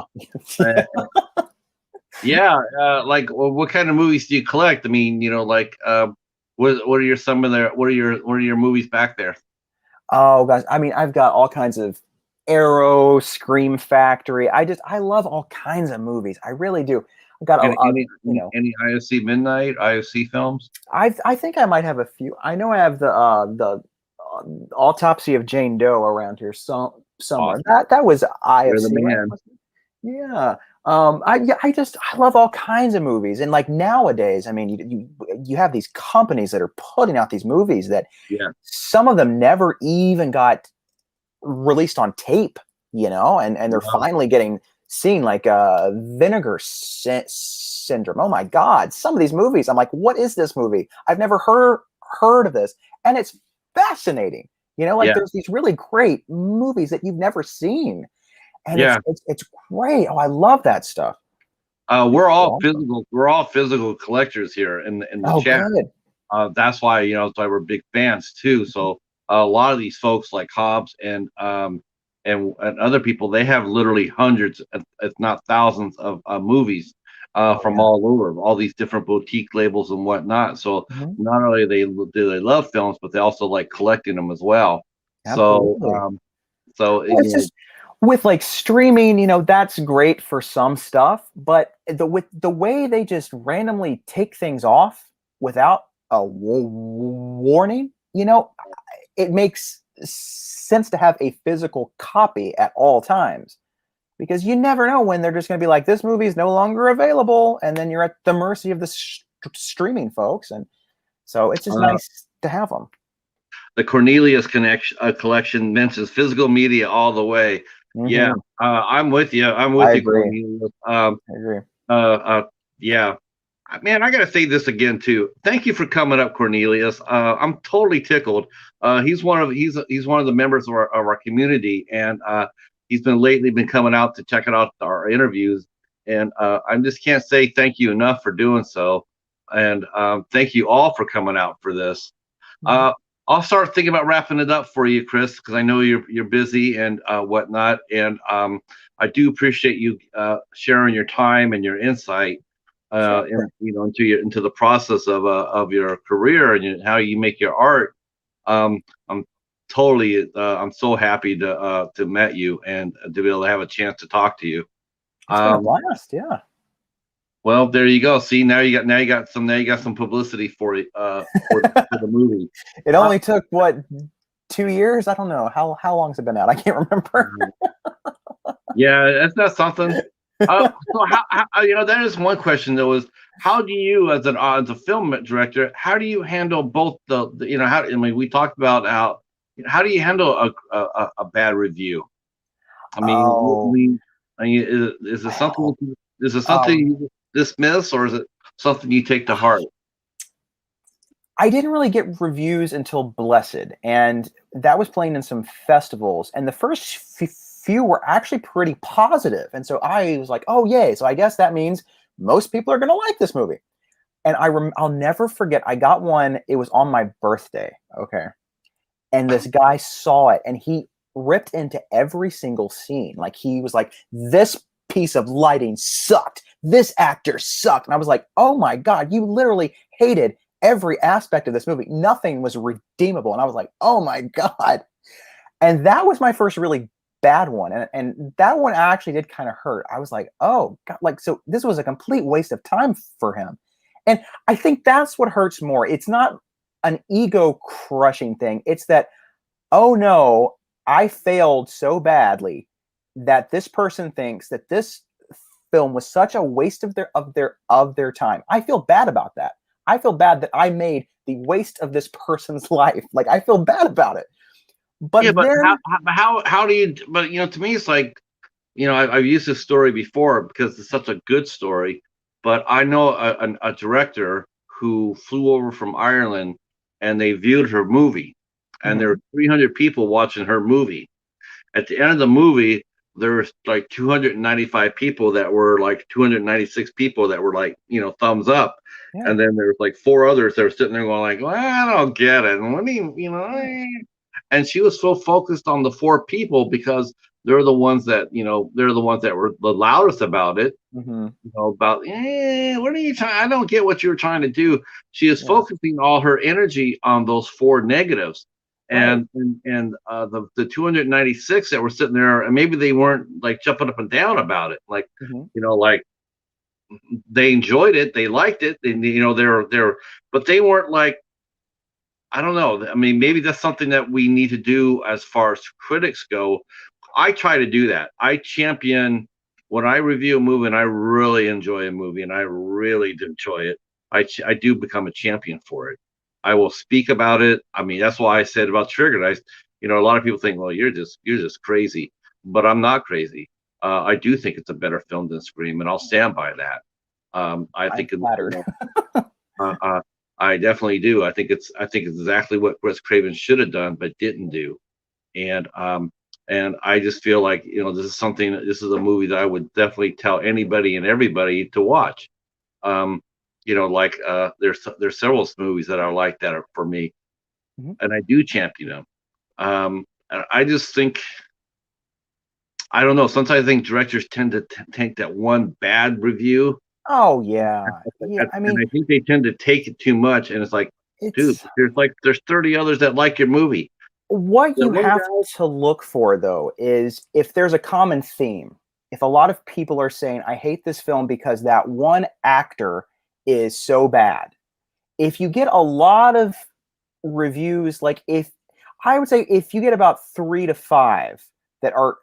A: Like, well, what kind of movies do you collect? I mean, like, what are your movies back there?
B: Oh gosh, I mean, I've got all kinds of Arrow, Scream Factory. I love all kinds of movies. I really do. I've got
A: any IOC Midnight, IOC films.
B: I think I might have a few. I know I have the Autopsy of Jane Doe around here somewhere. Awesome. That was IFC. Yeah. I love all kinds of movies, and like nowadays, I mean, you have these companies that are putting out these movies that some of them never even got released on tape, and they're finally getting seen, like Vinegar Syndrome. Oh my God, some of these movies, I'm like, what is this movie? I've never heard of this, and it's fascinating. There's these really great movies that you've never seen. And it's great. Oh, I love that stuff.
A: We're all physical. We're all physical collectors here in the chat. Good. That's why we're big fans too. So a lot of these folks like Hobbs and other people, they have literally hundreds, if not thousands, of movies from all over, all these different boutique labels and whatnot. So not only do they love films, but they also like collecting them as well. Absolutely. So
B: it's just, with like streaming, that's great for some stuff, but with the way they just randomly take things off without warning, it makes sense to have a physical copy at all times, because you never know when they're just going to be like, this movie is no longer available, and then you're at the mercy of the streaming folks. And so it's just nice to have them.
A: The Cornelius collection mentions physical media all the way. Mm-hmm. Yeah, I'm with you.
B: I agree.
A: Cornelius.
B: I agree.
A: Yeah. Man, I gotta say this again too. Thank you for coming up, Cornelius. I'm totally tickled. He's one of the members of our community, and he's lately been coming out to check out our interviews. And I just can't say thank you enough for doing so. And thank you all for coming out for this. Mm-hmm. I'll start thinking about wrapping it up for you, Chris, because I know you're busy and whatnot. And I do appreciate you sharing your time and your insight. Sure. Into the process of your career and how you make your art. I'm so happy to met you and to be able to have a chance to talk to you.
B: It's been a blast, yeah.
A: Well, there you go. See, now you got some publicity for it for the movie.
B: It only took 2 years? I don't know. How long's it been out? I can't remember.
A: Yeah, that's not something. So how that is one question though, is how do you as a film director, how do you handle both we talked about how do you handle a bad review? I mean, is it something you dismiss, or is it something you take to heart?
B: I didn't really get reviews until Blessed, and that was playing in some festivals, and the first few were actually pretty positive. And so I was like, oh, yay. So I guess that means most people are going to like this movie. And I'll never forget, I got one, it was on my birthday. Okay. And this guy saw it and he ripped into every single scene. Like he was like, this piece of lighting sucked. This actor sucked. And I was like, oh my God, you literally hated every aspect of this movie. Nothing was redeemable. And I was like, oh my God. And that was my first really bad one. And that one actually did kind of hurt. I was like, oh God, so this was a complete waste of time for him. And I think that's what hurts more. It's not an ego crushing thing. It's that, oh no, I failed so badly that this person thinks that this film was such a waste of their time. I feel bad about that. I feel bad that I made the waste of this person's life. Like I feel bad about it. But
A: yeah, but how do you? But to me, it's like, I've used this story before because it's such a good story. But I know a director who flew over from Ireland and they viewed her movie, and there were 300 people watching her movie. At the end of the movie, there was like 295 people that were like 296 people that were like, thumbs up. Yeah. And then there was like 4 others that were sitting there going like, well, I don't get it. And what do you, And she was so focused on the 4 people because they're the ones that were the loudest about it.
B: Mm-hmm.
A: About what are you trying? I don't get what you're trying to do. She is focusing all her energy on those 4 negatives, and the 296 that were sitting there, and maybe they weren't like jumping up and down about it, like like they enjoyed it, they liked it, and they're but they weren't like. I don't know. I mean, maybe that's something that we need to do as far as critics go. I try to do that. I champion when I review a movie and I really enjoy a movie and I really enjoy it. I do become a champion for it. I will speak about it. I mean, that's why I said about Triggered. A lot of people think, well, you're just crazy, but I'm not crazy. I do think it's a better film than Scream, and I'll stand by that. I think I definitely do. I think it's exactly what Wes Craven should have done, but didn't do. And I just feel like, this is a movie that I would definitely tell anybody and everybody to watch. There's several movies that are like that are for me, and I do champion them. And I just think, I don't know. Sometimes I think directors tend to take that one bad review.
B: Oh yeah.
A: I mean, I think they tend to take it too much, and it's like, dude, there's 30 others that like your movie.
B: What you have to look for though is if there's a common theme. If a lot of people are saying, I hate this film because that one actor is so bad, if you get a lot of reviews, like I would say if you get about 3 to 5 that are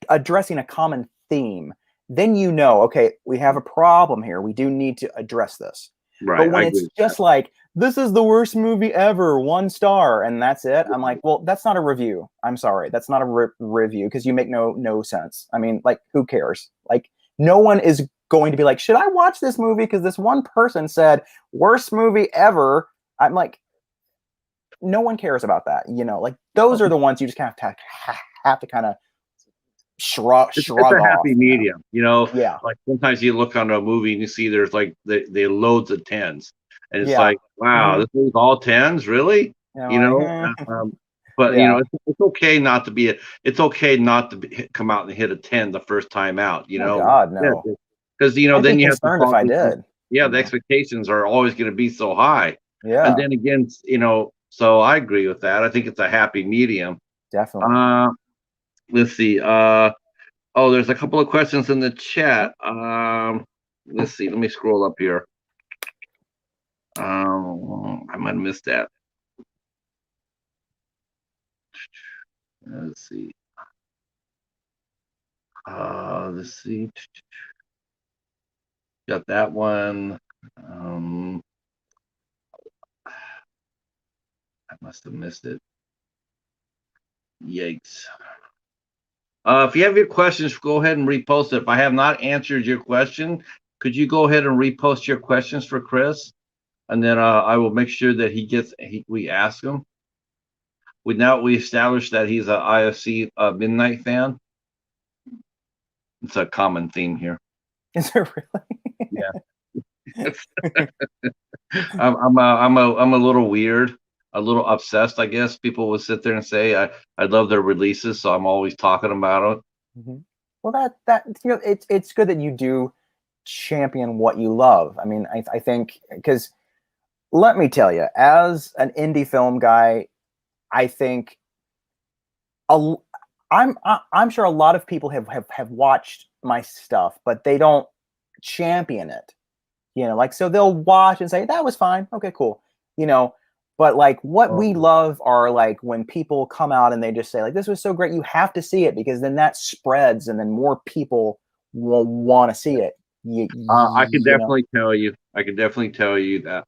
B: addressing a common theme, then okay, we have a problem here. We do need to address this.
A: Right.
B: But when it's just like, this is the worst movie ever, 1 star, and that's it, I'm like, well, that's not a review. I'm sorry, that's not a review, because you make no sense. I mean, like, who cares? Like, no one is going to be like, should I watch this movie because this one person said worst movie ever? I'm like, no one cares about that. Like, those are the ones you just have to kind of shrug
A: It's
B: off.
A: a happy medium,
B: Yeah.
A: Like sometimes you look on a movie and you see there's like the loads of 10s, and it's
B: Yeah.
A: like, wow, this movie's all 10s, really? But
B: Yeah.
A: it's okay not to be come out and hit a 10 the first time out,
B: Oh God, no.
A: because
B: I'd
A: then
B: be
A: you have to
B: concerned if I did.
A: the expectations are always going to be so high.
B: Yeah.
A: And then again, so I agree with that. I think it's a happy medium.
B: Definitely.
A: Let's see. There's a couple of questions in the chat. Let's see. Let me scroll up here. I might have missed that. Let's see. Let's see. Got that one. I must have missed it. Yikes. If you have your questions, go ahead and repost it. If I have not answered your question, could you go ahead and repost your questions for Chris? And then I will make sure that we ask him. We established that he's an IFC Midnight fan. It's a common theme here.
B: Is it really?
A: Yeah. I'm a little weird, a little obsessed, I guess. People would sit there and say I love their releases, so I'm always talking about it.
B: Mm-hmm. Well, that it's good that you do champion what you love. I mean, I think, because let me tell you, as an indie film guy, I think I'm sure a lot of people have watched my stuff, but they don't champion it. Like, so they'll watch and say, that was fine. Okay, cool. But like, what we love are like when people come out and they just say like, this was so great, you have to see it, because then that spreads and then more people will want to see it.
A: I can definitely tell you that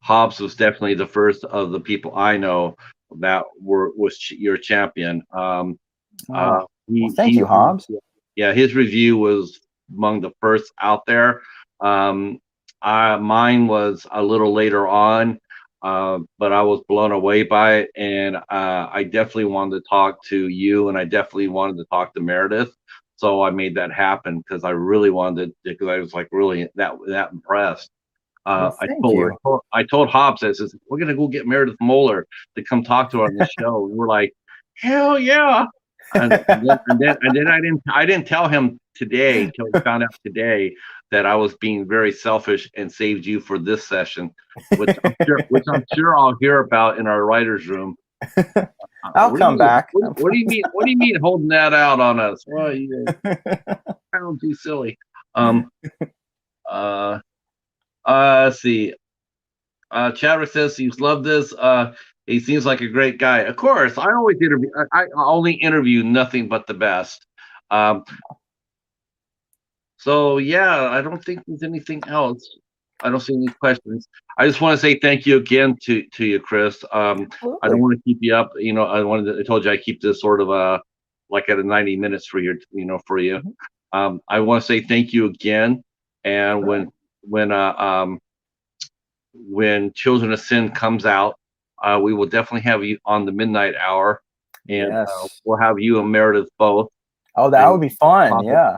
A: Hobbs was definitely the first of the people I know that was your champion.
B: Well, thank you, Hobbs.
A: Yeah, his review was among the first out there. Mine was a little later on, but I was blown away by it, and I definitely wanted to talk to you, and I definitely wanted to talk to Meredith. So I made that happen because I really wanted to, because I was like really that impressed. I told Hobbs, I says, we're gonna go get Meredith Mohler to come talk to her on the show. And we're like, hell yeah. And then I didn't tell him today till we found out today that I was being very selfish and saved you for this session, which I'm sure I'll hear about in our writer's room.
B: I'll come back.
A: What do you mean? What do you mean holding that out on us? Well, sound too silly. Let's see. Chadwick says he's loved this. He seems like a great guy. Of course, I always interview. I only interview nothing but the best. So yeah, I don't think there's anything else. I don't see any questions. I just want to say thank you again to you, Chris. I don't want to keep you up. I told you I keep this sort of like at a 90 minutes for you. I want to say thank you again. And when Children of Sin comes out, we will definitely have you on the midnight hour, and we'll have you and Meredith both.
B: Oh, that would be fun. Yeah.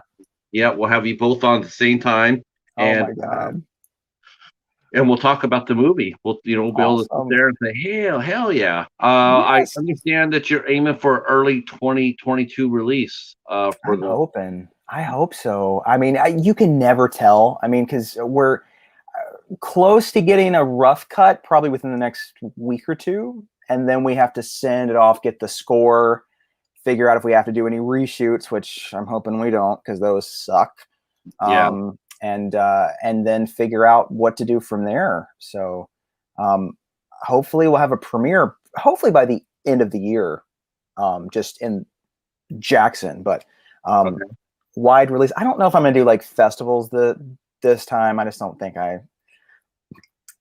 A: Yeah, we'll have you both on at the same time.
B: Oh my God.
A: And we'll talk about the movie. We'll be able to sit there and say, hell yeah. I understand that you're aiming for early 2022 release. I'm
B: hoping. I hope so. I mean, you can never tell. I mean, because we're close to getting a rough cut probably within the next week or two. And then we have to send it off, get the score, figure out if we have to do any reshoots, which I'm hoping we don't, because those suck.
A: Yeah.
B: and then figure out what to do from there. So hopefully we'll have a premiere, hopefully by the end of the year, just in Jackson, but
A: Okay.
B: wide release. I don't know if I'm gonna do like festivals this time. I just don't think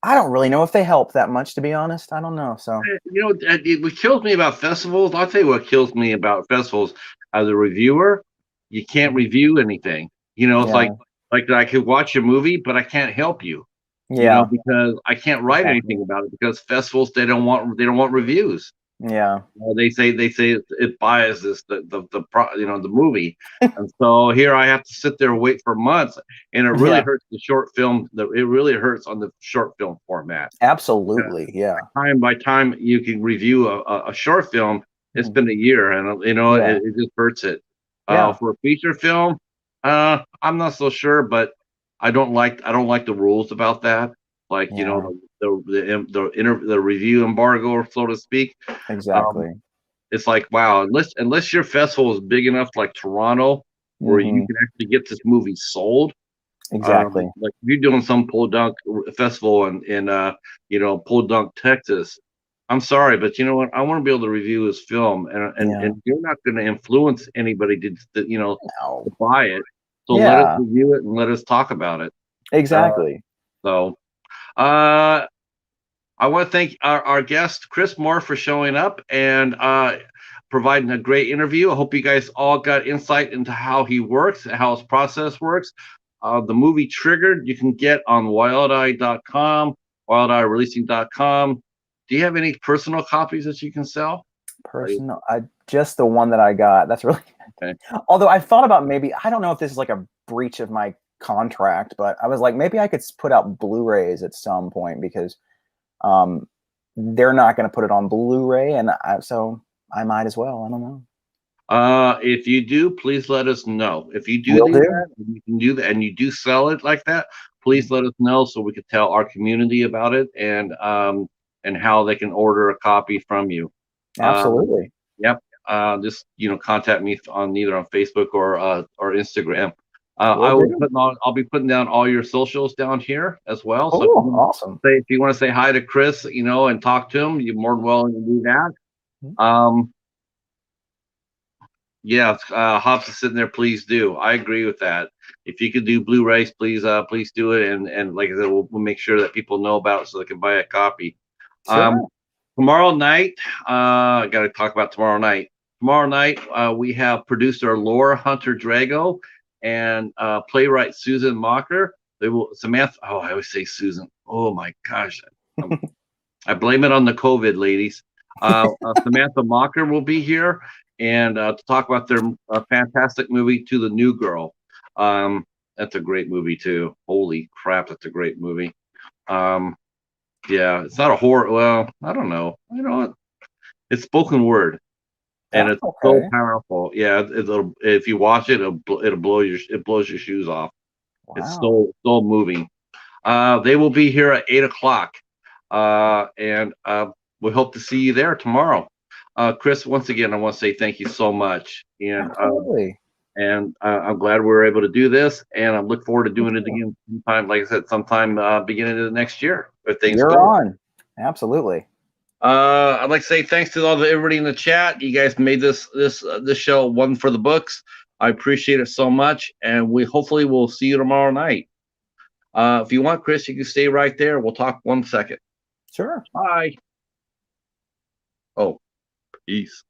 B: I don't really know if they help that much, to be honest. I don't know. So
A: You know, what kills me about festivals, I'll tell you what kills me about festivals as a reviewer, you can't review anything. You know, it's
B: yeah,
A: like I could watch a movie, but I can't help you,
B: yeah,
A: because I can't write
B: exactly.
A: anything about it because festivals they don't want reviews.
B: Yeah,
A: They say it biases the movie, and so here I have to sit there and wait for months, and it really
B: yeah,
A: hurts the short film. It really hurts on the short film format.
B: absolutely. Yeah,
A: By time you can review a short film, it's
B: Mhm.
A: been a year, and
B: Yeah,
A: it just hurts it.
B: yeah,
A: For a feature film, I'm not so sure, but I don't like the rules about that. Like
B: yeah,
A: the review embargo, so to speak. Um,
B: exactly.
A: it's like, wow, unless your festival is big enough, like Toronto, where you
B: Hmm.
A: can actually get this movie sold.
B: Exactly.
A: Like if you're doing some Podunk festival in Podunk, Texas. I'm sorry, but you know what? I want to be able to review his film,
B: Yeah.
A: and you're not going to influence anybody to
B: No.
A: buy it. So let us
B: Yeah,
A: review it and let us talk about it. Uh,
B: exactly.
A: so uh, I want to thank our guest Chris Moore for showing up and providing a great interview. I hope you guys all got insight into how he works, how his process works. The movie Triggered you can get on wildeye.com, wildeyereleasing.com. Do you have any personal copies that you can sell?
B: Personal, I just the one that I got. That's really
A: Okay.
B: although I've thought about maybe, I don't know if this is like a breach of my contract, but I was like, maybe I could put out Blu-rays at some point because um they're not going to put it on Blu-ray, and so I might as well. I don't know.
A: If you do, please let us know. If you do
B: Will
A: do
B: do.
A: that, and you can do that, and you do sell it like that, please let us know so we could tell our community about it and how they can order a copy from you. Um,
B: Absolutely.
A: yep. Just contact me on either on Facebook or Instagram.
B: Will do.
A: I'll be putting down all your socials down here as well. So
B: Cool. Awesome.
A: if you want to say hi to Chris, and talk to him, you're more than willing to do that. Yeah, Hops is sitting there. Please do. I agree with that. If you could do Blu-rays, please do it. And like I said, we'll make sure that people know about it so they can buy a copy. Um,
B: Sure.
A: Tomorrow night, I got to talk about tomorrow night. Tomorrow night, we have producer Laura Hunter Drago and playwright Susan Mocker. They will Samantha. Oh, I always say Susan. Oh my gosh, I blame it on the COVID, ladies. Samantha Mocker will be here and to talk about their fantastic movie, To the New Girl. That's a great movie too. Holy crap, that's a great movie. Um, yeah, it's not a horror. Well, I don't know. It's spoken word and
B: Oh,
A: it's so
B: okay.
A: powerful. Yeah, if you watch it, it blows your shoes off. It's
B: Wow.
A: so moving. They will be here at 8 o'clock, and we hope to see you there tomorrow. Chris, once again, I want to say thank you so much,
B: Absolutely.
A: and I'm glad we were able to do this, and I look forward to
B: Me
A: doing it
B: too.
A: again sometime. Like I said, sometime beginning of the next year if things
B: You're
A: go.
B: on. Absolutely.
A: I'd like to say thanks to everybody in the chat. You guys made this show one for the books. I appreciate it so much, and we hopefully will see you tomorrow night. If you want, Chris, you can stay right there. We'll talk 1 second.
B: Sure.
A: Bye. Oh, peace.